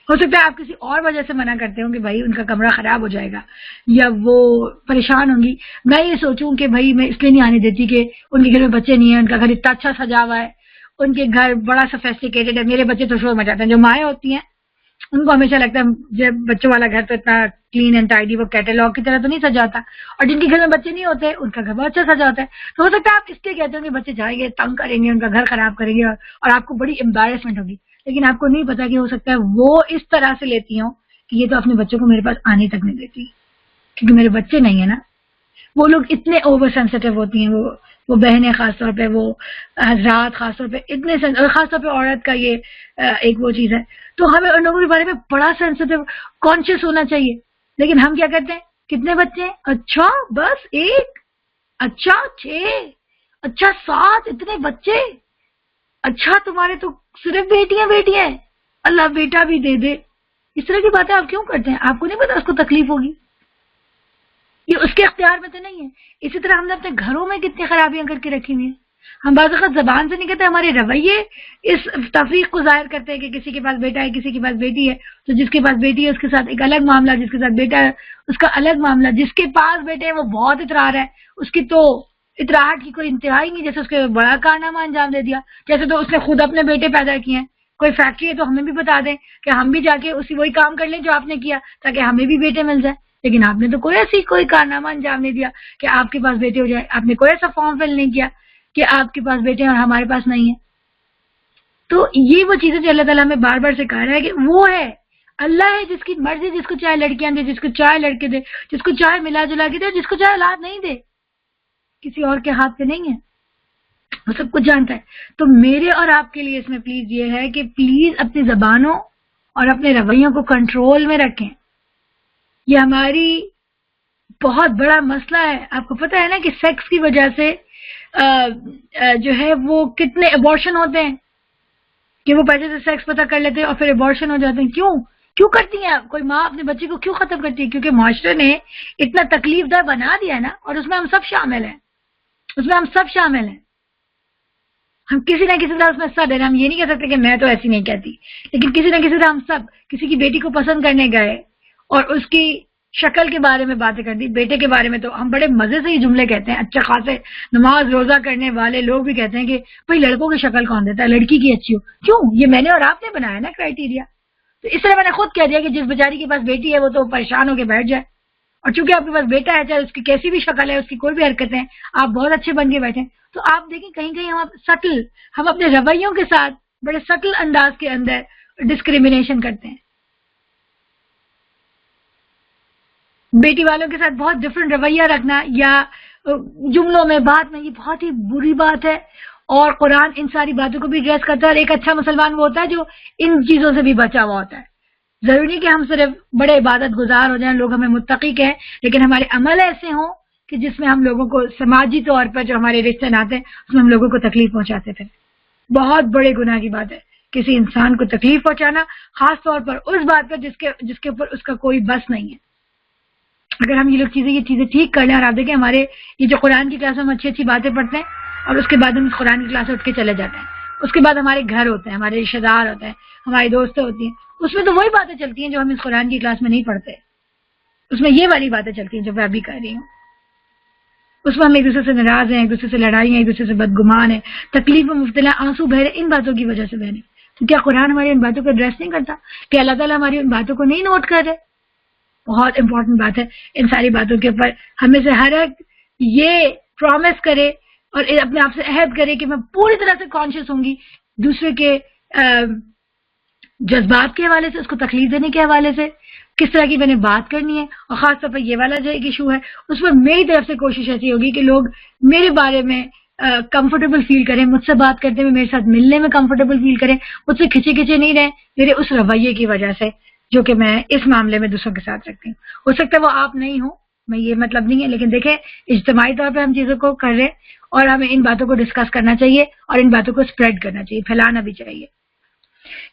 ہو سکتا ہے آپ کسی اور وجہ سے منع کرتے ہوں کہ بھائی ان کا کمرہ خراب ہو جائے گا یا وہ پریشان ہوں گی. میں یہ سوچوں کہ بھائی میں اس لیے نہیں آنے دیتی کہ ان کے گھر میں بچے نہیں ہیں, ان کا گھر اتنا اچھا سجا ہوا ہے, ان کے گھر بڑا سوفیسٹیکیٹڈ ہے. میرے بچے تو شور مچاتے ہیں. جو مائیں ہوتی ہیں ان کو ہمیشہ لگتا ہے جب بچوں والا گھر تو اتنا کلین اینڈ ٹائڈی, وہ کیٹلاگ کی طرح تو نہیں سجاتا, اور جن کے گھر میں بچے نہیں ہوتے ان کا گھر بہت اچھا سجا ہوتا ہے. تو ہو سکتا ہے آپ اس لیے کہتے ہو کہ بچے جائیں گے, تنگ کریں گے, ان کا گھر خراب کریں گے, اور آپ کو بڑی امبیرسمنٹ ہوگی. لیکن آپ کو نہیں پتا کہ ہو سکتا ہے وہ اس طرح سے لیتی ہوں کہ یہ تو اپنے بچوں کو میرے پاس آنے تک نہیں دیتی, کیونکہ میرے بچے نہیں ہیں نا. وہ لوگ اتنے اوور سینسیٹیو ہوتی ہیں, وہ بہنیں خاص طور پہ, وہ حضرات خاص طور پہ اتنے, خاص طور پہ عورت کا یہ ایک وہ چیز ہے. تو ہمیں ان لوگوں کے بارے میں بڑا سینسیٹیو کانشیس ہونا چاہیے. لیکن ہم کیا کرتے ہیں, کتنے بچے ہیں, اچھا بس 1, اچھا 6, اچھا 7, اتنے بچے, اچھا تمہارے تو صرف بیٹیاں, اللہ بیٹا بھی دے دے. اس طرح کی باتیں آپ کیوں کرتے ہیں؟ آپ کو نہیں پتا اس کو تکلیف ہوگی, یہ اس کے اختیار میں تو نہیں ہے. اسی طرح ہم نے اپنے گھروں میں کتنی خرابیاں کر کے رکھی ہوئی ہیں. ہم بعض اوقات زبان سے نہیں کہتے, ہمارے رویے اس تفریق کو ظاہر کرتے ہیں کہ کسی کے پاس بیٹا ہے, کسی کے پاس بیٹی ہے, تو جس کے پاس بیٹی ہے اس کے ساتھ ایک الگ معاملہ, جس کے ساتھ بیٹا ہے اس کا الگ معاملہ, جس کے پاس بیٹے ہیں وہ بہت اترار ہے, اس کی تو اتراہٹ کی کوئی انتہائی نہیں, جیسے اس کے بڑا کارنامہ انجام دے دیا, جیسے تو اس نے خود اپنے بیٹے پیدا کیے ہیں. کوئی فیکٹری ہے تو ہمیں بھی بتا دیں کہ ہم بھی جا کے اسی وہی کام کر لیں جو آپ نے کیا, تاکہ ہمیں بھی بیٹے مل جائے. لیکن آپ نے تو کوئی کارنامہ انجام نہیں دیا کہ آپ کے پاس بیٹے ہو جائے. آپ نے کوئی ایسا فارم فل نہیں کیا کہ آپ کے پاس بیٹے ہیں اور ہمارے پاس نہیں ہے. تو یہ وہ چیزیں جو اللہ تعالیٰ ہمیں بار بار سکھا رہا ہے کہ وہ ہے اللہ ہے جس کی مرضی, جس کو چاہے لڑکیاں دے, جس کو چاہے لڑکے دے, جس کو چاہے ملا جلا کے دے, جس کو چاہے اولاد نہیں دے, کسی اور کے ہاتھ پہ نہیں ہے, وہ سب کچھ جانتا ہے. تو میرے اور آپ کے لیے اس میں پلیز یہ ہے کہ پلیز اپنی زبانوں اور اپنے رویوں کو کنٹرول میں رکھیں. یہ ہماری بہت بڑا مسئلہ ہے. آپ کو پتا ہے نا کہ سیکس کی وجہ سے جو ہے وہ کتنے ابارشن ہوتے ہیں, کہ وہ پہلے سے سیکس پتہ کر لیتے ہیں اور پھر ابارشن ہو جاتے ہیں. کیوں کرتی ہیں آپ؟ کوئی ماں اپنے بچے کو کیوں ختم کرتی ہے؟ کیونکہ معاشرے نے اتنا تکلیف دہ بنا دیا ہے نا, اور اس میں ہم سب شامل ہیں, ہم کسی نہ کسی طرح اس میں حصہ دے رہے ہیں. ہم یہ نہیں کہہ سکتے کہ میں تو ایسی نہیں کہتی, لیکن کسی نہ کسی طرح ہم سب کسی کی بیٹی کو پسند کرنے گئے اور اس کی شکل کے بارے میں باتیں کر دی. بیٹے کے بارے میں تو ہم بڑے مزے سے یہ جملے کہتے ہیں, اچھا خاصے نماز روزہ کرنے والے لوگ بھی کہتے ہیں کہ بھائی لڑکوں کی شکل کون دیتا ہے, لڑکی کی اچھی ہو. کیوں؟ یہ میں نے اور آپ نے بنایا نا کرائٹیریا. تو اس طرح میں نے خود کہہ دیا کہ جس بیچاری کے پاس بیٹی ہے وہ تو پریشان ہو کے بیٹھ جائے, اور چونکہ آپ کے پاس بیٹا ہے, چاہے اس کی کیسی بھی شکل ہے, اس کی کوئی بھی حرکتیں, آپ بہت اچھے بن کے بیٹھے. تو آپ دیکھیں کہیں ہم اپنے رویوں کے ساتھ بڑے سٹل انداز کے اندر ڈسکریمنیشن کرتے ہیں. بیٹی والوں کے ساتھ بہت ڈفرینٹ رویہ رکھنا یا جملوں میں بات میں, یہ بہت ہی بری بات ہے. اور قرآن ان ساری باتوں کو بھی ایڈریس کرتا ہے. اور ایک اچھا مسلمان وہ ہوتا ہے جو ان چیزوں سے بھی بچا ہوا ہوتا ہے. ضروری نہیں کہ ہم صرف بڑے عبادت گزار ہو جائیں, لوگ ہمیں متقی کہیں, لیکن ہمارے عمل ایسے ہوں کہ جس میں ہم لوگوں کو سماجی طور پر جو ہمارے رشتے ناتے ہیں اس میں ہم لوگوں کو تکلیف پہنچاتے تھے. بہت بڑے گناہ کی بات ہے کسی انسان کو تکلیف پہنچانا, خاص طور پر اس بات پر جس کے اوپر اس کا کوئی بس نہیں ہے. اگر ہم یہ چیزیں ٹھیک کر لیں, اور آپ دیکھیں ہمارے یہ جو قرآن کی کلاس میں ہم اچھی باتیں پڑھتے ہیں اور اس کے بعد ہم اس قرآن کی کلاس سے اٹھ کے چلے جاتے ہیں, اس کے بعد ہمارے گھر ہوتے ہیں, ہمارے رشتے دار ہوتے ہیں, ہماری دوستیں ہوتی ہیں, اس میں تو وہی باتیں چلتی ہیں جو ہم اس قرآن کی کلاس میں نہیں پڑھتے. اس میں یہ والی باتیں چلتی ہیں جو میں ابھی کر رہی ہوں. اس میں ہم ایک دوسرے سے ناراض ہیں, ایک دوسرے سے لڑائی ہیں, ایک دوسرے سے بدگمان ہیں, تکلیف میں مبتلا, آنسو بہ رہے, ان باتوں کی وجہ سے بہ رہے. تو کیا قرآن ہماری ان باتوں کو ایڈریس نہیں کرتا؟ کہ اللہ تعالیٰ ہماری ان باتوں کو نہیں نوٹ کر رہے؟ بہت امپورٹنٹ بات ہے. ان ساری باتوں کے اوپر ہمیں سے ہر ایک یہ پرومس کرے اور اپنے آپ سے عہد کرے کہ میں پوری طرح سے کانشیس ہوں گی دوسرے کے جذبات کے حوالے سے, اس کو تکلیف دینے کے حوالے سے کس طرح کی میں نے بات کرنی ہے. اور خاص طور پر یہ والا جو ایک ایشو ہے اس پر میری طرف سے کوشش ایسی ہوگی کہ لوگ میرے بارے میں کمفرٹیبل فیل کریں, مجھ سے بات کرتے ہوئے میرے ساتھ ملنے میں کمفرٹیبل فیل کریں, مجھ سے کھچے نہیں رہیں میرے اس رویے کی وجہ سے جو کہ میں اس معاملے میں دوسروں کے ساتھ رکھتی ہوں. ہو سکتا ہے وہ آپ نہیں ہوں, میں یہ مطلب نہیں ہے, لیکن دیکھیں اجتماعی طور پہ ہم چیزوں کو کر رہے ہیں اور ہمیں ان باتوں کو ڈسکس کرنا چاہیے اور ان باتوں کو اسپریڈ کرنا چاہیے, پھیلانا بھی چاہیے.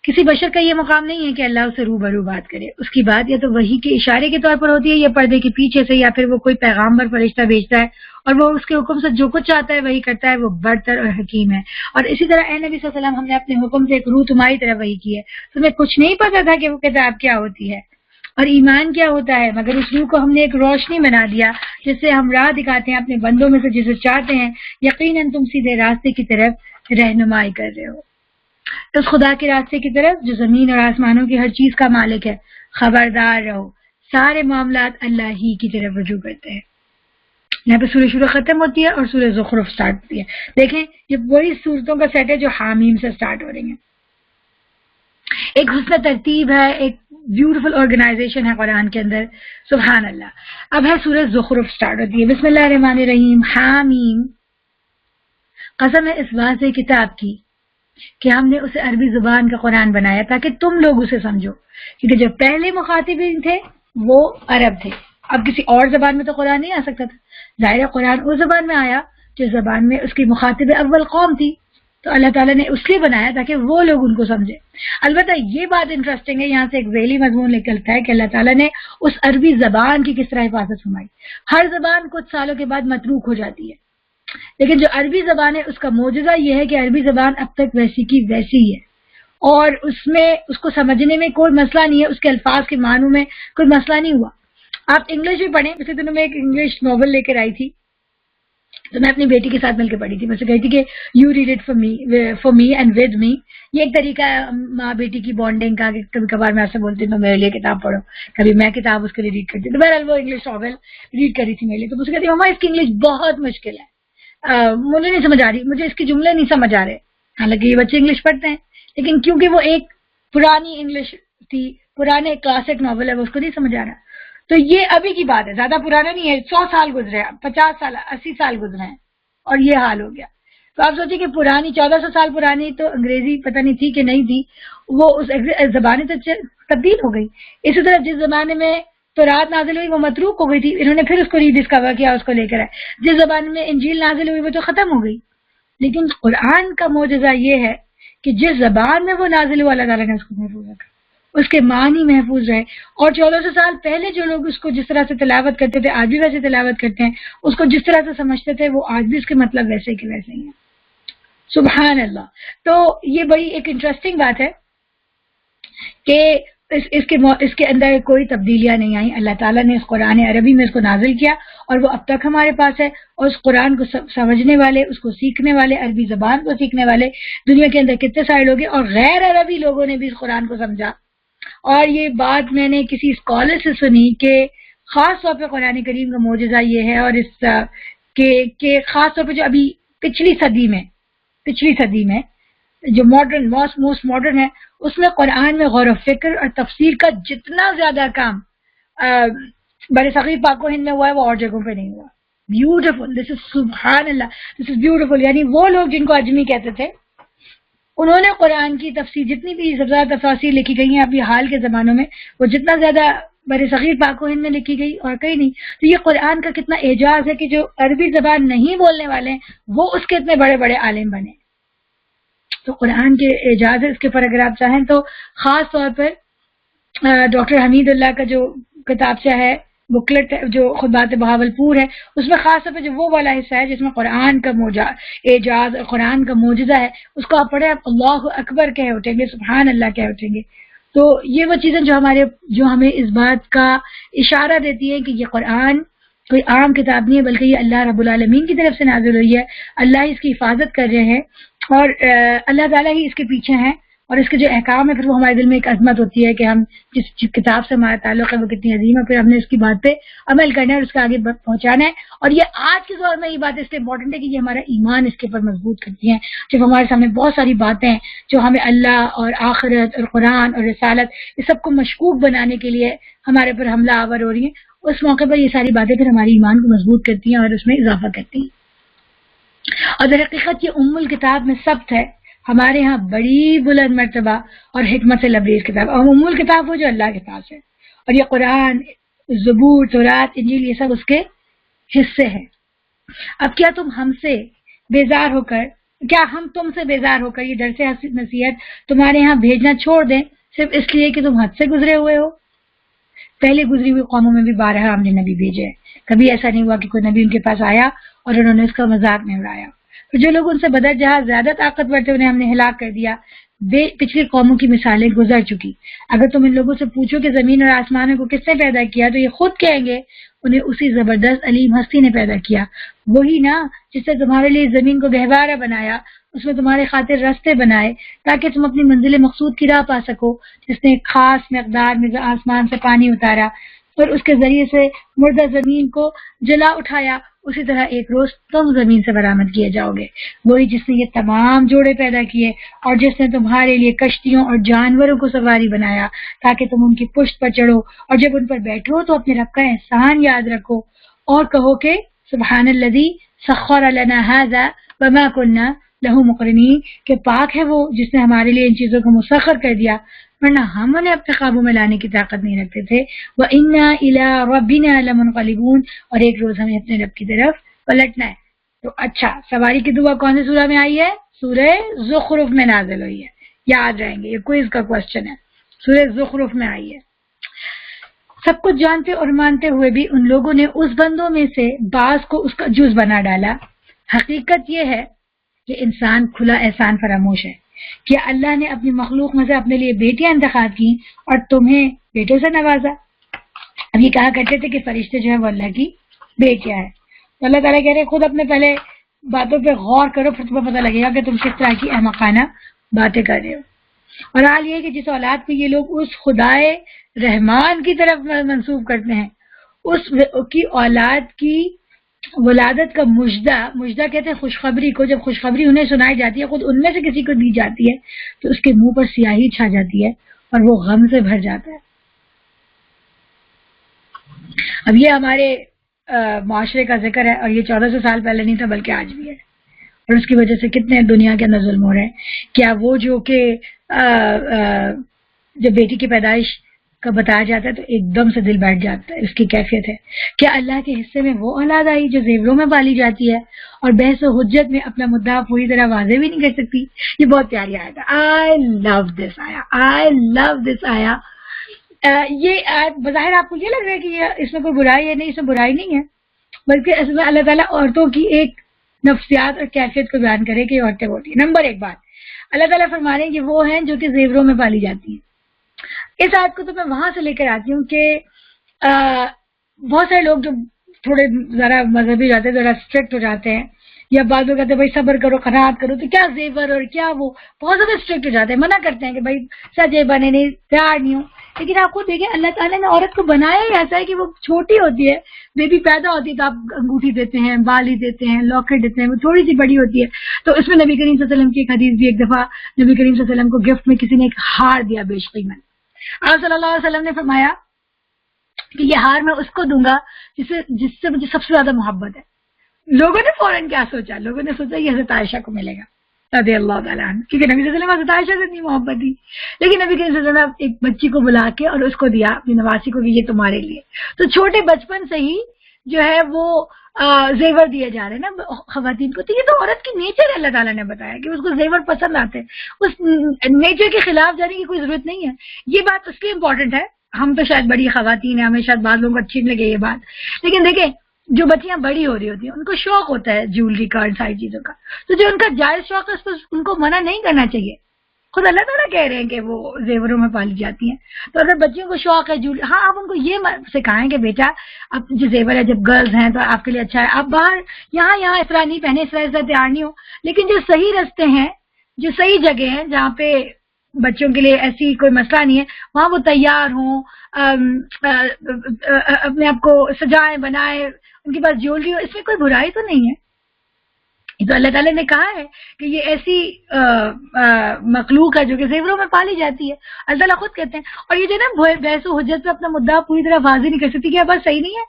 کسی بشر کا یہ مقام نہیں ہے کہ اللہ اسے روبرو بات کرے. اس کی بات یا تو وحی کے اشارے کے طور پر ہوتی ہے یا پردے کے پیچھے سے, یا پھر وہ کوئی پیغامبر فرشتہ بھیجتا ہے اور وہ اس کے حکم سے جو کچھ چاہتا ہے وہی کرتا ہے، وہ برتر اور حکیم ہے۔ اور اسی طرح اے نبی صلی اللہ علیہ وسلم، ہم نے اپنے حکم سے ایک روح تمہاری طرف وحی کی ہے، تمہیں کچھ نہیں پتا تھا کہ وہ کتاب کیا ہوتی ہے اور ایمان کیا ہوتا ہے، مگر اس روح کو ہم نے ایک روشنی بنا دیا جس سے ہم راہ دکھاتے ہیں اپنے بندوں میں سے جسے چاہتے ہیں، یقیناً تم سیدھے راستے کی طرف رہنمائی کر رہے ہو، اس خدا کے راستے کی طرف جو زمین اور آسمانوں کی ہر چیز کا مالک ہے۔ خبردار رہو، سارے معاملات اللہ ہی کی طرف رجوع کرتے ہیں۔ یہاں پہ سورہ شورى ختم ہوتی ہے اور سورہ زخرف سٹارٹ ہوتی ہے۔ دیکھیں یہ وہی صورتوں کا سیٹ ہے جو حامیم سے سٹارٹ ہو رہی ہیں۔ ایک حسن ترتیب ہے، ایک بیوٹیفل آرگنائزیشن ہے قرآن کے اندر، سبحان اللہ۔ اب ہے سورہ زخرف سٹارٹ ہوتی ہے، بسم اللہ الرحمن الرحیم، حامیم، قسم ہے اس واضح کتاب کی کہ ہم نے اسے عربی زبان کا قرآن بنایا تاکہ تم لوگ اسے سمجھو، کیونکہ جو پہلے مخاطبین تھے وہ عرب تھے، اب کسی اور زبان میں تو قرآن نہیں آ سکتا تھا، ظاہر قرآن اس زبان میں آیا جس زبان میں اس کی مخاطب اول قوم تھی، تو اللہ تعالیٰ نے اس لیے بنایا تاکہ وہ لوگ ان کو سمجھے۔ البتہ یہ بات انٹرسٹنگ ہے، یہاں سے ایک ذیلی مضمون نکلتا ہے کہ اللہ تعالیٰ نے اس عربی زبان کی کس طرح حفاظت فرمائی۔ ہر زبان کچھ سالوں کے بعد متروک ہو جاتی ہے، لیکن جو عربی زبان ہے اس کا معجزہ یہ ہے کہ عربی زبان اب تک ویسی کی ویسی ہے، اور اس میں اس کو سمجھنے میں کوئی مسئلہ نہیں ہے، اس کے الفاظ کے معنوں میں کوئی مسئلہ نہیں ہوا۔ آپ انگلش بھی پڑھیں، پچھلے دنوں میں ایک انگلش ناول لے کر آئی تھی تو میں اپنی بیٹی کے ساتھ مل کے پڑھی تھی، میں سے کہی تھی کہ you read it for me and with me. یہ ایک طریقہ ہے ماں بیٹی کی بانڈنگ کا، کہ کبھی کبھار میں آپ سے بولتی ہوں تو میرے لیے کتاب پڑھو، کبھی میں کتاب اس کے لیے ریڈ کرتی ہوں، تو بہرحال وہ انگلش ناول ریڈ کری تھی میرے لیے، تو مجھے کہتی مما اس کی انگلش بہت مشکل ہے، مجھے نہیں سمجھ آ رہی، مجھے اس کے جملے نہیں سمجھ آ رہے۔ حالانکہ یہ بچے انگلش پڑھتے ہیں، لیکن کیونکہ وہ ایک پرانی انگلش تھی، پرانے کلاسک ناول ہے، وہ اس کو نہیں سمجھ آ رہا۔ تو یہ ابھی کی بات ہے، زیادہ پرانا نہیں ہے، 100 سال گزرے، 50 سال 80 سال گزرے ہیں اور یہ حال ہو گیا۔ تو آپ سوچیں کہ پرانی 1400 سال پرانی تو انگریزی پتہ نہیں تھی کہ نہیں تھی، وہ اس زبانیں تو تبدیل ہو گئی۔ اسی طرح جس زمانے میں تورات نازل ہوئی وہ متروک ہو گئی تھی، انہوں نے پھر اس کو ری ڈسکور کیا، اس کو لے کر آئے۔ جس زمانے میں انجیل نازل ہوئی وہ تو ختم ہو گئی۔ لیکن قرآن کا معجزہ یہ ہے کہ جس زبان میں وہ نازل ہوا اللہ تعالیٰ نے اس کو محفوظ رکھا، اس کے معنی محفوظ رہے، اور 1400 سال پہلے جو لوگ اس کو جس طرح سے تلاوت کرتے تھے آج بھی ویسے تلاوت کرتے ہیں، اس کو جس طرح سے سمجھتے تھے وہ آج بھی اس کے مطلب ویسے کے ویسے ہی ہیں، سبحان اللہ۔ تو یہ بڑی ایک انٹرسٹنگ بات ہے کہ اس کے اندر کوئی تبدیلیاں نہیں آئیں، اللہ تعالیٰ نے اس قرآن عربی میں اس کو نازل کیا اور وہ اب تک ہمارے پاس ہے، اور اس قرآن کو سمجھنے والے، اس کو سیکھنے والے، عربی زبان کو سیکھنے والے دنیا کے اندر کتنے سارے لوگ ہیں، اور غیر عربی لوگوں نے بھی اس قرآن کو سمجھا۔ اور یہ بات میں نے کسی اسکالر سے سنی کہ خاص طور پہ قرآن کریم کا معجزہ یہ ہے، اور اس کہ خاص طور پہ جو ابھی پچھلی صدی میں جو ماڈرن موسٹ ماڈرن ہے، اس میں قرآن میں غور و فکر اور تفسیر کا جتنا زیادہ کام بر صغیر پاک و ہند میں ہوا ہے وہ اور جگہوں پہ نہیں ہوا۔ بیوٹیفل، دس از سبحان اللہ، دس از بیوٹیفل۔ یعنی وہ لوگ جن کو اجمی کہتے تھے، انہوں نے قرآن کی تفسیر، جتنی بھی سب سے زیادہ تفاسیر لکھی گئی ہیں ابھی حال کے زمانوں میں، وہ جتنا زیادہ بر صغیر پاک و ہند میں لکھی گئی اور کہیں نہیں۔ تو یہ قرآن کا کتنا اعجاز ہے کہ جو عربی زبان نہیں بولنے والے ہیں وہ اس کے اتنے بڑے بڑے عالم بنے۔ تو قرآن کے اعجاز ہے، اس کے اوپر اگر آپ چاہیں تو خاص طور پر ڈاکٹر حمید اللہ کا جو کتابچہ ہے، بکلٹ جو خطبات بہاولپور ہے، اس میں خاص طور پہ جو وہ والا حصہ ہے جس میں قرآن کا اعجاز اور قرآن کا معجزہ ہے، اس کو آپ پڑھیں، آپ اللہ اکبر کہہ اٹھیں گے، سبحان اللہ کہہ اٹھیں گے۔ تو یہ وہ چیزیں جو ہمیں اس بات کا اشارہ دیتی ہیں کہ یہ قرآن کوئی عام کتاب نہیں ہے، بلکہ یہ اللہ رب العالمین کی طرف سے نازل ہوئی ہے، اللہ ہی اس کی حفاظت کر رہے ہیں، اور اللہ تعالیٰ ہی اس کے پیچھے ہیں، اور اس کے جو احکام ہے پھر وہ ہمارے دل میں ایک عظمت ہوتی ہے کہ ہم جس کتاب سے ہمارا تعلق ہے وہ کتنی عظیم ہے، پھر ہم نے اس کی بات پہ عمل کرنا ہے اور اس کا آگے پہنچانا ہے۔ اور یہ آج کے دور میں یہ بات اس لیے امپورٹنٹ ہے کہ یہ ہمارا ایمان اس کے اوپر مضبوط کرتی ہیں۔ جب ہمارے سامنے بہت ساری باتیں جو ہمیں اللہ اور آخرت اور قرآن اور رسالت یہ سب کو مشکوک بنانے کے لیے ہمارے پر حملہ آور ہو رہی ہیں، اس موقع پر یہ ساری باتیں پھر ہماری ایمان کو مضبوط کرتی ہیں اور اس میں اضافہ کرتی ہیں۔ اور در حقیقت یہ ام الکتاب میں سبت ہے، ہمارے ہاں بڑی بلند مرتبہ اور حکمت سے لبریز کتاب، اور ام الکتاب وہ جو اللہ کے پاس ہے، اور یہ قرآن، زبور، تورات، انجیل یہ سب اس کے حصے ہیں۔ اب کیا ہم تم سے بیزار ہو کر یہ درس نصیحت تمہارے ہاں بھیجنا چھوڑ دیں صرف اس لیے کہ تم حد سے گزرے ہوئے ہو؟ پہلے گزری ہوئی قوموں میں بھی 12 ہم نے نبی بھیجے ہیں، کبھی ایسا نہیں ہوا کہ کوئی نبی ان کے پاس آیا اور انہوں نے اس کا مذاق نہیں اڑایا. تو جو لوگ ان سے بدر جہاز زیادہ طاقتور تھے انہیں ہم نے ہلاک کر دیا. پچھلی قوموں کی مثالیں گزر چکی. اگر تم ان لوگوں سے پوچھو کہ زمین اور آسمانوں کو کس نے پیدا کیا تو یہ خود کہیں گے انہیں اسی زبردست علیم ہستی نے پیدا کیا. وہی نا جس نے تمہارے لیے زمین کو گہوارہ بنایا، اس میں تمہارے خاطر راستے بنائے تاکہ تم اپنی منزل مقصود کی راہ پا سکو. جس نے ایک خاص مقدار میں آسمان سے پانی اتارا اور اس کے ذریعے سے مردہ زمین کو جلا اٹھایا، اسی طرح ایک روز تم زمین سے برآمد کیے جاؤ گے. وہی جس نے یہ تمام جوڑے پیدا کیے اور جس نے تمہارے لیے کشتیوں اور جانوروں کو سواری بنایا تاکہ تم ان کی پشت پر چڑھو اور جب ان پر بیٹھو تو اپنے رب کا احسان یاد رکھو اور کہو کہ سبحان الذی سخر لنا ھذا وما كنا له مقرنین، کہ پاک ہے وہ جس نے ہمارے لیے ان چیزوں کو مسخر کر دیا ورنہ ہم انہیں اپنے قابو میں لانے کی طاقت نہیں رکھتے تھے. وَإِنَّا إِلَىٰ رَبِّنَا لَمُنْقَلِبُونَ، اور ایک روز ہمیں اپنے رب کی طرف پلٹنا ہے. تو اچھا، سواری کی دعا کون سی سورہ میں آئی ہے؟ سورہ زخرف میں نازل ہوئی ہے. یاد رہیں گے، یہ کوئز کا کوسچن ہے. سورہ زخرف میں آئی ہے. سب کچھ جانتے اور مانتے ہوئے بھی ان لوگوں نے اس بندوں میں سے بعض کو اس کا جز بنا ڈالا. حقیقت یہ ہے کہ انسان کھلا احسان فراموش ہے. کیا اللہ نے اپنی مخلوق میں سے اپنے لیے بیٹیاں انتخاب کی اور تمہیں بیٹوں سے نوازا؟ اب یہ کہا کرتے تھے کہ فرشتے جو ہے وہ اللہ کی بیٹیاں ہیں. تو اللہ تعالیٰ کہہ رہے خود اپنے پہلے باتوں پہ غور کرو، پھر تمہیں پتہ لگے گا کہ تم کس طرح کی احمقانہ باتیں کر رہے ہو. اور حال یہ ہے کہ جس اولاد کو یہ لوگ اس خدائے رحمان کی طرف منسوب کرتے ہیں، اس کی اولاد کی ولادت کا مجدہ کہتے ہیں خوشخبری کو. جب خوشخبری انہیں سنائی جاتی ہے، خود ان میں سے کسی کو دی جاتی ہے، تو اس کے منہ پر سیاہی چھا جاتی ہے اور وہ غم سے بھر جاتا ہے. اب یہ ہمارے معاشرے کا ذکر ہے اور یہ 1400 سال پہلے نہیں تھا بلکہ آج بھی ہے. اور اس کی وجہ سے کتنے دنیا کے اندر ظلم ہو رہے ہیں. کیا وہ جو کہ جب بیٹی کی پیدائش کا بتایا جاتا ہے تو ایک دم سے دل بیٹھ جاتا ہے، اس کی کیفیت ہے. کیا اللہ کے حصے میں وہ اولاد آئی جو زیوروں میں پالی جاتی ہے اور بحث و حجت میں اپنا مدعا پوری طرح واضح بھی نہیں کر سکتی؟ یہ بہت پیاری آیت ہے. آئی لو دس آیا، آئی لو دس آیا. یہ آیت بظاہر آپ کو یہ لگ رہا ہے کہ اس میں کوئی برائی ہے. نہیں، اس میں برائی نہیں ہے، بلکہ اس میں اللہ تعالیٰ عورتوں کی ایک نفسیات اور کیفیت کو بیان کرے کہ یہ عورتیں ہوتی ہیں. نمبر ایک بات، اللہ تعالیٰ فرما رہے ہیں کہ وہ ہیں جو کہ زیوروں میں پالی جاتی ہیں. اس آیت کو تو میں وہاں سے لے کر آتی ہوں کہ بہت سارے لوگ جو تھوڑے ذرا مذہبی جاتے ہیں، ذرا اسٹرکٹ ہو جاتے ہیں، یا بعض لوگ کہتے ہیں بھائی صبر کرو، قناعت کرو، تو کیا زیور اور کیا وہ بہت زیادہ اسٹرکٹ ہو جاتے ہیں، منع کرتے ہیں کہ بھائی سجے بنے نہیں، تیار نہیں ہو. لیکن آپ کو دیکھیں اللہ تعالیٰ نے عورت کو بنایا ہی ایسا ہے کہ وہ چھوٹی ہوتی ہے، بیبی پیدا ہوتی ہے تو آپ انگوٹھی دیتے ہیں، بالی دیتے ہیں، لاکٹ دیتے ہیں، وہ تھوڑی سی بڑی ہوتی ہے. تو اس میں نبی کریم صلی اللہ علیہ وسلم کی ایک حدیث بھی، ایک دفعہ نبی کریم صلی اللہ علیہ وسلم کو گفٹ میں کسی نے ایک ہار دیا بیش قیمت. آپ صلی اللہ علیہ وسلم نے فرمایا کہ یہ ہار میں اس کو دوں گا جس سے مجھے سب سے زیادہ محبت ہے. لوگوں نے فوراً کیا سوچا؟ لوگوں نے سوچا یہ حضرت عائشہ کو ملے گا رضی اللہ تعالیٰ عنہ، کیونکہ نبی صلی اللہ علیہ وسلم حضرت عائشہ سے اتنی محبت تھی. لیکن نبی صلی اللہ علیہ وسلم ایک بچی کو بلا کے اور اس کو دیا اپنی نواسی کو کہ یہ تمہارے لیے. تو چھوٹے بچپن سے ہی جو ہے وہ زیور دیے جا رہے ہیں نا خواتین کو. تو یہ تو عورت کی نیچر ہے، اللہ تعالیٰ نے بتایا کہ اس کو زیور پسند آتے ہیں. اس نیچر کے خلاف جانے کی کوئی ضرورت نہیں ہے. یہ بات اس لیے امپورٹنٹ ہے، ہم تو شاید بڑی خواتین ہیں، ہمیں شاید بعض لوگوں کو اچھی نہیں لگے یہ بات، لیکن دیکھیں جو بچیاں بڑی ہو رہی ہوتی ہیں ان کو شوق ہوتا ہے جیولری کا اور ساری چیزوں کا، تو جو ان کا جائز شوق ہے اس پر ان کو منع نہیں کرنا چاہیے. خود اللہ تعالیٰ کہہ رہے ہیں کہ وہ زیوروں میں پالی جاتی ہیں. تو اگر بچیوں کو شوق ہے جیولری، ہاں آپ ان کو یہ سکھائیں کہ بیٹا اب جو زیور ہے جب گرلز ہیں تو آپ کے لیے اچھا ہے، آپ باہر یہاں اس طرح نہیں پہنے، اس طرح تیار نہیں ہو. لیکن جو صحیح رستے ہیں، جو صحیح جگہ ہیں جہاں پہ بچوں کے لیے ایسی کوئی مسئلہ نہیں ہے، وہاں وہ تیار ہوں، اپنے آپ کو سجائیں بنائیں، ان کے پاس جیولری ہو، اس میں کوئی برائی تو نہیں ہے. تو اللہ تعالیٰ نے کہا ہے کہ یہ ایسی مخلوق ہے جو کہ زیوروں میں پالی جاتی ہے. اللہ تعالیٰ خود کہتے ہیں. اور یہ جو ہے نا بحث و حجت پہ اپنا مدعا پوری طرح واضح نہیں کر سکتی، کیا بات صحیح نہیں ہے،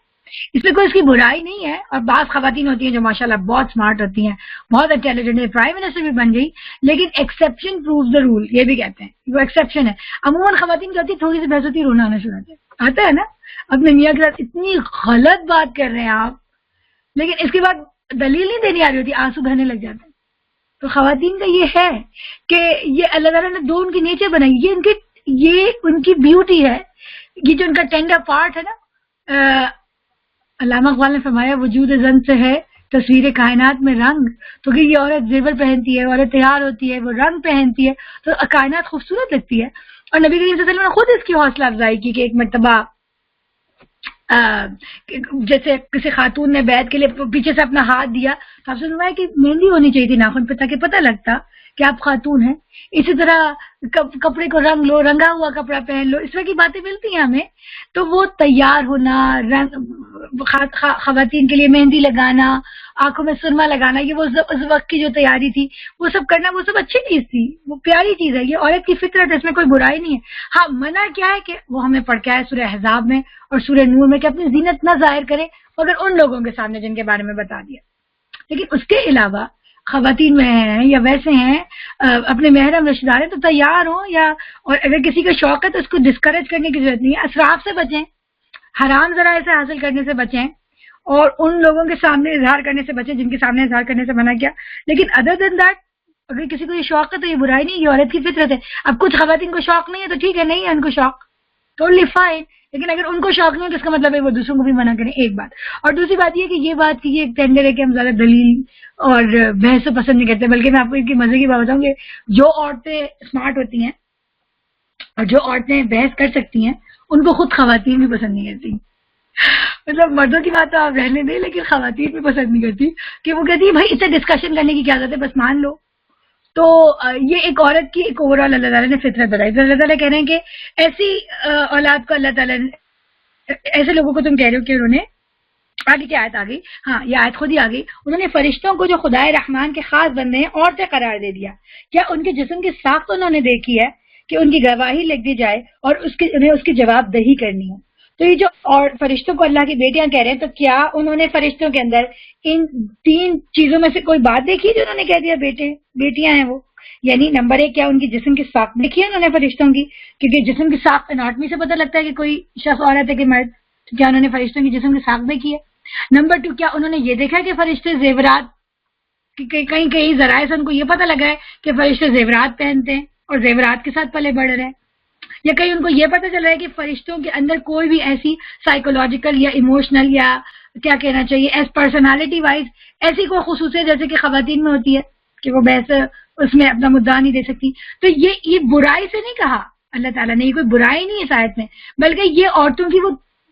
اس میں کوئی اس کی برائی نہیں ہے. اور بعض خواتین ہوتی ہیں جو ماشاءاللہ بہت سمارٹ ہوتی ہیں، بہت انٹیلیجنٹ ہے، پرائم منسٹر بھی بن گئی، لیکن ایکسیپشن پرووز دا رول، یہ بھی کہتے ہیں، وہ ایکسیپشن ہے. عموماً خواتین کہتی ہیں تھوڑی سی بحث ہوتی ہے رونا آنا شروع آتا ہے نا، اپنے میاں کے ساتھ اتنی غلط بات کر رہے ہیں آپ، لیکن اس کے بعد دلیل نہیں دینی آ رہی ہوتی، آنسو بہنے لگ جاتے ہیں. تو خواتین کا یہ ہے کہ یہ اللہ تعالیٰ نے دو ان کی نیچر بنائی، یہ ان کی بیوٹی ہے، یہ جو ان کا ٹینڈر پارٹ ہے نا. علامہ اقبال نے فرمایا وجود زن سے ہے تصویر کائنات میں رنگ. تو کہ یہ عورت زیور پہنتی ہے، عورت تیار ہوتی ہے، وہ رنگ پہنتی ہے تو کائنات خوبصورت لگتی ہے. اور نبی کریم صلی اللہ علیہ وسلم نے خود اس کی حوصلہ افزائی کی کہ ایک مرتبہ جیسے کسی خاتون نے بیعت کے لیے پیچھے سے اپنا ہاتھ دیا تو آپ سے فرمایا کہ مہندی ہونی چاہیے تھی ناخن پہ تاکہ پتہ لگتا کہ آپ خاتون ہیں. اسی طرح کپڑے کو رنگ لو، رنگا ہوا کپڑا پہن لو، اس طرح کی باتیں ملتی ہیں ہمیں. تو وہ تیار ہونا، خواتین کے لیے مہندی لگانا، آنکھوں میں سرما لگانا، یہ وہ اس وقت کی جو تیاری تھی وہ سب کرنا، وہ سب اچھی چیز تھی، وہ پیاری چیز ہے. یہ عورت کی فطرت ہے، اس میں کوئی برائی نہیں ہے. ہاں منع کیا ہے کہ وہ ہمیں پڑھ کے آئے سورہ احزاب میں اور سورہ نور میں کہ اپنی زینت نہ ظاہر کرے مگر ان لوگوں کے سامنے جن کے بارے میں بتا دیا. لیکن اس کے علاوہ خواتین میں ہیں یا ویسے ہیں اپنے محرم رشتہ دار ہیں تو تیار ہوں، یا اور اگر کسی کا شوق ہے تو اس کو ڈسکریج کرنے کی ضرورت نہیں ہے. اسراف سے بچیں، حرام ذرائع سے حاصل کرنے سے بچیں اور ان لوگوں کے سامنے اظہار کرنے سے بچیں جن کے سامنے اظہار کرنے سے منع کیا. لیکن ادر دین دیٹ اگر کسی کو یہ شوق ہے تو یہ برائی نہیں، یہ عورت کی فطرت ہے. اب کچھ خواتین کو شوق نہیں ہے تو ٹھیک ہے، نہیں ہے ان کو شوق، ٹوٹلی فائن. لیکن اگر ان کو شوق نہیں ہے تو اس کا مطلب ہے وہ دوسروں کو بھی منع کریں، ایک بات. اور دوسری بات یہ کہ یہ بات کہ یہ ایک ٹینڈر ہے کہ ہم زیادہ دلیل اور بحث کو پسند نہیں کرتے، بلکہ میں آپ کو ایک مزے کی بات بتاؤں کہ جو عورتیں اسمارٹ ہوتی ہیں اور جو عورتیں بحث کر سکتی ہیں ان کو خود خواتین بھی پسند نہیں کرتی. مطلب مردوں کی بات تو آپ رہنے دیں لیکن خواتین بھی پسند نہیں کرتی کہ وہ کہتی ہے بھائی اس سے ڈسکشن کرنے کی کیا ضرورت ہے، بس مان لو. تو یہ ایک عورت کی ایک اوور آل اللہ تعالیٰ نے فطرت بتائی. تو اللہ تعالیٰ کہہ رہے ہیں کہ ایسی اولاد کو اللہ تعالیٰ نے، ایسے لوگوں کو تم کہہ رہے ہو کہ انہوں نے، آگے کیا آیت آ گئی، ہاں یہ آیت خود ہی آ گئی، انہوں نے فرشتوں کو جو خدائے رحمان کے خاص بندے ہیں عورتیں قرار دے دیا. کیا ان کے جسم کی ساخت انہوں نے دیکھی ہے کہ ان کی گواہی لکھ دی جائے اور انہیں اس کی جواب دہی کرنی ہو. تو یہ جو اور فرشتوں کو اللہ کی بیٹیاں کہہ رہے ہیں، تو کیا انہوں نے فرشتوں کے اندر ان 3 چیزوں میں سے کوئی بات دیکھی ہے جو انہوں نے کہہ دیا بیٹیاں ہیں وہ؟ یعنی نمبر 1 کیا ان کی جسم کی ساخت دیکھی ہے انہوں نے فرشتوں کی، کیونکہ جسم کی ساخت اناٹمی سے پتہ لگتا ہے کہ کوئی شخص عورت ہے کہ مرد. تو کیا انہوں نے فرشتوں کی جسم کی ساخت دیکھی ہے؟ نمبر 2 کیا انہوں نے یہ دیکھا ہے کہ فرشتے زیورات، کہیں ذرائع سے ان کو یہ پتہ لگا ہے کہ فرشتے زیورات پہنتے ہیں اور زیورات کے ساتھ پلے بڑھ رہے ہیں، یا کہیں ان کو یہ پتہ چل رہا ہے کہ فرشتوں کے اندر کوئی بھی ایسی سائیکولوجیکل یا ایموشنل یا کیا کہنا چاہیے ایز پرسنالٹی وائز ایسی کوئی خصوصیت جیسے کہ خواتین میں ہوتی ہے کہ وہ بحث اس میں اپنا مدعا نہیں دے سکتی. تو یہ برائی سے نہیں کہا اللہ تعالیٰ نے، یہ کوئی برائی نہیں ہے اس آیت میں، بلکہ یہ عورتوں کی وہ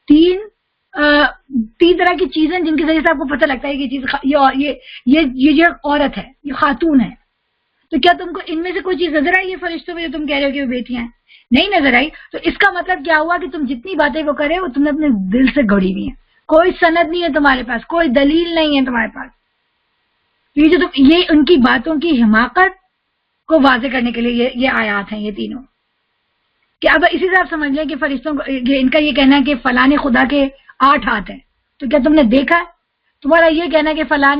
تین طرح کی چیزیں جن کی ذریعے سے آپ کو پتہ لگتا ہے کہ یہ عورت ہے، یہ خاتون ہے. تو کیا تم کو ان میں سے کوئی چیز نظر آئی ہے فرشتوں میں جو تم کہہ رہے ہو کہ وہ بیٹیاں ہیں؟ نہیں نظر آئی. تو اس کا مطلب کیا ہوا کہ تم جتنی باتیں وہ کرے وہ تم نے اپنے دل سے گھڑی ہوئی ہیں، کوئی سند نہیں ہے تمہارے پاس، کوئی دلیل نہیں ہے تمہارے پاس. یہ ان کی باتوں کی حماقت کو واضح کرنے کے لیے یہ آیات ہیں یہ تینوں. کہ اب اسی سے آپ سمجھ لیں کہ فرشتوں کو ان کا یہ کہنا ہے کہ فلاں خدا کے 8 ہاتھ ہیں، تو کیا تم نے دیکھا ہے؟ تمہارا یہ کہنا ہے کہ فلاں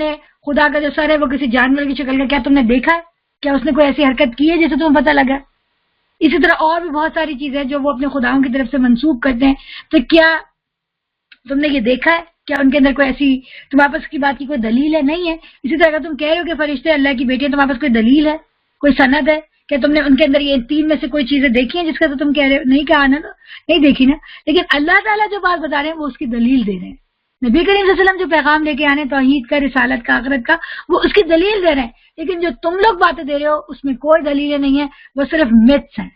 خدا کا جو سر ہے وہ کسی جانور کی شکل کا، کیا تم نے دیکھا ہے؟ کیا اس نے کوئی ایسی حرکت کی ہے جسے تمہیں پتہ لگا؟ اسی طرح اور بھی بہت ساری چیزیں جو وہ اپنے خداؤں کی طرف سے منسوب کرتے ہیں، تو کیا تم نے یہ دیکھا ہے؟ کیا ان کے اندر کوئی ایسی تمہارے پاس کی بات کی کوئی دلیل ہے؟ نہیں ہے. اسی طرح اگر تم کہہ رہے ہو کہ فرشتے اللہ کی بیٹی ہیں، تمہارے پاس کوئی دلیل ہے، کوئی سند ہے؟ کیا تم نے ان کے اندر یہ 3 میں سے کوئی چیزیں دیکھی ہیں جس کا تو تم کہہ رہے ہو؟ نہیں کہا نا، نہیں دیکھی نا. لیکن اللہ تعالیٰ جو بات بتا رہے ہیں وہ اس کی دلیل دے رہے ہیں. نبی کریم صلی اللہ علیہ وسلم جو پیغام لے کے آنے توحید کا، رسالت کا، آخرت کا، وہ اس کی دلیل دے رہے ہیں. لیکن جو تم لوگ باتیں دے رہے ہو اس میں کوئی دلیل نہیں ہے، وہ صرف متس ہیں.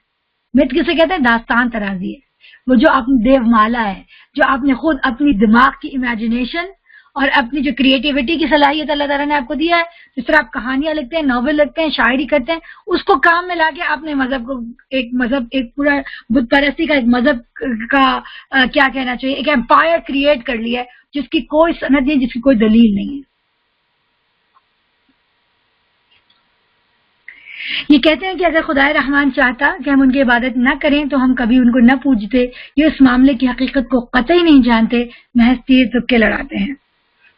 مت کسے کہتے ہیں؟ داستان ترازی ہے، وہ جو آپ نے دیو مالا ہے، جو آپ نے خود اپنی دماغ کی امیجنیشن اور اپنی جو کریٹیوٹی کی صلاحیت اللہ تعالیٰ نے آپ کو دیا ہے، جس طرح آپ کہانیاں لکھتے ہیں، ناول لکھتے ہیں، شاعری کرتے ہیں، اس کو کام میں لا کے آپ نے مذہب کو ایک پورا بت پرستی کا، ایک مذہب کا کیا کہنا چاہیے، ایک ایمپائر کریٹ کر لیا ہے جس کی کوئی سند نہیں، جس کی کوئی دلیل نہیں ہے. یہ کہتے ہیں کہ اگر خدائے رحمان چاہتا کہ ہم ان کی عبادت نہ کریں تو ہم کبھی ان کو نہ پوجتے. یہ اس معاملے کی حقیقت کو قطعی نہیں جانتے، محض تیر تکے لڑاتے ہیں.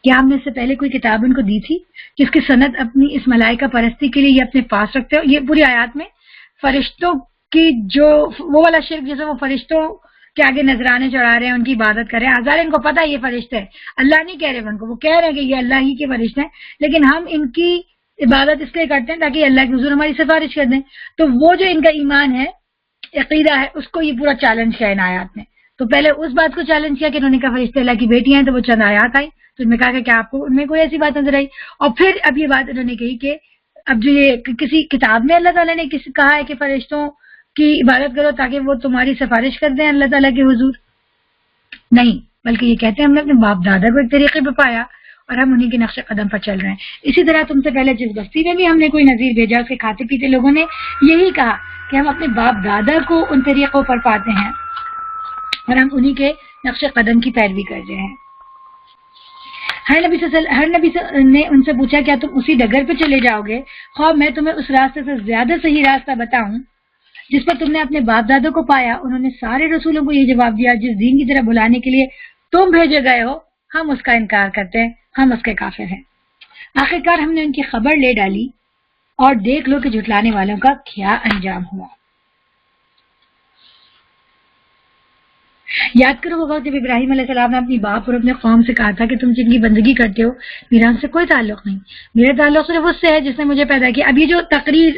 کیا ہم نے اس سے پہلے کوئی کتاب ان کو دی تھی جس کی سند اپنی اس ملائکہ پرستی کے لیے یہ اپنے پاس رکھتے ہو؟ یہ پوری آیات میں فرشتوں کی جو وہ والا شرک جیسے وہ فرشتوں کے آگے نذرانے چڑھا رہے ہیں، ان کی عبادت کر رہے ہیں. ہزار ان کو پتا ہے یہ فرشتے ہیں، اللہ نہیں کہہ رہے ان کو، وہ کہہ رہے ہیں کہ یہ اللہ ہی کے فرشتے ہیں، لیکن ہم ان کی عبادت اس لیے کرتے ہیں تاکہ اللہ کے حضور ہماری سفارش کر دیں. تو وہ جو ان کا ایمان ہے عقیدہ ہے اس کو یہ پورا چیلنج کیا ان آیات میں. تو پہلے اس بات کو چیلنج کیا کہ انہوں نے کہا فرشتے اللہ کی بیٹیاں ہیں، تو وہ چند آیات آئی تو انہوں نے کہا کہ کیا آپ کو ان میں کوئی ایسی بات نظر آئی. اور پھر اب یہ بات انہوں نے کہی کہ اب جو یہ کسی کتاب میں اللہ تعالیٰ نے کہا ہے کہ فرشتوں کی عبادت کرو تاکہ وہ تمہاری سفارش کر دیں اللہ تعالیٰ کے حضور، نہیں، بلکہ یہ کہتے ہیں ہم نے اپنے باپ دادا کو ایک طریقے پہ پایا اور ہم انہیں کے نقش قدم پر چل رہے ہیں. اسی طرح تم سے پہلے جس بستی میں بھی ہم نے کوئی نذیر بھیجا اس کے کھاتے پیتے لوگوں نے یہی کہا کہ ہم اپنے باپ دادا کو ان طریقوں پر پاتے ہیں اور ہم انہی کے نقش قدم کی پیروی کر رہے ہیں. ہر نبی نے ان سے پوچھا کیا تم اسی ڈگر پہ چلے جاؤ گے خواہ میں تمہیں اس راستے سے زیادہ صحیح راستہ بتاؤں جس پر تم نے اپنے باپ دادوں کو پایا؟ انہوں نے سارے رسولوں کو یہ جواب دیا جس دین کی طرف بلانے کے لیے تم بھیجے گئے ہو ہم اس کا انکار کرتے ہیں، ہم اس کے کافر ہیں. آخرکار ہم نے ان کی خبر لے ڈالی اور دیکھ لو کہ جھٹلانے والوں کا کیا انجام ہوا. یاد کرو وہ وقت جب ابراہیم علیہ السلام نے اپنی باپ اور اپنے قوم سے کہا تھا کہ تم جن کی بندگی کرتے ہو میرا ان سے کوئی تعلق نہیں، میرا تعلق صرف اس سے ہے جس نے مجھے پیدا کیا. اب یہ جو تقریر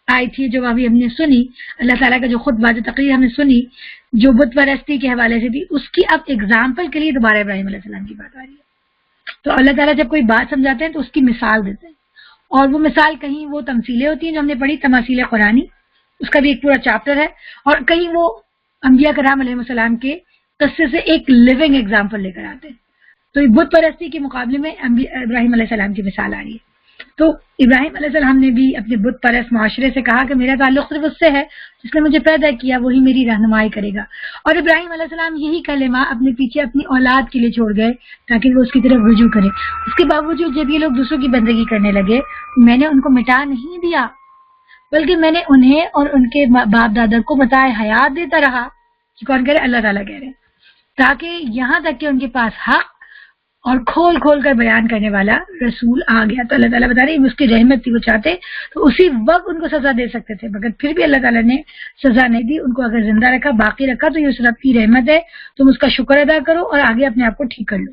آئی تھی جو ابھی ہم نے سنی، اللہ تعالیٰ کا جو خطبہ جو تقریر ہم نے سنی جو بت پرستی کے حوالے سے تھی، اس کی اب ایگزامپل کے لیے دوبارہ ابراہیم علیہ السلام کی بات آ رہی ہے. تو اللہ تعالیٰ جب کوئی بات سمجھاتے ہیں تو اس کی مثال دیتے ہیں، اور وہ مثال کہیں وہ تمثیلیں ہوتی ہیں جو ہم نے پڑھی تماثیل قرآنی، اس کا بھی ایک پورا چیپٹر ہے، اور کہیں وہ انبیاء کرام علیہ السلام کے قصے سے ایک لیونگ ایگزامپل لے کر آتے ہیں. تو یہ بت پرستی کے مقابلے میں ابراہیم علیہ السلام کی مثال آ رہی ہے. تو ابراہیم علیہ السلام نے بھی اپنے بت پرست معاشرے سے کہا کہ میرا تعلق صرف اس سے ہے جس نے مجھے پیدا کیا، وہی میری رہنمائی کرے گا. اور ابراہیم علیہ السلام یہی کلمہ اپنے پیچھے اپنی اولاد کے لیے چھوڑ گئے تاکہ وہ اس کی طرف رجوع کرے. اس کے باوجود جب یہ لوگ دوسروں کی بندگی کرنے لگے میں نے ان کو مٹا نہیں دیا، بلکہ میں نے انہیں اور ان کے باپ دادا کو متاع حیات دیتا رہا. کون کہہ رہے؟ اللہ تعالیٰ کہہ رہے ہیں، تاکہ یہاں تک کہ ان کے پاس حق اور کھول کھول کر بیان کرنے والا رسول آ گیا. تو اللہ تعالیٰ بتا رہے ہیں اس کی رحمت تھی، وہ چاہتے تو اسی وقت ان کو سزا دے سکتے تھے، مگر پھر بھی اللہ تعالیٰ نے سزا نہیں دی. ان کو اگر زندہ رکھا، باقی رکھا تو یہ اس رب کی رحمت ہے، تم اس کا شکر ادا کرو اور آگے اپنے آپ کو ٹھیک کر لو.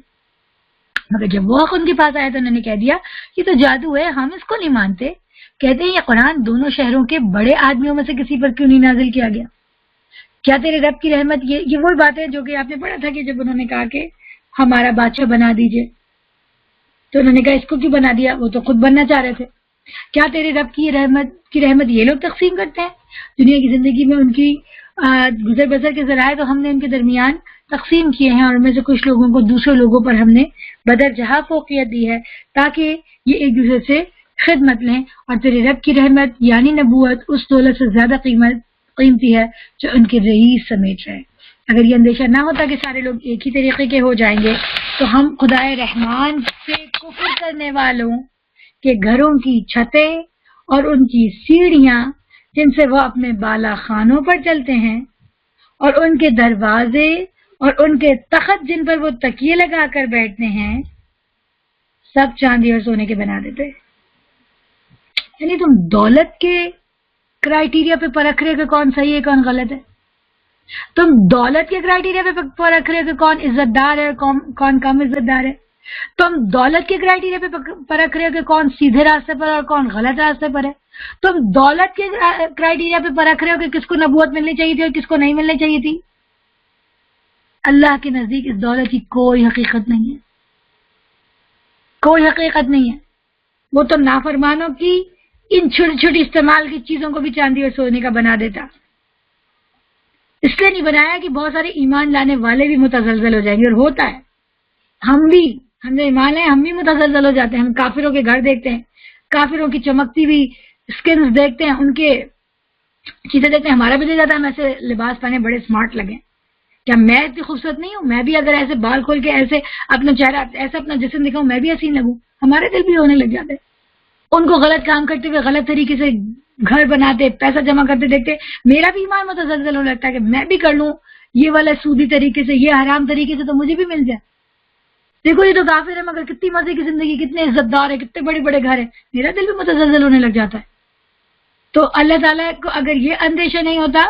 مگر جب وہ حق ان کے پاس آیا تو انہوں نے کہہ دیا یہ تو جادو ہے، ہم اس کو نہیں مانتے. کہتے ہیں یہ قرآن دونوں شہروں کے بڑے آدمیوں میں سے کسی پر کیوں نہیں نازل کیا گیا؟ کیا تیرے رب کی رحمت؟ یہ وہی بات ہے جو کہ آپ نے پڑھا تھا کہ جب انہوں نے کہا کہ ہمارا بادشاہ بنا دیجئے تو انہوں نے کہا اس کو کیوں بنا دیا، وہ تو خود بننا چاہ رہے تھے. کیا تیرے رب کی رحمت یہ لوگ تقسیم کرتے ہیں؟ دنیا کی زندگی میں ان کی گزر بسر کے ذرائع تو ہم نے ان کے درمیان تقسیم کیے ہیں، اور ان میں سے کچھ لوگوں کو دوسرے لوگوں پر ہم نے بدرجہ فوقیت دی ہے تاکہ یہ ایک دوسرے سے خدمت لیں. اور تیرے رب کی رحمت یعنی نبوت اس دولت سے زیادہ قیمتی ہے جو ان کے رئیس سمیٹ رہے. اگر یہ اندیشہ نہ ہوتا کہ سارے لوگ ایک ہی طریقے کے ہو جائیں گے تو ہم خدائے رحمان سے کفر کرنے والوں کے گھروں کی چھتیں اور ان کی سیڑھیاں جن سے وہ اپنے بالا خانوں پر چلتے ہیں اور ان کے دروازے اور ان کے تخت جن پر وہ تکیے لگا کر بیٹھتے ہیں سب چاندی اور سونے کے بنا دیتے. یعنی تم دولت کے کرائیٹیریا پہ پرکھ رہے کہ کون صحیح ہے کون غلط ہے، تم دولت کے کرائیٹیریا پہ پرکھ رہے کہ کون عزت دار ہے کون کم عزت دار ہے، تم دولت کے کرائیٹیریا پہ پرکھ رہے کہ کون سیدھے راستے پر اور کون غلط راستے پر ہے، تم دولت کے کرائیٹیریا پہ پرکھ رہے ہو کہ کس کو نبوت ملنی چاہیے تھی اور کس کو نہیں ملنی چاہیے تھی. اللہ کے نزدیک اس دولت کی کوئی حقیقت نہیں ہے، کوئی حقیقت نہیں ہے. وہ تو نافرمانوں کی ان چھوٹی چھوٹی استعمال کی چیزوں کو بھی چاندی اور سونے کا بنا دیتا. اس لیے نہیں بنایا کہ بہت سارے ایمان لانے والے بھی متزلزل ہو جائیں گے، اور ہوتا ہے. ہم نے ایمان لائے، ہم بھی متزلزل ہو جاتے ہیں. ہم کافروں کے گھر دیکھتے ہیں، کافروں کی چمکتی ہوئی اسکنز دیکھتے ہیں، ان کے چیزیں دیکھتے ہیں، ہمارا بھی دل جاتا ہے ہم ایسے لباس پہنے بڑے اسمارٹ لگیں. کیا میں اتنی خوبصورت نہیں ہوں؟ میں بھی اگر ایسے بال کھول کے ایسے اپنا چہرہ ایسا اپنا جسم دکھاؤں میں بھی حسین لگوں؟ ہمارے دل بھی ہونے لگ جاتے. ان کو غلط کام کرتے ہوئے غلط طریقے سے گھر بناتے پیسہ جمع کرتے دیکھتے میرا بھی ایمان متزلزل ہونے لگتا ہے کہ میں بھی کر لوں یہ والا سودی طریقے سے، یہ حرام طریقے سے، تو مجھے بھی مل جائے. دیکھو یہ تو کافر ہے مگر کتنی مزے کی زندگی، کتنے عزت دار ہے، کتنے بڑے بڑے گھر ہیں، میرا دل بھی متزلزل ہونے لگ جاتا ہے. تو اللہ تعالیٰ کو اگر یہ اندیشہ نہیں ہوتا،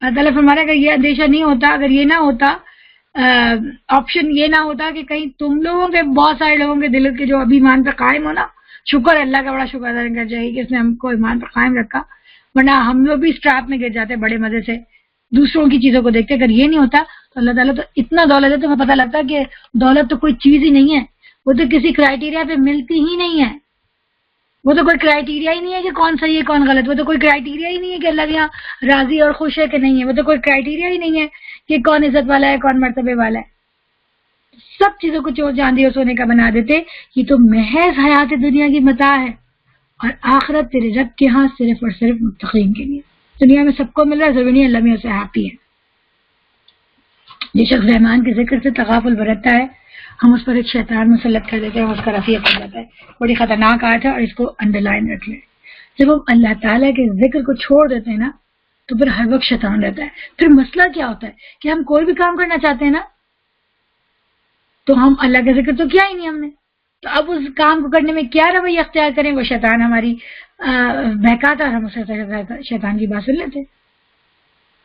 اللہ تعالیٰ فرما رہا ہے اگر یہ اندیشہ نہیں ہوتا، اگر یہ نہ ہوتا، آپشن یہ نہ ہوتا کہ کہیں تم لوگوں کے بہت سارے لوگوں کے دل کے جو ابھی ایمان پہ قائم ہونا، شکر اللہ کا بڑا شکر ادا کرنا چاہیے کہ اس نے ہم کو ایمان پر قائم رکھا، ورنہ ہم لوگ بھی اس ٹریپ میں گر جاتے ہیں بڑے مزے سے دوسروں کی چیزوں کو دیکھتے. اگر یہ نہیں ہوتا تو اللہ تعالیٰ تو اتنا دولت ہے, تمہیں پتہ لگتا ہے کہ دولت تو کوئی چیز ہی نہیں ہے, وہ تو کسی کرائٹیریا پہ ملتی ہی نہیں ہے. وہ تو کوئی کرائٹیریا ہی نہیں ہے کہ کون صحیح ہے کون غلط. وہ تو کوئی کرائٹیریا ہی نہیں ہے کہ اللہ کے یہاں راضی اور خوش ہے کہ نہیں ہے. وہ تو کوئی کرائٹیریا ہی نہیں ہے کہ کون عزت والا ہے کون مرتبے والا ہے. سب چیزوں کو چور چاندی اور سونے کا بنا دیتے. یہ تو محض حیات دنیا کی متاع ہے, اور آخرت تیرے رب کے ہاں صرف اور صرف متقین کے لیے. دنیا میں سب کو مل رہا ہے, ضروری نہیں اللہ میں اسے ہیپی ہے. جس شخص رحمان کے ذکر سے تغافل برتتا ہے, ہم اس پر ایک شیطان مسلط کر دیتے ہیں, اس کا رفیع بن جاتا ہے. بڑی خطرناک آیت ہے, اور اس کو انڈر لائن رکھ لیں. جب ہم اللہ تعالیٰ کے ذکر کو چھوڑ دیتے ہیں نا, تو پھر ہر وقت شیطان رہتا ہے. پھر مسئلہ کیا ہوتا ہے کہ ہم کوئی بھی کام کرنا چاہتے ہیں نا, تو ہم اللہ کا ذکر تو کیا ہی نہیں ہم نے, تو اب اس کام کو کرنے میں کیا رویہ اختیار کریں. وہ شیطان ہماری بہکاتا, اور ہم اسے شیطان کی بات سن لیتے.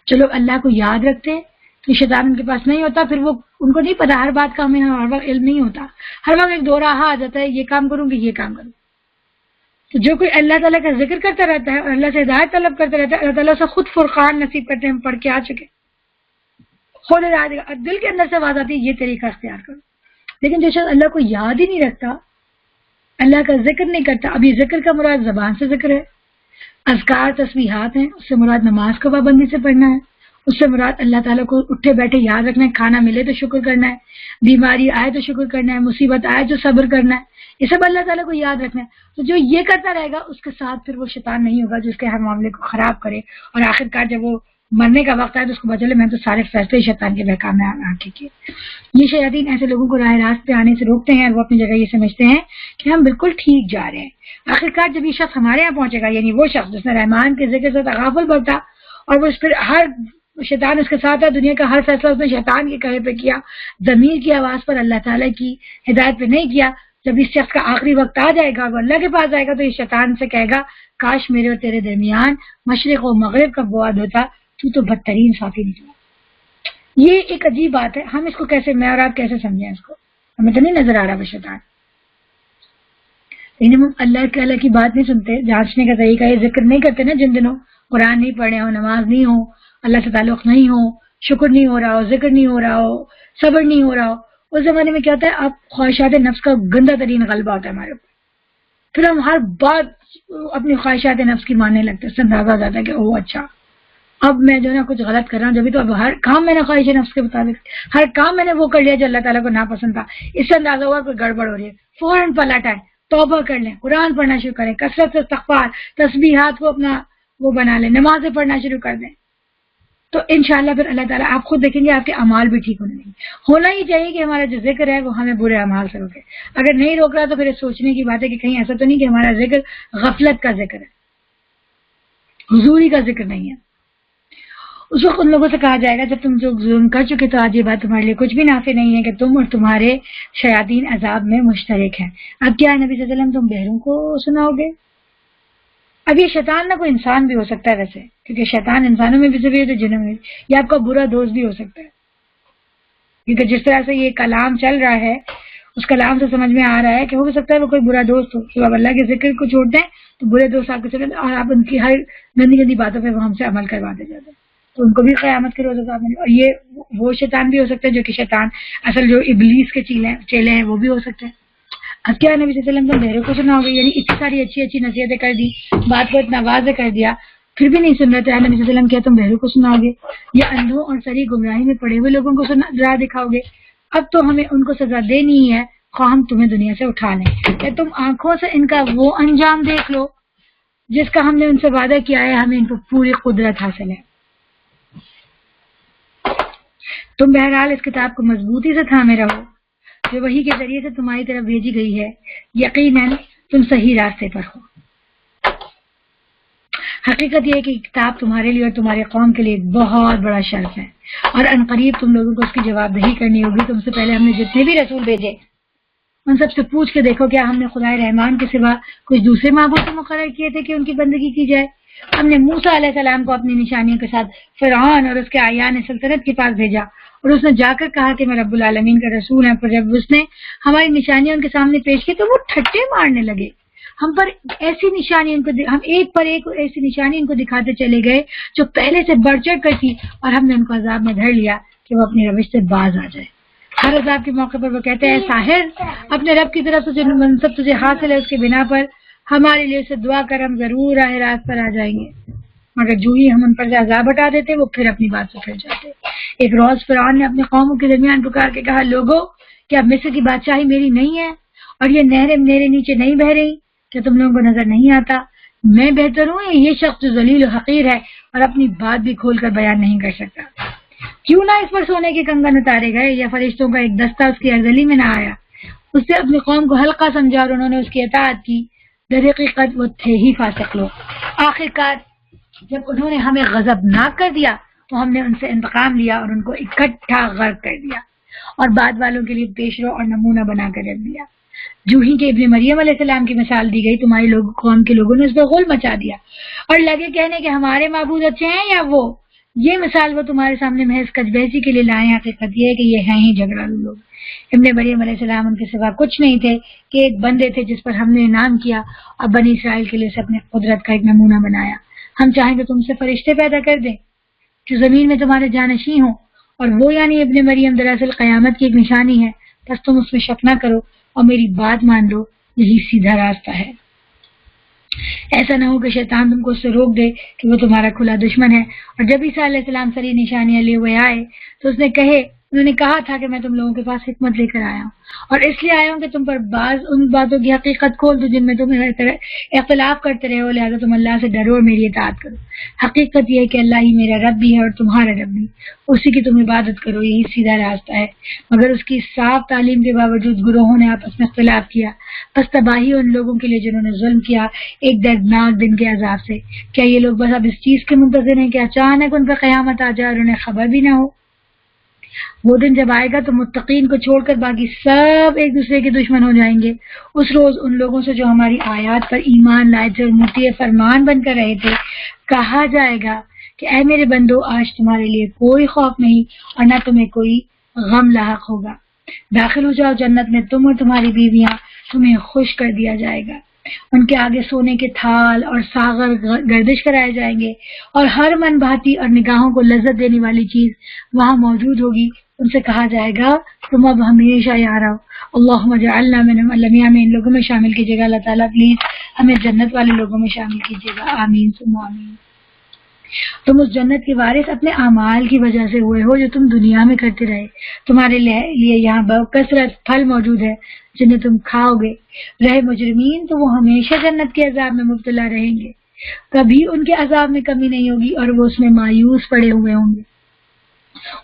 چلو اللہ کو یاد رکھتے تو شیطان ان کے پاس نہیں ہوتا. پھر وہ ان کو نہیں پتا, ہر بات کا ہمیں ہر وقت علم نہیں ہوتا. ہر وقت ایک دو راہ آ جاتا ہے, یہ کام کروں گی یہ کام کروں. تو جو کوئی اللہ تعالیٰ کا ذکر کرتا رہتا ہے اور اللہ سے ہدایت طلب کرتا رہتا ہے, اللہ تعالیٰ سے خود فرقان نصیب کرتے ہیں. ہم پڑھ کے آ چکے, خود ہدایت دل کے اندر سے آواز آتی ہے یہ طریقہ اختیار کرو. لیکن جو شخص اللہ کو یاد ہی نہیں رکھتا, اللہ کا ذکر نہیں کرتا. اب یہ ذکر کا مراد زبان سے ذکر ہے, اذکار تسبیحات ہیں, اس سے مراد نماز کو پابندی سے پڑھنا ہے, اس سے مراد اللہ تعالیٰ کو اٹھے بیٹھے یاد رکھنا ہے, کھانا ملے تو شکر کرنا ہے, بیماری آئے تو شکر کرنا ہے, مصیبت آئے تو صبر کرنا ہے, یہ سب اللہ تعالیٰ کو یاد رکھنا ہے. تو جو یہ کرتا رہے گا اس کے ساتھ پھر وہ شیطان نہیں ہوگا جو اس کے ہر معاملے کو خراب کرے, اور آخرکار جب وہ مرنے کا وقت آئے تو اس کو پتا چلے میں تو سارے فیصلے شیطان کے بہکام میں آ کے کیے. یہ شیاطین ایسے لوگوں کو راہ راست پہ آنے سے روکتے ہیں, اور وہ اپنی جگہ یہ سمجھتے ہیں کہ ہم بالکل ٹھیک جا رہے ہیں. آخرکار جب یہ شخص ہمارے یہاں پہنچے گا, یعنی وہ شخص جس نے رحمان کے ذکر سے تغافل برتا, اور وہ پھر ہر شیطان اس کے ساتھ ہے, دنیا کا ہر فیصلہ اس نے شیطان کے کہے پہ کیا, ضمیر کی آواز پر اللہ تعالیٰ کی ہدایت پہ نہیں کیا. جب اس شخص کا آخری وقت آ جائے گا, وہ اللہ کے پاس جائے گا, تو یہ شیطان سے کہے گا کاش میرے اور تیرے درمیان مشرق و مغرب کا بواد ہوتا, تو بدترین ساتھی نکلا. یہ ایک عجیب بات ہے, ہم اس کو کیسے, میں اور آپ کیسے سمجھیں اس کو, ہمیں تو نہیں نظر آ رہا وہ شیطان. لیکن ہم اللہ کی بات نہیں سنتے, جانچنے کا طریقہ یہ ذکر نہیں کرتے نا جن دنوں قرآن نہیں پڑھے ہو, نماز نہیں ہو, اللہ سے تعلق نہیں ہو, شکر نہیں ہو رہا ہو, ذکر نہیں ہو رہا ہو, صبر نہیں ہو رہا ہو. اس زمانے میں کیا ہوتا ہے, آپ خواہشات نفس کا گندا ترین غلبہ ہوتا ہے ہمارے اوپر. پھر ہم ہر بات اپنی خواہشات نفس کی ماننے لگتے ہیں. اس سے اندازہ ہو جاتا ہے کہ اوہ اچھا اب میں جو ہے نا کچھ غلط کر رہا ہوں, جبھی تو اب ہر کام میں نے خواہش نفس کے مطابق, ہر کام میں نے وہ کر لیا جو اللہ تعالیٰ کو ناپسند تھا. اس سے اندازہ ہوا کوئی گڑبڑ ہو رہی ہے, فوراً پلٹ آئے, توبہ کر لیں, قرآن پڑھنا شروع کریں, کثرت سے استغفار تسبیحات کو اپنا وہ بنا لیں, نمازیں پڑھنا شروع کر دیں. تو انشاءاللہ پھر اللہ تعالیٰ آپ خود دیکھیں گے آپ کے اعمال بھی ٹھیک ہونے لگیں. ہونا ہی چاہیے کہ ہمارا جو ذکر ہے وہ ہمیں برے اعمال سے روکے. اگر نہیں روک رہا تو پھر سوچنے کی بات ہے کہ کہیں ایسا تو نہیں کہ ہمارا ذکر غفلت کا ذکر ہے, حضوری کا ذکر نہیں ہے. اس وقت ان لوگوں سے کہا جائے گا جب تم جو ظلم کر چکے تو آج یہ بات تمہارے لیے کچھ بھی نافع نہیں ہے کہ تم اور تمہارے شیاطین عذاب میں مشترک ہیں. اب کیا ہے نبی صلی اللہ علیہ وسلم, تم بہروں کو سناؤ گے؟ اب یہ شیطان نہ کوئی انسان بھی ہو سکتا ہے ویسے, کیونکہ شیطان انسانوں میں بھی سے بھی ہے تو جنوں میں, یا آپ کا برا دوست بھی ہو سکتا ہے. کیونکہ جس طرح سے یہ کلام چل رہا ہے اس کلام سے سمجھ میں آ رہا ہے کہ ہو سکتا ہے وہ کوئی برا دوست ہو. جب آپ اللہ کے ذکر کو چھوڑتے ہیں تو برے دوست آپ کے ساتھ, اور آپ ان کی ہر گندی گندی باتوں پہ وہ ہم سے عمل کرواتے جاتے ہیں, تو ان کو بھی قیامت کے روز عذاب ملے. اور یہ وہ شیطان بھی ہو سکتا ہے جو کہ شیطان اصل جو ابلیس کے چیلے ہیں وہ بھی ہو سکتے ہیں. اب کیا نبی صلی اللہ علیہ وسلم تو بہروں کو سنا ہوگا, یعنی اتنی ساری اچھی اچھی نصیحتیں کر دی, بات کو اتنا واضح کر دیا, پھر بھی نہیں سن رہے تھے. نبی صلی اللہ علیہ وسلم کیا تم بہروں کو سناؤ گے, یا اندھوں اور سری گمراہی میں پڑے ہوئے لوگوں کو راہ دکھاؤ گے؟ اب تو ہمیں ان کو سزا دینی ہی ہے, خواہ ہم تمہیں دنیا سے اٹھا لیں, یا تم آنکھوں سے ان کا وہ انجام دیکھ لو جس کا ہم نے ان سے وعدہ کیا ہے, ہمیں ان کو پوری قدرت حاصل ہے. تم بہرحال اس کتاب کو مضبوطی سے تھامے رہو جو وحی کے ذریعے سے تمہاری طرف بھیجی گئی ہے, یقیناً تم صحیح راستے پر ہو. حقیقت یہ ہے کہ کتاب تمہارے لیے اور تمہارے قوم کے لیے ایک بہت بڑا شرف ہے, اور عنقریب تم لوگوں کو اس کی جواب دہی کرنی ہوگی. تم سے پہلے ہم نے جتنے بھی رسول بھیجے ان سب سے پوچھ کے دیکھو کیا ہم نے خدائے رحمان کے سوا کچھ دوسرے معبود مقرر کیے تھے کہ ان کی بندگی کی جائے. ہم نے موسیٰ علیہ السلام کو اپنی نشانیوں کے ساتھ فرعون اور اس کے اعیان سلطنت کے پاس بھیجا, اور اس نے جا کر کہا کہ میں رب العالمین کا رسول ہوں. پر جب اس نے ہماری نشانیاں ان کے سامنے پیش کی تو وہ ٹھٹے مارنے لگے. ہم پر ایسی نشانی ہم ایک پر ایک ایسی نشانی ان کو دکھاتے چلے گئے جو پہلے سے بڑھ چڑھ کر تھی، اور ہم نے ان کو عذاب میں دھر لیا کہ وہ اپنی روش سے باز آ جائے۔ ہر عذاب کے موقع پر وہ کہتے ہیں ساحر، اپنے رب کی طرف سے جو منصب تجھے حاصل ہے اس کے بنا پر ہمارے لیے اسے دعا کر، ہم ضرور راہ راست پر آ جائیں گے۔ مگر جو ہی ہم ان پر سے عذاب ہٹا دیتے وہ پھر اپنی بات سے پھر جاتے۔ ایک روز فرعون نے اپنی قوموں کے درمیان پکار کے کہا، لوگو کیا مصر کی بادشاہی میری نہیں ہے اور یہ نہریں میرے نیچے نہیں بہ رہی؟ کیا تم لوگوں کو نظر نہیں آتا میں بہتر ہوں یا یہ شخص جو ذلیل و حقیر ہے اور اپنی بات بھی کھول کر بیان نہیں کر سکتا؟ کیوں نہ اس پر سونے کے کنگن اتارے گئے یا فرشتوں کا ایک دستہ اس کی ارذلی میں نہ آیا؟ اس سے اپنی قوم کو ہلکا سمجھا اور انہوں نے اس کی اطاعت کی۔ در حقیقت وہ تھے ہی فاسق لوگ۔ آخرکار جب انہوں نے ہمیں غضبناک کر دیا تو ہم نے ان سے انتقام لیا اور ان کو اکٹھا غرق کر دیا اور بعد والوں کے لیے پیشرو اور نمونہ بنا کر رکھ دیا۔ جو ہی کہ ابن مریم علیہ السلام کی مثال دی گئی، تمہاری قوم کے لوگوں نے اس پر غول مچا دیا اور لگے کہنے کہ ہمارے معبود اچھے ہیں یا وہ۔ یہ مثال وہ تمہارے سامنے محض کج بحثی کے لیے لائے ہیں، حقیقت یہ ہے کہ یہ ہیں ہی جھگڑالو لوگ۔ ابن مریم علیہ السلام ان کے سوا کچھ نہیں تھے کہ ایک بندے تھے جس پر ہم نے انعام کیا اور بنی اسرائیل کے لیے اسے اپنے قدرت کا ایک نمونہ بنایا۔ ہم چاہیں تو تم سے فرشتے پیدا کر دیں جو زمین میں تمہارے جانشین ہوں، اور وہ یعنی ابن مریم دراصل قیامت کی ایک نشانی ہے، بس تم اس میں شک نہ کرو اور میری بات مان لو، یہی سیدھا راستہ ہے۔ ایسا نہ ہو کہ شیطان تم کو اس سے روک دے کہ وہ تمہارا کھلا دشمن ہے۔ اور جب عیسیٰ علیہ السلام ساری نشانیاں لیے ہوئے آئے تو انہوں نے کہا تھا کہ میں تم لوگوں کے پاس حکمت لے کر آیا ہوں، اور اس لیے آیا ہوں کہ تم پر بعض ان باتوں کی حقیقت کھول دوں جن میں تم اختلاف کرتے رہے ہو، لہٰذا تم اللہ سے ڈرو اور میری اطاعت کرو۔ حقیقت یہ ہے کہ اللہ ہی میرا رب بھی ہے اور تمہارا رب بھی، اسی کی تم عبادت کرو، یہی سیدھا راستہ ہے۔ مگر اس کی صاف تعلیم کے باوجود گروہوں نے آپس میں اختلاف کیا، بس تباہی ان لوگوں کے لیے جنہوں نے ظلم کیا ایک دردناک دن کے عذاب سے۔ کیا یہ لوگ بس اب اس چیز کے منتظر ہیں کہ اچانک ان پر قیامت آ جائے اور انہیں خبر بھی نہ ہو؟ وہ دن جب آئے گا تو متقین کو چھوڑ کر باقی سب ایک دوسرے کے دشمن ہو جائیں گے۔ اس روز ان لوگوں سے جو ہماری آیات پر ایمان لائے تھے اور مطیع فرمان بن کر رہے تھے کہا جائے گا کہ اے میرے بندو، آج تمہارے لیے کوئی خوف نہیں اور نہ تمہیں کوئی غم لاحق ہوگا۔ داخل ہو جاؤ جنت میں، تم اور تمہاری بیویاں، تمہیں خوش کر دیا جائے گا۔ ان کے آگے سونے کے تھال اور ساغر گردش کرائے جائیں گے اور ہر من بھاتی اور نگاہوں کو لذت دینے والی چیز وہاں موجود ہوگی۔ ان سے کہا جائے گا تم اب ہمیشہ یہاں رہو۔ اللہم اجعلنا منہم، اللہ ہمیں ان لوگوں میں شامل کیجیے گا۔ اللہ تعالیٰ پلیز ہمیں جنت والے لوگوں میں شامل کیجیے گا، آمین ثم آمین۔ تم اس جنت کے وارث اپنے اعمال کی وجہ سے ہوئے ہو جو تم دنیا میں کرتے رہے۔ تمہارے لیے یہاں بکثرت پھل موجود ہے جنہیں تم کھاؤ گے۔ رہے مجرمین تو وہ ہمیشہ جنت کے عذاب میں مبتلا رہیں گے، کبھی ان کے عذاب میں کمی نہیں ہوگی اور وہ اس میں مایوس پڑے ہوئے ہوں گے۔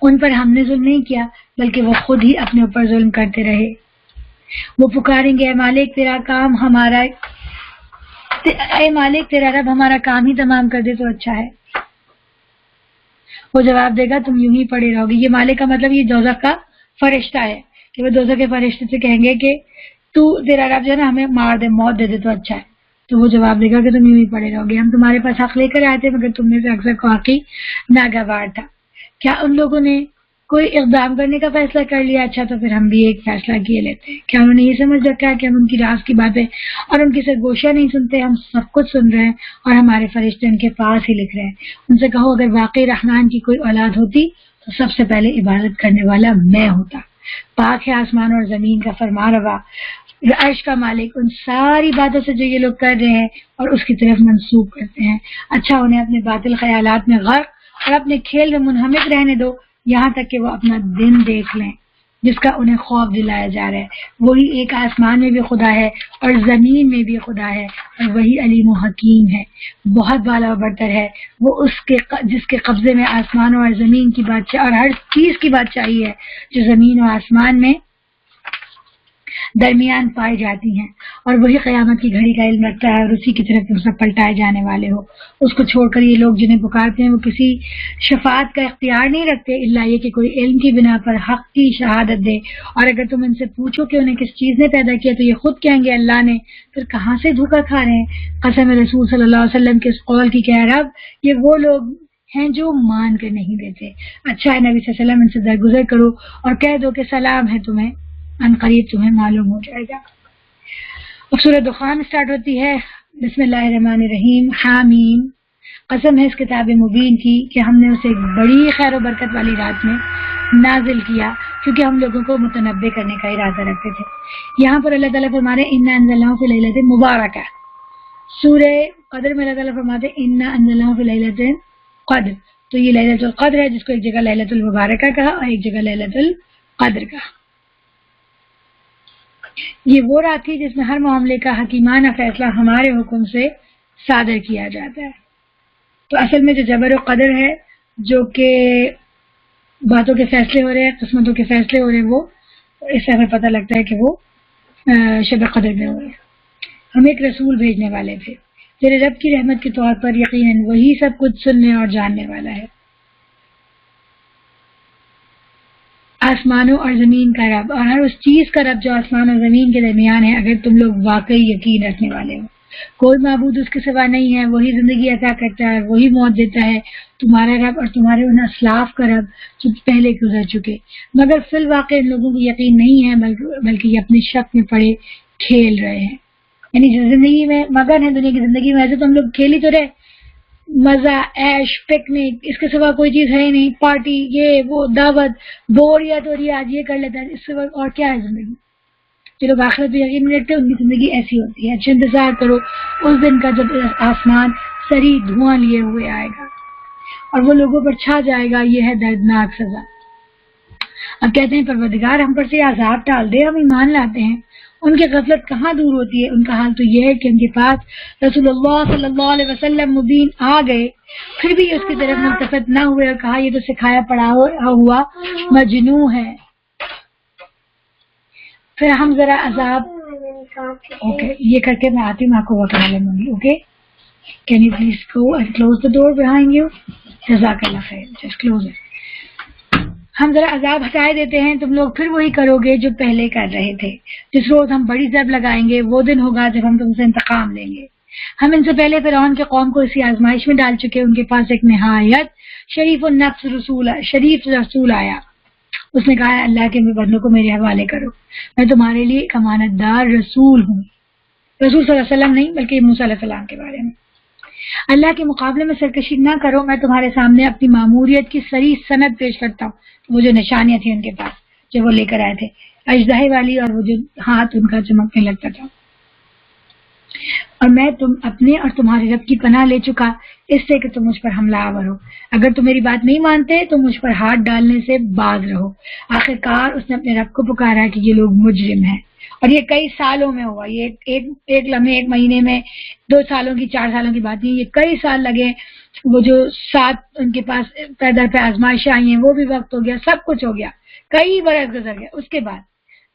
ان پر ہم نے ظلم نہیں کیا بلکہ وہ خود ہی اپنے اوپر ظلم کرتے رہے۔ وہ پکاریں گے، اے مالک تیرا کام ہمارا اے مالک تیرا رب ہمارا کام ہی تمام کر دے تو اچھا ہے۔ وہ جواب دے گا تم یوں ہی پڑے رہو گے۔ یہ مالک کا مطلب یہ دوزخ کا فرشتہ ہے کہ وہ دوزخ کے فرشتے سے کہیں گے کہ تیرا رب جو ہے نا ہمیں مار دے، موت دے دے تو اچھا ہے۔ تو وہ جواب دے گا کہ تم یوں ہی پڑے رہو گے، ہم تمہارے پاس حق لے کر آئے تھے مگر تم میں سے اکثر کو حقی ناگوار تھا۔ کیا ان لوگوں نے کوئی اقدام کرنے کا فیصلہ کر لیا؟ اچھا تو پھر ہم بھی ایک فیصلہ کیے لیتے ہیں۔ کیا انہوں نے یہ سمجھ رکھا ہے کہ ہم ان کی راز کی باتیں اور ان کی سرگوشیاں نہیں سنتے؟ ہم سب کچھ سن رہے ہیں اور ہمارے فرشتے ان کے پاس ہی لکھ رہے ہیں۔ ان سے کہو اگر واقعی رحمان کی کوئی اولاد ہوتی تو سب سے پہلے عبادت کرنے والا میں ہوتا۔ پاک ہے آسمان اور زمین کا فرمانروا، عرش کا مالک ان ساری باتوں سے جو یہ لوگ کر رہے ہیں اور اس کی طرف منسوب کرتے ہیں۔ اچھا انہیں اپنے باطل خیالات میں غرق اور اپنے کھیل میں منہمک رہنے دو یہاں تک کہ وہ اپنا دن دیکھ لیں جس کا انہیں خوف دلایا جا رہا ہے۔ وہی ایک آسمان میں بھی خدا ہے اور زمین میں بھی خدا ہے اور وہی علیم و حکیم ہے، بہت بالا و برتر ہے۔ وہ جس کے قبضے میں آسمان اور زمین کی بادشاہ اور ہر چیز کی بادشاہی ہے جو زمین و آسمان میں درمیان پائی جاتی ہیں، اور وہی قیامت کی گھڑی کا علم رکھتا ہے اور اسی کی طرف تم سب پلٹائے جانے والے ہو۔ اس کو چھوڑ کر یہ لوگ جنہیں پکارتے ہیں وہ کسی شفاعت کا اختیار نہیں رکھتے الا یہ کہ کوئی علم کی بنا پر حق کی شہادت دے، اور اگر تم ان سے پوچھو کہ انہیں کس چیز نے پیدا کیا تو یہ خود کہیں گے اللہ نے، پھر کہاں سے دھوکہ کھا رہے ہیں۔ قسم رسول صلی اللہ علیہ وسلم کے اس قول کی کہ رب یہ وہ لوگ ہیں جو مان کر نہیں دیتے۔ اچھا ہے نبی صلی اللہ علیہ وسلم ان سے درگزر کرو اور کہہ دو کہ سلام ہے تمہیں، ان قریب تمہیں معلوم ہو جائے گا۔ اب سورہ دخان اسٹارٹ ہوتی ہے، بسم اللہ الرحمن الرحیم، حامیم، قسم ہے اس کتاب مبین کی کہ ہم نے اسے ایک بڑی خیر و برکت والی رات میں نازل کیا، کیونکہ ہم لوگوں کو متنبع کرنے کا ارادہ رکھتے تھے۔ یہاں پر اللہ تعالیٰ فرما رہے انا انزلناہ فی لیلۃ مبارکہ، سورہ قدر میں اللہ تعالیٰ فرماتے انا انزلناہ فی لیلۃ قدر، تو یہ لیلۃ القدر ہے جس کو ایک جگہ لیلۃ المبارکہ کہا اور ایک جگہ لیلۃ القدر کہا۔ یہ وہ رات تھی جس میں ہر معاملے کا حکیمانہ فیصلہ ہمارے حکم سے صادر کیا جاتا ہے۔ تو اصل میں جو جبر و قدر ہے، جو کہ باتوں کے فیصلے ہو رہے ہیں، قسمتوں کے فیصلے ہو رہے ہیں، وہ اس سے ہمیں پتہ لگتا ہے کہ وہ شب قدر میں ہو رہے ہیں۔ ہم ایک رسول بھیجنے والے تھے تیرے رب کی رحمت کے طور پر، یقیناً وہی سب کچھ سننے اور جاننے والا ہے۔ آسمانوں اور زمین کا رب اور ہر اس چیز کا رب جو آسمان اور زمین کے درمیان ہے، اگر تم لوگ واقعی یقین رکھنے والے ہو، کوئی معبود اس کے سوا نہیں ہے، وہی زندگی عطا کرتا ہے، وہی موت دیتا ہے، تمہارا رب اور تمہارے ان اسلاف کا رب جو پہلے گزر چکے، مگر فی الواقع ان لوگوں کو یقین نہیں ہے، بلکہ یہ اپنے شک میں پڑے کھیل رہے ہیں۔ یعنی زندگی میں مگن ہے، دنیا کی زندگی میں ایسے تو ہم لوگ کھیل ہی تو رہے، مزہ، عیش، پکنک، اس کے سوا کوئی چیز ہے ہی نہیں، پارٹی، یہ وہ، دعوت، بوریت ہو رہی ہے، آج یہ کر لیتا ہے، اس سے اور کیا ہے زندگی۔ جو لوگ آخرت پہ یقین نہیں رکھتے ان کی زندگی ایسی ہوتی ہے۔ اچھا انتظار کرو اس دن کا جب آسمان سری دھواں لیے ہوئے آئے گا اور وہ لوگوں پر چھا جائے گا، یہ ہے دردناک سزا۔ اب کہتے ہیں پروردگار ہم پر سے عذاب ٹال دے، ہم ایمان لاتے ہیں۔ ان کی غفلت کہاں دور ہوتی ہے، ان کا حال تو یہ ہے کہ ان کے پاس رسول اللہ صلی اللہ علیہ وسلم مبین آ گئے، پھر بھی اس کی طرف ملتفت نہ ہوئے اور کہا یہ تو سکھایا پڑھا ہوا مجنون ہے۔ پھر ہم ذرا عذاب، اوکے یہ کر کے میں آتی ہوں، آپ کو وقت لوں گی۔ Okay can you please go and close the door behind you, جزاک اللہ خیر، جسٹ کلوز اٹ۔ ہم ذرا عذاب ہٹائے دیتے ہیں، تم لوگ پھر وہی کرو گے جو پہلے کر رہے تھے۔ جس روز ہم بڑی ضرب لگائیں گے وہ دن ہوگا جب ہم تم سے انتقام لیں گے۔ ہم ان سے پہلے فرعون کے قوم کو اسی آزمائش میں ڈال چکے، ان کے پاس ایک نہایت شریف النفس رسول آیا، اس نے کہا اللہ کے بندوں کو میرے حوالے کرو، میں تمہارے لیے ایک امانت دار رسول ہوں۔ رسول صلی اللہ علیہ وسلم نہیں بلکہ موسیٰ علیہ السلام کے بارے میں۔ اللہ کے مقابلے میں سرکشی نہ کرو، میں تمہارے سامنے اپنی ماموریت کی صریح سند پیش کرتا ہوں۔ وہ جو نشانیاں تھیں ان کے پاس جو وہ لے کر آئے تھے، اژدہے والی، اور وہ جو ہاتھ ان کا چمکنے لگتا تھا، اور میں تم اپنے اور تمہارے رب کی پناہ لے چکا اس سے کہ تم مجھ پر حملہ آور ہو۔ اگر تم میری بات نہیں مانتے تو مجھ پر ہاتھ ڈالنے سے باز رہو۔ آخرکار اس نے اپنے رب کو پکارا کہ یہ لوگ مجرم ہیں، اور یہ کئی سالوں میں ہوا، یہ ایک لمحے، ایک مہینے میں، 2 سالوں کی 4 سالوں کی بات نہیں، یہ کئی سال لگے۔ وہ جو 7 ان کے پاس پیدر پہ آزمائشیں آئی ہیں وہ بھی وقت ہو گیا، سب کچھ ہو گیا، کئی برس گزر گیا۔ اس کے بعد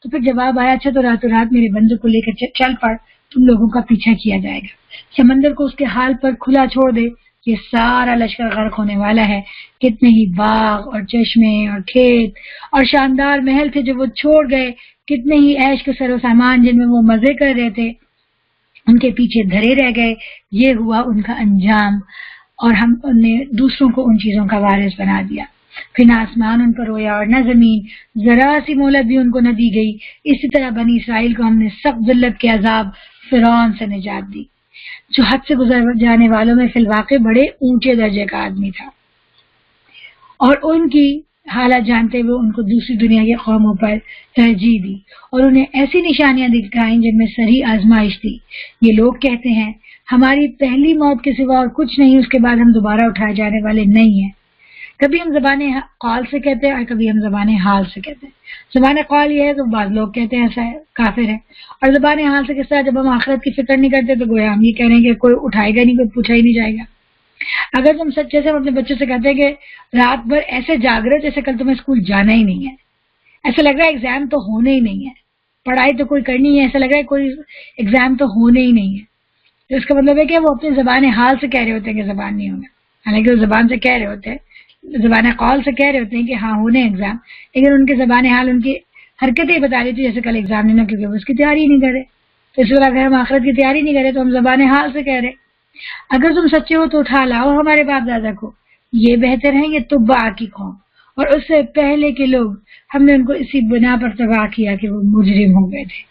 تو پھر جواب آیا اچھا تو راتوں رات میرے بندوں کو لے کر چل پڑ، تم لوگوں کا پیچھا کیا جائے گا، سمندر کو اس کے حال پر کھلا چھوڑ دے، یہ سارا لشکر غرق ہونے والا ہے۔ کتنے ہی باغ اور چشمے اور کھیت اور شاندار محل تھے جو وہ چھوڑ گئے، کتنے ہی عیش کے سر و سامان جن میں وہ مزے کر رہے تھے ان کے پیچھے دھرے رہ گئے۔ یہ ہوا ان کا انجام، اور ہم نے دوسروں کو ان چیزوں کا وارث بنا دیا۔ پھر نہ آسمان ان پر رویا اور نہ زمین، ذرا سی مہلت بھی ان کو نہ دی گئی۔ اسی طرح بنی اسرائیل کو ہم نے سخت ذلت کے عذاب فرعون سے نجات دی، جو حد سے گزر جانے والوں میں فی الواقع بڑے اونچے درجے کا آدمی تھا، اور ان کی حالت جانتے ہوئے ان کو دوسری دنیا کی قوموں پر ترجیح دی اور انہیں ایسی نشانیاں دکھائیں جن میں صحیح آزمائش تھی۔ یہ لوگ کہتے ہیں ہماری پہلی موت کے سوا اور کچھ نہیں، اس کے بعد ہم دوبارہ اٹھائے جانے والے نہیں ہیں۔ کبھی ہم زبان قول سے کہتے ہیں اور کبھی ہم زبان حال سے کہتے ہیں۔ زبان قول یہ ہے تو بعض لوگ کہتے ہیں ایسا ہے، کافر ہے، اور زبان حال سے کس طرح جب ہم آخرت کی فکر نہیں کرتے تو گویا ہم یہ کہہ رہے ہیں کہ کوئی اٹھائے گا نہیں، کوئی پوچھا ہی نہیں جائے گا۔ اگر تم سچے سے اپنے بچوں سے کہتے ہیں کہ رات بھر ایسے جاگ رہے جیسے کل تمہیں اسکول جانا ہی نہیں ہے، ایسا لگ رہا ہے ایگزام تو ہونے ہی نہیں ہے، پڑھائی تو کوئی کرنی ہے، ایسا لگ رہا ہے کوئی ایگزام تو ہونے ہی نہیں ہے، تو اس کا مطلب ہے کہ وہ اپنی زبان حال سے کہہ رہے ہوتے ہیں کہ زبان نہیں ہونا، حالانکہ وہ زبان سے کہہ رہے ہوتے ہیں، زبان قول سے کہہ رہے ہوتے ہیں کہ ہاں ہونے ایگزام، لیکن ان کے زبان حال ان کی حرکتیں بتا رہی تھی جیسے کل ایگزام نہیں، کیونکہ وہ اس کی تیاری ہی نہیں کرے۔ تو اس طرح اگر ہم آخرت کی تیاری نہیں کرے تو ہم زبان حال سے کہہ رہے اگر تم سچے ہو تو اٹھا لاؤ ہمارے باپ دادا کو، یہ بہتر ہے یہ تبع کی قوم، اور اس سے پہلے کے لوگ ہم نے ان کو اسی بنا پر تباہ کیا کہ وہ مجرم ہو گئے تھے.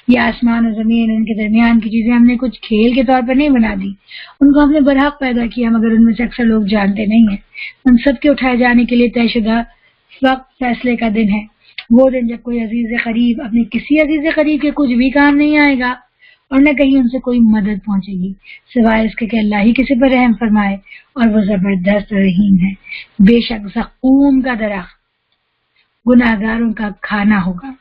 یہ آسمان و زمین ان کے درمیان کی چیزیں ہم نے کچھ کھیل کے طور پر نہیں بنا دی, ان کو ہم نے برحق پیدا کیا, مگر ان میں سے اکثر لوگ جانتے نہیں ہیں. ان سب کے اٹھائے جانے کے لیے طے شدہ وقت فیصلے کا دن ہے, وہ دن جب کوئی عزیز قریب اپنے کسی عزیز قریب کے کچھ بھی کام نہیں آئے گا اور نہ کہیں ان سے کوئی مدد پہنچے گی سوائے اس کے کہ اللہ ہی کسی پر رحم فرمائے, اور وہ زبردست رحیم ہے. بے شک زقوم کا درخت گناہگاروں کا کھانا ہوگا.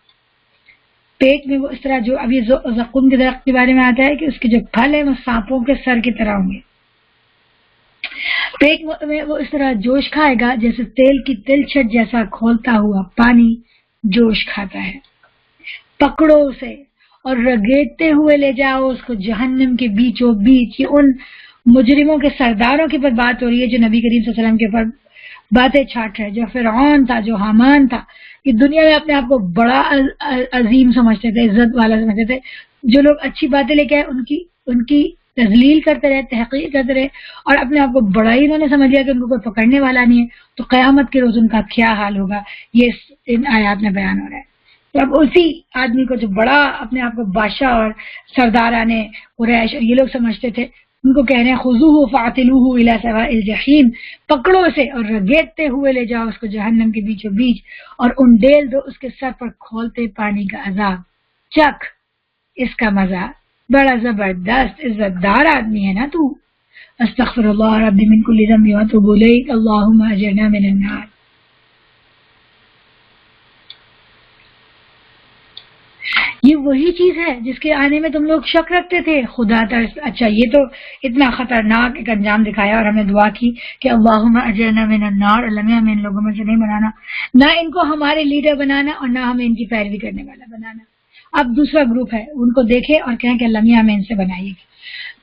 پیٹ میں وہ اس طرح جو اب یہ زقوم کے درخت کے بارے میں آتا ہے کہ اس کے جو پھل ہیں وہ سانپوں کے سر کی طرح ہوں گے. پیٹ میں وہ اس طرح جوش کھائے گا جیسے تیل کی تلچھٹ جیسا کھولتا ہوا پانی جوش کھاتا ہے. پکڑو اسے اور رگیدتے ہوئے لے جاؤ اس کو جہنم کے بیچوں بیچ. یہ ان مجرموں کے سرداروں کے پر بات ہو رہی ہے جو نبی کریم صلی اللہ علیہ وسلم کے اوپر باتیں چھاٹ رہے, جو فرعون تھا, جو حامان تھا. یہ دنیا میں اپنے آپ کو بڑا عظیم سمجھتے تھے, عزت والا سمجھتے تھے. جو لوگ اچھی باتیں لے کے آئے ان کی تذلیل کرتے رہے, تحقیر کرتے رہے, اور اپنے آپ کو بڑا ہی انہوں نے سمجھ لیا کہ ان کو کوئی پکڑنے والا نہیں ہے. تو قیامت کے روز ان کا کیا حال ہوگا یہ ان آیات میں بیان ہو رہا ہے. تو اب اسی آدمی کو جو بڑا اپنے آپ کو بادشاہ اور سرداران قریش اور یہ لوگ سمجھتے تھے, ان کو کہہ رہے ہیں خذوہ فاعتلوہ الی سواء الجحیم, پکڑو اسے اور رگیدتے ہوئے لے جاؤ اس کو جہنم کے بیچوں بیچ اور انڈیل دو اس کے سر پر کھولتے پانی کا عذاب. چکھ اس کا مزہ, بڑا زبردست عزت دار آدمی ہے نا تو. استغفر اللہ ربی من کل ذنب واتوب الیہ اللہم اجرنا من النار. یہ وہی چیز ہے جس کے آنے میں تم لوگ شک رکھتے تھے. خدا ترس, اچھا یہ تو اتنا خطرناک ایک انجام دکھایا اور ہم نے دعا کی کہ اللہم اجرنا من النار, اللہ ہمیں ان لوگوں میں سے نہیں بنانا, نہ ان کو ہمارے لیڈر بنانا اور نہ ہمیں ان کی پیروی کرنے والا بنانا. اب دوسرا گروپ ہے, ان کو دیکھے اور کہیں کہ اللہ ہمیں ان سے بنائیے.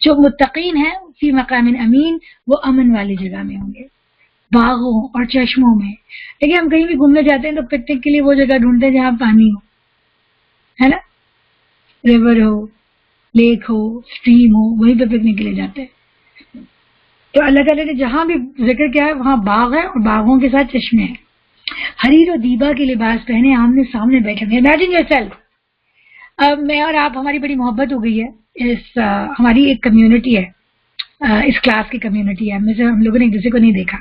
جو متقین ہیں فی مقام امین, وہ امن والی جگہ میں ہوں گے, باغوں اور چشموں میں. دیکھیں ہم کہیں بھی گھومنے جاتے ہیں تو پکنک کے لیے وہ جگہ ڈھونڈتے ہیں جہاں پانی ہو, ہے نا, ریور ہو, لیک ہو, اسٹریم ہو, وہیں پہ پکنک کے لیے جاتے ہیں. تو اللہ تعالیٰ نے جہاں بھی ذکر کیا ہے وہاں باغ ہے اور باغوں کے ساتھ چشمے ہیں. حریر و دیبا کے لباس پہنے آمنے سامنے بیٹھے ہیں. امیجن یور سیلف, اب میں اور آپ, ہماری بڑی محبت ہو گئی ہے. ہماری ایک کمیونٹی ہے, اس کلاس کی کمیونٹی ہے. ہم لوگوں نے ایک دوسرے کو نہیں دیکھا,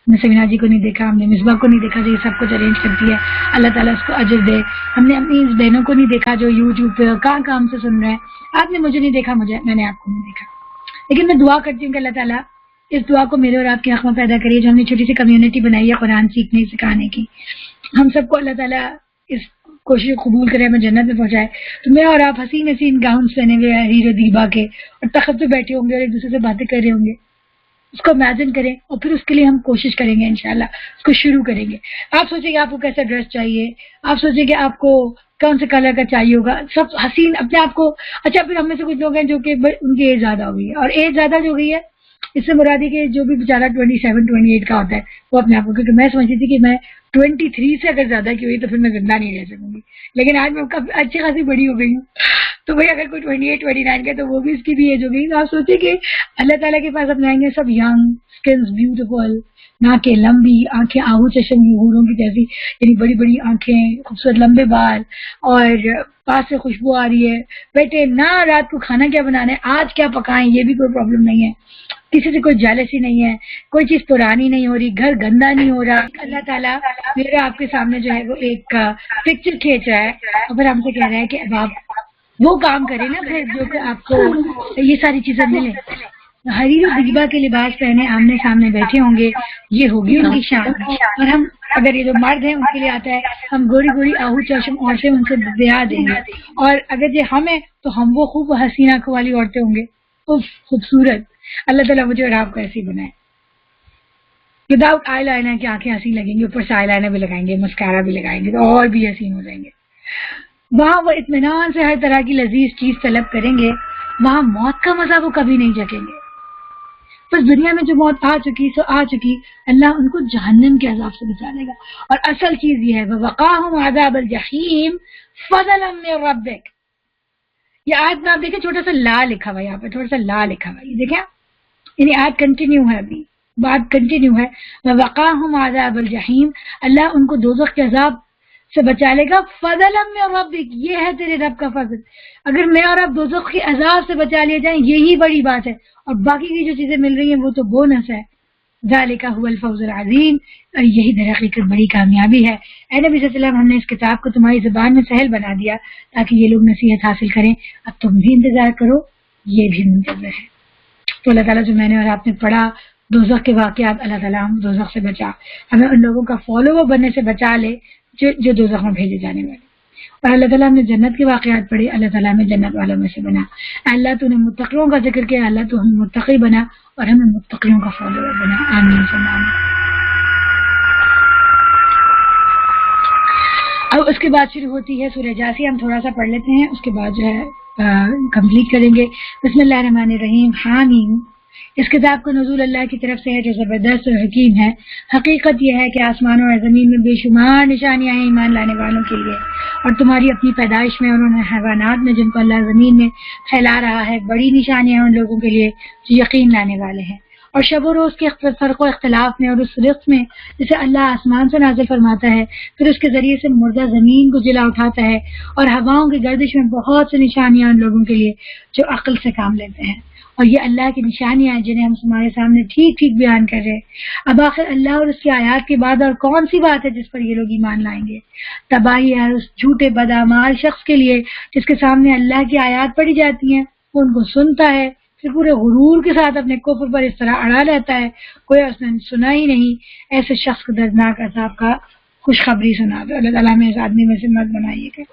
ہم نے سمینا جی کو نہیں دیکھا, ہم نے مصباح کو نہیں دیکھا جو یہ سب کچھ ارینج کرتی ہے, اللہ تعالیٰ اس کو اجر دے. ہم نے اپنی اس بہنوں کو نہیں دیکھا جو یوٹیوب پہ کہاں ہم سے سن رہے ہیں. آپ نے مجھے نہیں دیکھا, میں نے آپ کو نہیں دیکھا, لیکن میں دعا کرتی ہوں کہ اللہ تعالیٰ اس دعا کو میرے اور آپ کے حق میں پیدا کریے جو ہم نے چھوٹی سی کمیونٹی بنائی ہے قرآن سیکھنے سکھانے کی. ہم سب کو اللہ تعالیٰ اس کوشش قبول کرے, ہمیں جنت میں پہنچائے. تو میں اور آپ حسین حسین گاؤنس پہنے ہوئے حریر و دیبا کے اور تخت پہ بیٹھے ہوں گے اور ایک دوسرے سے باتیں کر رہے ہوں گے. اس کو امیجن کریں اور پھر اس کے لیے ہم کوشش کریں گے, انشاءاللہ اس کو شروع کریں گے. آپ سوچیں کہ آپ کو کیسا ڈریس چاہیے, آپ سوچیں کہ آپ کو کون سے کلر کا چاہیے ہوگا, سب حسین اپنے آپ کو. اچھا پھر ہم میں سے کچھ لوگ ہیں جو کہ ان کی ایج زیادہ ہو گئی ہے, اور ایج زیادہ جو گئی ہے اس سے مراد ہے کہ جو بھی بیچارہ 27-28 کا ہوتا ہے وہ اپنے آپ کو, کیونکہ میں سمجھتی تھی کہ میں 23 سے اگر زیادہ کی ہوئی تو پھر میں زندہ نہیں رہ سکوں گی, لیکن آج میں اچھی خاصی بڑی ہو گئی ہوں. تو بھائی اگر کوئی 28-29 کا تو وہ بھی اس کی بھی ایج ہو گئی. تو آپ سوچیں کہ اللہ تعالیٰ کے پاس اپنے آئیں گے سب ینگ, اسکنس بیوٹیفل, ناکیں لمبی, آنکھیں آہو چشم کی حوروں کی جیسی, یعنی بڑی بڑی آنکھیں, خوبصورت لمبے بال, اور پاس سے خوشبو آ رہی ہے. بیٹے نہ رات کو کھانا کیا بنانا ہے, آج کیا پکائیں, یہ بھی کوئی پرابلم نہیں ہے. کسی سے کوئی جیلسی نہیں ہے, کوئی چیز پرانی نہیں ہو رہی, گھر گندا نہیں ہو رہا. اللہ تعالیٰ میرے آپ کے سامنے جو ہے وہ ایک پکچر کھینچ رہا ہے اور پھر ہم سے کہہ رہا ہے کہ اب آپ وہ کام کریں نا پھر جو کہ آپ کو یہ ساری چیزیں ملیں. حریر و دیبا کے لباس پہنے آمنے سامنے بیٹھے ہوں گے, یہ ہوگی ان کی شان. اور ہم اگر یہ جو مرد ہیں ان کے لیے آتا ہے, ہم گوری گوری آہو چشم عورتیں ان سے بیاہ دیں گے, اور اگر یہ ہم ہیں تو ہم وہ خوب حسین آنکھوں والی عورتیں ہوں گے, خوبصورت. اللہ تعالیٰ مجھے اور آپ کو ایسی بنائے. وداؤٹ آئی لائنر کی آنکھیں حسین لگیں گی, اوپر سے آئی لائنر بھی لگائیں گے, مسکارا بھی لگائیں گے تو اور بھی حسین ہو جائیں گے. وہاں وہ اطمینان سے ہر طرح کی لذیذ چیز طلب کریں گے, وہاں موت کا مزہ وہ کبھی نہیں چکیں گے. بس دنیا میں جو موت آ چکی سو آ چکی, اللہ ان کو جہنم کے عذاب سے بچا لے گا. اور اصل چیز یہ ہے وَوَقَاهُمْ عَذَابَ الْجَحِيمِ فَضْلًا مِّن رَّبِّكَ. یہ آیت میں آپ دیکھیں چھوٹا سا لا لکھا ہوا ہے, یہاں پہ تھوڑا سا لا لکھا ہوا ہے, یہ دیکھیں یعنی آیت کنٹینیو ہے ابھی. بات کنٹینیو ہے، وَوَقَاهُمْ عَذَابَ الْجَحِيمِ، اللہ ان کو دوزخ کے عذاب سے بچا لے گا، فضلا من ربک، یہ ہے تیرے رب کا فضل۔ اگر میں اور اب دوزخ کے عذاب سے بچا لیے جائیں یہی بڑی بات ہے، اور باقی کی جو چیزیں مل رہی ہیں وہ تو بونس ہے۔ ذالک هو الفوز العظیم، اور یہی در حقیقت بڑی کامیابی ہے۔ اے نبی صلی اللہ علیہ وسلم، ہم نے اس کتاب کو تمہاری زبان میں سہل بنا دیا تاکہ یہ لوگ نصیحت حاصل کریں، اب تم بھی انتظار کرو، یہ بھی منتظر ہے۔ تو اللہ تعالیٰ جو میں نے اور آپ نے پڑھا دوزخ کے واقعات، اللہ تعالیٰ ہم دوزخ سے بچا، ہمیں ان لوگوں کا فالوور بننے سے بچا لے جو دوزخ میں بھیجے جانے والے، اور اللہ تعالیٰ ہم نے جنت کے واقعات پڑھے، اللہ تعالیٰ ہمیں جنت والوں میں سے بنا۔ اللہ تو نے متقیوں کا ذکر کیا، اللہ تو ہمیں متقی بنا اور ہمیں متقیوں کا فالوور بنا، آمین ثم آمین۔ اب اس کے بعد شروع ہوتی ہے سورہ جاسیہ، ہم تھوڑا سا پڑھ لیتے ہیں، اس کے بعد جو ہے کمپلیٹ کریں گے۔ بسم اللہ الرحمن الرحیم، حامیم۔ اس کتاب کو نزول اللہ کی طرف سے ہے جو زبردست اور حکیم ہے۔ حقیقت یہ ہے کہ آسمانوں اور زمین میں بے شمار نشانیاں ہیں ایمان لانے والوں کے لیے، اور تمہاری اپنی پیدائش میں اور ان حیوانات میں جن کو اللہ زمین میں پھیلا رہا ہے بڑی نشانیاں ہیں ان لوگوں کے لیے جو یقین لانے والے ہیں۔ اور شب و روز کے فرق و اختلاف میں اور اس رزق میں جسے اللہ آسمان سے نازل فرماتا ہے، پھر اس کے ذریعے سے مردہ زمین کو جلا اٹھاتا ہے، اور ہواؤں کی گردش میں بہت سی نشانیاں ان لوگوں کے لیے جو عقل سے کام لیتے ہیں۔ اور یہ اللہ کی نشانیاں ہیں جنہیں ہم تمہارے سامنے ٹھیک ٹھیک بیان کر رہے ہیں۔ اب آخر اللہ اور اس کی آیات کے بعد اور کون سی بات ہے جس پر یہ لوگ ایمان لائیں گے؟ تباہی ہے اس جھوٹے بدعمال شخص کے لیے جس کے سامنے اللہ کی آیات پڑھی جاتی ہیں، وہ ان کو سنتا ہے، پھر پورے غرور کے ساتھ اپنے کفر پر اس طرح اڑا لیتا ہے کوئی اس نے سنا ہی نہیں۔ ایسے شخص کو دردناک عذاب کا خوشخبری سنا دو۔ اللہ تعالیٰ ہمیں اس آدمی میں سے مت بنائیے گا۔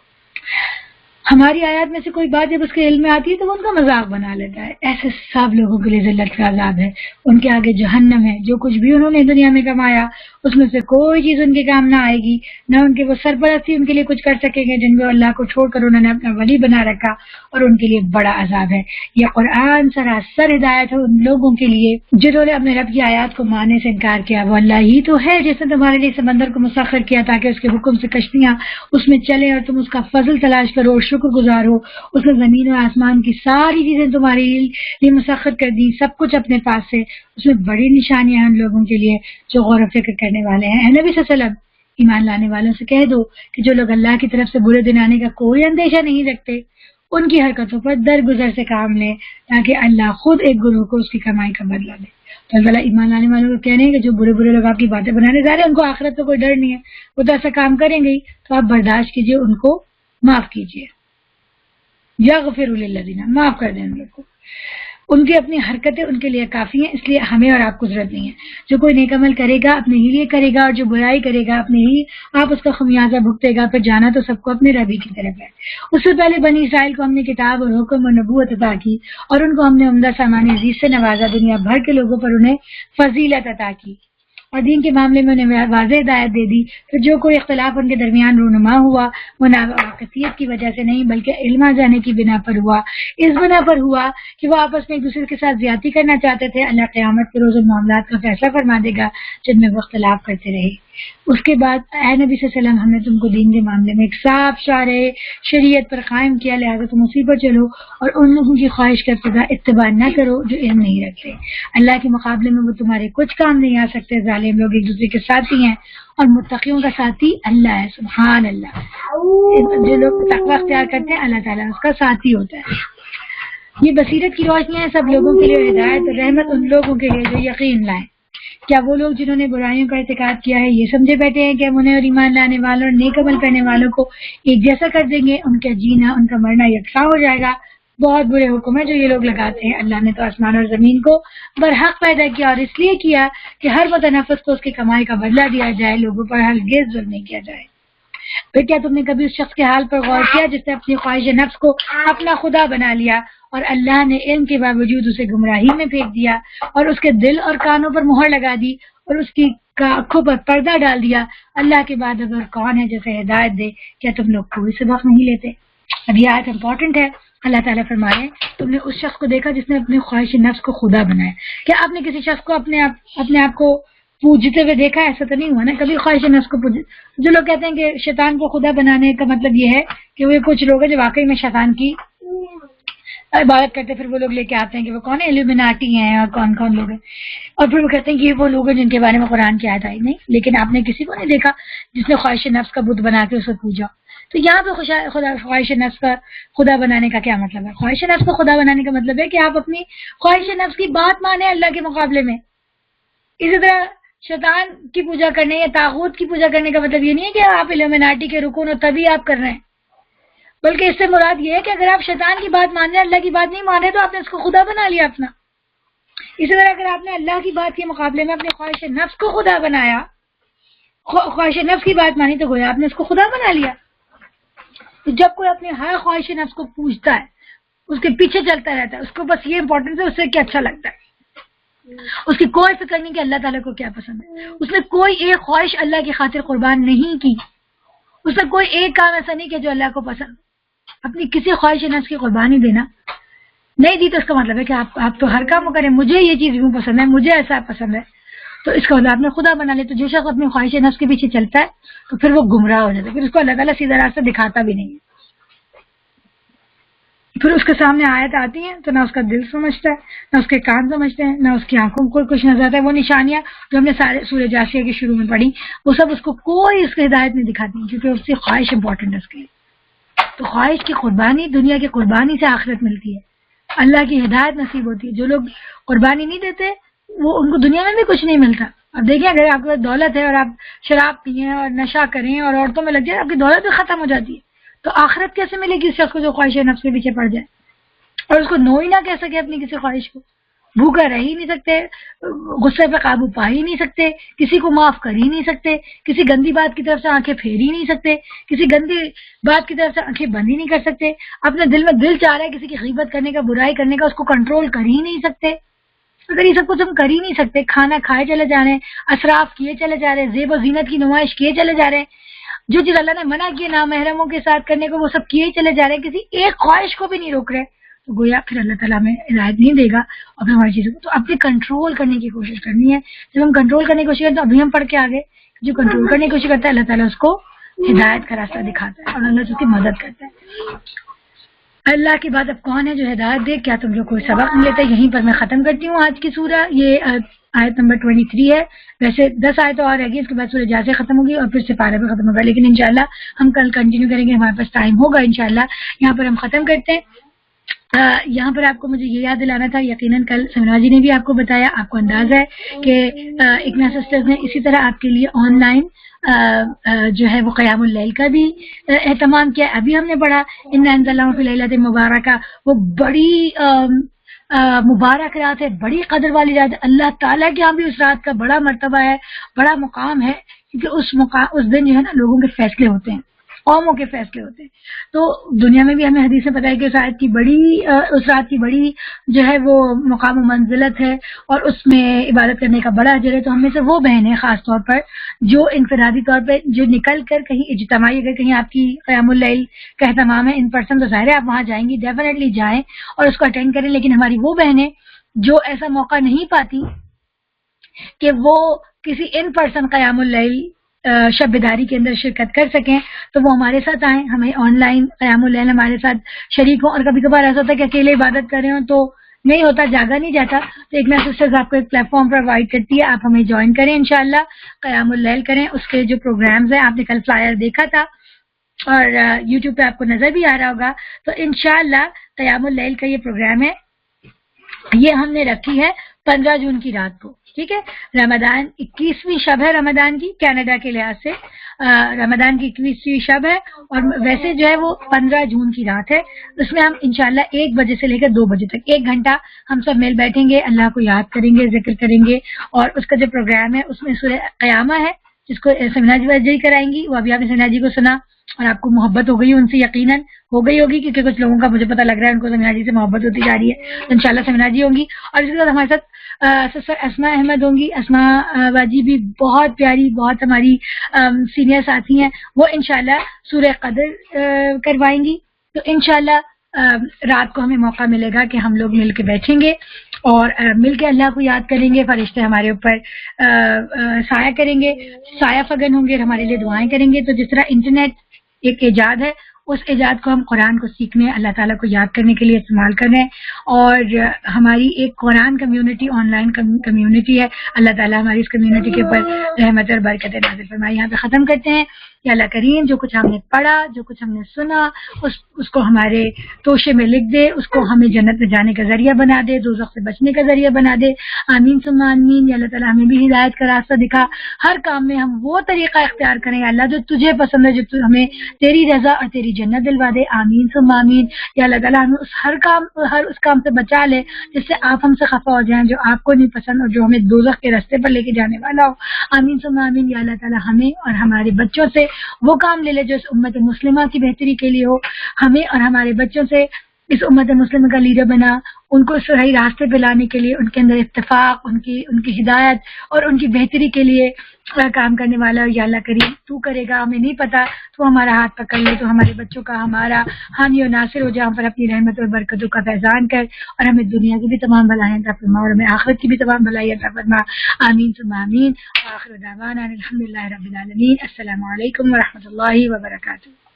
ہماری آیات میں سے کوئی بات جب اس کے علم میں آتی ہے تو وہ ان کا مذاق بنا لیتا ہے۔ ایسے سب لوگوں کے لیے ذلت کا عذاب ہے، ان کے آگے جہنم ہے۔ جو کچھ بھی انہوں نے دنیا میں کمایا اس میں سے کوئی چیز ان کے کام نہ آئے گی، نہ ان کے وہ سرپرستی ان کے لیے کچھ کر سکیں گے جن کو اللہ کو چھوڑ کر انہوں نے اپنا ولی بنا رکھا، اور ان کے لیے بڑا عذاب ہے۔ یہ قرآن سراسر ہدایت ہے ان لوگوں کے لیے جنہوں نے اپنے رب کی آیات کو ماننے سے انکار کیا۔ وہ اللہ ہی تو ہے جس نے تمہارے لیے سمندر کو مسخر کیا تاکہ اس کے حکم سے کشتیاں اس میں چلیں اور تم اس کا فضل تلاش کرو اور شکر گزار ہو۔ اس نے زمین اور آسمان کی ساری چیزیں تمہارے لیے مسخر کر دی، سب کچھ اپنے پاس سے۔ اس میں بڑی نشانیاں ہیں ان لوگوں کے لیے جو غور و فکر کرنے والے ہیں۔ اے نبی صلی اللہ علیہ وسلم، ایمان لانے والوں سے کہہ دو کہ جو لوگ اللہ کی طرف سے برے دن آنے کا کوئی اندیشہ نہیں رکھتے ان کی حرکتوں پر درگزر سے کام لیں تاکہ اللہ خود ایک گروہ کو اس کی کمائی کا بدلہ دے۔ تو اللہ ایمان لانے والوں کو کہہ رہے ہیں کہ جو برے برے لوگ آپ کی باتیں بنانے جا رہے ہیں ان کو آخرت تو کوئی ڈر نہیں ہے، وہ تو ایسا کام کریں گے ہی، تو آپ برداشت کیجئے، ان کو معاف کیجئے۔ یغفر للذین، معاف کر دیں ان لوگ کو، ان کی اپنی حرکتیں ان کے لیے کافی ہیں، اس لیے ہمیں اور آپ کو ضرورت نہیں ہے۔ جو کوئی نیک عمل کرے گا اپنے ہی لیے کرے گا، اور جو برائی کرے گا اپنے ہی آپ اس کا خمیازہ بھگتے گا، پھر جانا تو سب کو اپنے ربی کی طرف ہے۔ اس سے پہلے بنی اسرائیل کو ہم نے کتاب اور حکم اور نبوت عطا کی، اور ان کو ہم نے عمدہ سامان عزیز سے نوازا، دنیا بھر کے لوگوں پر انہیں فضیلت عطا کی اور دین کے معاملے میں انہیں واضح ہدایت دے دی۔ پھر جو کوئی اختلاف ان کے درمیان رونما ہوا وہ ناواقفیت کی وجہ سے نہیں بلکہ علم آ جانے کی بنا پر ہوا، اس بنا پر ہوا کہ وہ آپس میں ایک دوسرے کے ساتھ زیادتی کرنا چاہتے تھے۔ اللہ قیامت کے روز ان معاملات کا فیصلہ فرما دے گا جن میں وہ اختلاف کرتے رہے۔ اس کے بعد اے نبی صلی اللہ علیہ وسلم، ہم نے تم کو دین کے معاملے میں ایک صاف شارع شریعت پر قائم کیا، لہٰذا تم اسی پر چلو اور ان لوگوں کی خواہش کا اتباع نہ کرو جو علم نہیں رکھتے۔ اللہ کے مقابلے میں وہ تمہارے کچھ کام نہیں آ سکتے۔ ظالم لوگ ایک دوسرے کے ساتھی ہیں اور متقیوں کا ساتھی اللہ ہے۔ سبحان اللہ، جو لوگ تقوی اختیار کرتے ہیں اللہ تعالیٰ اس کا ساتھی ہوتا ہے۔ یہ بصیرت کی روشنی ہے سب لوگوں کے لیے، ہدایت اور رحمت ان لوگوں کے لیے جو یقین لائیں۔ کیا وہ لوگ جنہوں نے برائیوں کا ارتکاب کیا ہے یہ سمجھے بیٹھے ہیں کہ ہم انہیں اور ایمان لانے والوں اور نیک عمل کرنے والوں کو ایک جیسا کر دیں گے؟ ان کا جینا ان کا مرنا یکساں ہو جائے گا۔ بہت برے حکم ہے جو یہ لوگ لگاتے ہیں۔ اللہ نے تو آسمان اور زمین کو برحق پیدا کیا اور اس لیے کیا کہ ہر متنفس کو اس کی کمائی کا بدلہ دیا جائے، لوگوں پر ہرگز ظلم نہیں کیا جائے۔ پھر کیا تم نے کبھی اس شخص کے حال پر غور کیا جس نے اپنی خواہش نفس کو اپنا خدا بنا لیا اور اللہ نے علم کے باوجود اسے گمراہی میں پھینک دیا اور اس کے دل اور کانوں پر مہر لگا دی اور اس کی آنکھوں پر پردہ ڈال دیا؟ اللہ کے بعد اگر کون ہے جیسے ہدایت دے؟ کیا تم لوگ کوئی سبق نہیں لیتے؟ اب یہ آیت امپورٹنٹ ہے۔ اللہ تعالیٰ فرمائے تم نے اس شخص کو دیکھا جس نے اپنی خواہش نفس کو خدا بنایا۔ کیا آپ نے کسی شخص کو اپنے آپ کو پوجتے ہوئے دیکھا؟ ایسا تو نہیں ہوا نا کبھی خواہش نفس کو پوجے۔ جو لوگ کہتے ہیں کہ شیطان کو خدا بنانے کا مطلب یہ ہے کہ وہ کچھ لوگ ہیں جو واقعی میں شیطان کی عبادت کرتے پھر وہ لوگ لے کے آتے ہیں کہ وہ کون ہے ایلومیناٹی ہیں اور کون کون لوگ ہیں، اور پھر وہ کہتے ہیں کہ یہ وہ لوگ ہیں جن کے بارے میں قرآن کی آیت آئی نہیں، لیکن آپ نے کسی کو نہیں دیکھا جس نے خواہش نفس کا بت بنا کے اس کو پوجا. تو یہاں پہ خواہش نفس کا خدا بنانے کا کیا مطلب ہے؟ خواہش نفس کو خدا بنانے کا مطلب ہے کہ آپ اپنی خواہش نفس کی بات مانیں اللہ کے مقابلے میں. اسی طرح شیطان کی پوجا کرنے یا طاغوت کی پوجا کرنے کا مطلب یہ نہیں ہے کہ آپ ایلومیناٹی کے رکن ہو تبھی آپ کر رہے ہیں، بلکہ اس سے مراد یہ ہے کہ اگر آپ شیطان کی بات مان رہے ہیں، اللہ کی بات نہیں مان رہے، تو آپ نے اس کو خدا بنا لیا اپنا. اسی طرح اگر آپ نے اللہ کی بات کے مقابلے میں اپنی خواہش نفس کو خدا بنایا، خواہش نفس کی بات مانی، تو گویا آپ نے اس کو خدا بنا لیا. تو جب کوئی اپنے ہر خواہش نفس کو پوچھتا ہے، اس کے پیچھے چلتا رہتا ہے، اس کو بس یہ امپورٹنٹ ہے اس سے کیا اچھا لگتا ہے، اس کی کوئی فکر نہیں کہ اللہ تعالیٰ کو کیا پسند ہے. اس نے کوئی ایک خواہش اللہ کی خاطر قربان نہیں کی، اس نے کوئی ایک کام ایسا نہیں کیا جو اللہ کو پسند. اپنی کسی خواہش نفس کی قربانی دینا نہیں دی تو اس کا مطلب ہے کہ آپ تو ہر کام کریں، مجھے یہ چیز یوں پسند ہے، مجھے ایسا پسند ہے، تو اس کا مطلب آپ نے خدا بنا لیا. تو جو شخص اپنی خواہش نفس کے پیچھے چلتا ہے تو پھر وہ گمراہ ہو جاتا ہے، پھر اس کو اللہ تعالیٰ سیدھا راستہ دکھاتا بھی نہیں ہے. پھر اس کے سامنے آیت آتی ہیں تو نہ اس کا دل سمجھتا ہے، نہ اس کے کان سمجھتے ہیں، نہ اس کی آنکھوں کو کچھ نظر آتا ہے. وہ نشانیاں جو ہم نے سارے سورہ جاثیہ کے شروع میں پڑھی، وہ سب اس کو کوئی اس کی ہدایت نہیں دکھاتی، کیونکہ اس کی خواہش امپورٹنٹ ہے اس کے لیے. تو خواہش کی قربانی دنیا کی قربانی سے آخرت ملتی ہے، اللہ کی ہدایت نصیب ہوتی ہے. جو لوگ قربانی نہیں دیتے وہ ان کو دنیا میں بھی کچھ نہیں ملتا. اب دیکھیں اگر آپ کے پاس دولت ہے اور آپ شراب پئیں اور نشہ کریں اور عورتوں میں لگ جائیں، آپ کی دولت بھی ختم ہو جاتی ہے. تو آخرت کیسے ملے گی اس شخص کو جو خواہش نفس کے پیچھے پڑ جائے اور اس کو نو ہی نہ کہہ سکے اپنی کسی خواہش کو؟ بھوکا رہ ہی نہیں سکتے، غصے پہ قابو پا ہی نہیں سکتے، کسی کو معاف کر ہی نہیں سکتے، کسی گندی بات کی طرف سے آنکھیں پھیر ہی نہیں سکتے، کسی گندی بات کی طرف سے آنکھیں بند ہی نہیں کر سکتے، اپنے دل میں دل چاہ رہا ہے کسی کی غیبت کرنے کا، برائی کرنے کا، اس کو کنٹرول کر ہی نہیں سکتے. اگر یہ سب کچھ ہم کر ہی نہیں سکتے، کھانا کھائے چلے جا رہے ہیں، اسراف کیے چلے جا رہے ہیں، زیب و زینت کی نمائش کیے چلے جا رہے ہیں، جو چیز اللہ نے منع کی نامحرموں کے ساتھ کرنے کو وہ سب کیے چلے جا رہے ہیں، کسی ایک خواہش کو بھی نہیں روک رہے، تو گویا پھر اللہ تعالیٰ ہمیں ہدایت نہیں دے گا اور پھر ہماری چیزوں کو. تو اپنے کنٹرول کرنے کی کوشش کرنی ہے. جب ہم کنٹرول کرنے کی کوشش کرتے ہیں تو ابھی ہم پڑھ کے آگے، جو کنٹرول کرنے کی کوشش کرتا ہے اللہ تعالیٰ اس کو ہدایت کا راستہ دکھاتا ہے اور اللہ اس کی مدد کرتا ہے. اللہ کی بات اب کون ہے جو ہدایت دے؟ کیا تم لوگ کوئی سبق نہیں لیتے؟ یہیں پر میں ختم کرتی ہوں آج کی سورہ. یہ آیت نمبر 23 ہے. ویسے 10 آیتیں اور رہ گی، اس کے بعد سورہ جاثیہ ختم ہوگی اور پھر سپارہ بھی ختم ہوگا، لیکن انشاءاللہ ہم کل کنٹینیو کریں گے، ہمارے پاس ٹائم ہوگا انشاءاللہ. یہاں پر ہم ختم کرتے ہیں. یہاں پر آپ کو مجھے یہ یاد دلانا تھا، یقیناً کل سمنا جی نے بھی آپ کو بتایا، آپ کو اندازہ ہے کہ اکنا سسٹرز نے اسی طرح آپ کے لیے آن لائن جو ہے وہ قیام اللیل کا بھی اہتمام کیا. ابھی ہم نے پڑھا انا انزلناہ فی لیلۃ مبارکہ، وہ بڑی مبارک رات ہے، بڑی قدر والی رات ہے. اللہ تعالیٰ کے یہاں بھی اس رات کا بڑا مرتبہ ہے، بڑا مقام ہے، کیونکہ اس دن جو ہے نا لوگوں کے فیصلے ہوتے ہیں، قوموں کے فیصلے ہوتے ہیں. تو دنیا میں بھی ہمیں حدیث میں پتہ ہے کہ اس رات کی بڑی جو ہے وہ مقام و منزلت ہے اور اس میں عبادت کرنے کا بڑا اجر ہے. تو ہم میں سے وہ بہنیں خاص طور پر جو انفرادی طور پہ جو نکل کر کہیں اجتماعی، اگر کہیں آپ کی قیام اللیل کا اہتمام ہے ان پرسن، تو ظاہر ہے آپ وہاں جائیں گی، ڈیفینیٹلی جائیں اور اس کو اٹینڈ کریں. لیکن ہماری وہ بہنیں جو ایسا موقع نہیں پاتی کہ وہ کسی ان پرسن قیام اللیل شب بیداری کے اندر شرکت کر سکیں، تو وہ ہمارے ساتھ آئیں، ہمیں آن لائن قیام اللیل ہمارے ساتھ شریک ہوں. اور کبھی کبھار ایسا ہوتا ہے کہ اکیلے عبادت کر رہے ہوں تو نہیں ہوتا، جاگا نہیں جاتا، تو ایک سسٹرز آپ کو ایک پلیٹ فارم پرووائڈ کرتی ہے، آپ ہمیں جوائن کریں انشاءاللہ، قیام اللیل کریں. اس کے جو پروگرامز ہیں، آپ نے کل فلائر دیکھا تھا اور یوٹیوب پہ آپ کو نظر بھی آ رہا ہوگا. تو انشاءاللہ قیام اللیل کا یہ پروگرام ہے، یہ ہم نے رکھی ہے 15 جون کی رات کو. ٹھیک ہے، رمضان 21ویں شب ہے رمضان کی، کینیڈا کے لحاظ سے رمضان کی 21ویں شب ہے، اور ویسے جو ہے وہ 15 جون کی رات ہے. اس میں ہم انشاءاللہ 1 بجے سے لے کر 2 بجے تک 1 گھنٹہ ہم سب مل بیٹھیں گے، اللہ کو یاد کریں گے، ذکر کریں گے. اور اس کا جو پروگرام ہے اس میں سورہ قیامہ ہے جس کو سمنا جی وجہ کرائیں گی. وہ ابھی آپ نے سمنا جی کو سنا اور آپ کو محبت ہو گئی ان سے، یقیناً ہو گئی ہوگی، کیونکہ کچھ لوگوں کا مجھے پتہ لگ رہا ہے ان کو سمنا جی سے محبت ہوتی جا رہی ہے. تو انشاءاللہ سمنا جی ہوں گی. اور اس کے بعد ہمارے ساتھ سسٹر اسماء احمد ہوں گی. اسماء باجی بھی بہت پیاری، بہت ہماری سینئر ساتھی ہیں، وہ انشاءاللہ سورہ قدر کروائیں گی. تو انشاءاللہ رات کو ہمیں موقع ملے گا کہ ہم لوگ مل کے بیٹھیں گے اور مل کے اللہ کو یاد کریں گے. فرشتے ہمارے اوپر سایہ کریں گے، سایہ فگن ہوں گے، ہمارے لیے دعائیں کریں گے. تو جس طرح انٹرنیٹ ایک ایجاد ہے، اس ایجاد کو ہم قرآن کو سیکھنے، اللہ تعالیٰ کو یاد کرنے کے لیے استعمال کر رہے ہیں. اور ہماری ایک قرآن کمیونٹی، آن لائن کمیونٹی ہے. اللہ تعالیٰ ہماری اس کمیونٹی کے اوپر رحمت اور برکت نازل فرمائے. یہاں پہ ختم کرتے ہیں. یا اللہ کریم جو کچھ ہم نے پڑھا، جو کچھ ہم نے سنا، اس کو ہمارے توشے میں لکھ دے، اس کو ہمیں جنت میں جانے کا ذریعہ بنا دے، دوزخ سے بچنے کا ذریعہ بنا دے. آمین ثم آمین. یا اللہ تعالیٰ ہمیں بھی ہدایت کا راستہ دکھا. ہر کام میں ہم وہ طریقہ اختیار کریں اللہ جو تجھے پسند ہے، جو ہمیں تیری رضا اور تیری جنت دلوا دے. آمین ثم آمین. یا اللہ تعالیٰ ہمیں ہر اس کام سے بچا لے جس سے آپ ہم سے خفا ہو جائیں، جو آپ کو نہیں پسند اور جو ہمیں دوزخ کے راستے پر لے کے جانے والا ہو. آمین ثم آمین. یا اللہ تعالیٰ ہمیں اور ہمارے بچوں سے وہ کام لے لے جو اس امت مسلمہ کی بہتری کے لیے ہو. ہمیں اور ہمارے بچوں سے اس امت مسلمہ کا لیڈر بنا، ان کو صحیح راستے پہ لانے کے لیے، ان کے اندر اتفاق، ان کی ہدایت اور ان کی بہتری کے لیے کام کرنے والا. یا اللہ کریم تو کرے گا، ہمیں نہیں پتا، تو ہمارا ہاتھ پکڑ لے، تو ہمارے بچوں کا ہمارا حامی و ناصر ہو، جہاں پر اپنی رحمت اور برکتوں کا فیضان کر، اور ہمیں دنیا کی بھی تمام بلائیں عطا فرما اور ہمیں آخرت کی بھی تمام بلائیں عطا فرما. آمین ثم آمین. آخر دعوانا الحمدللہ رب العالمین. السلام علیکم ورحمۃ اللہ وبرکاتہ.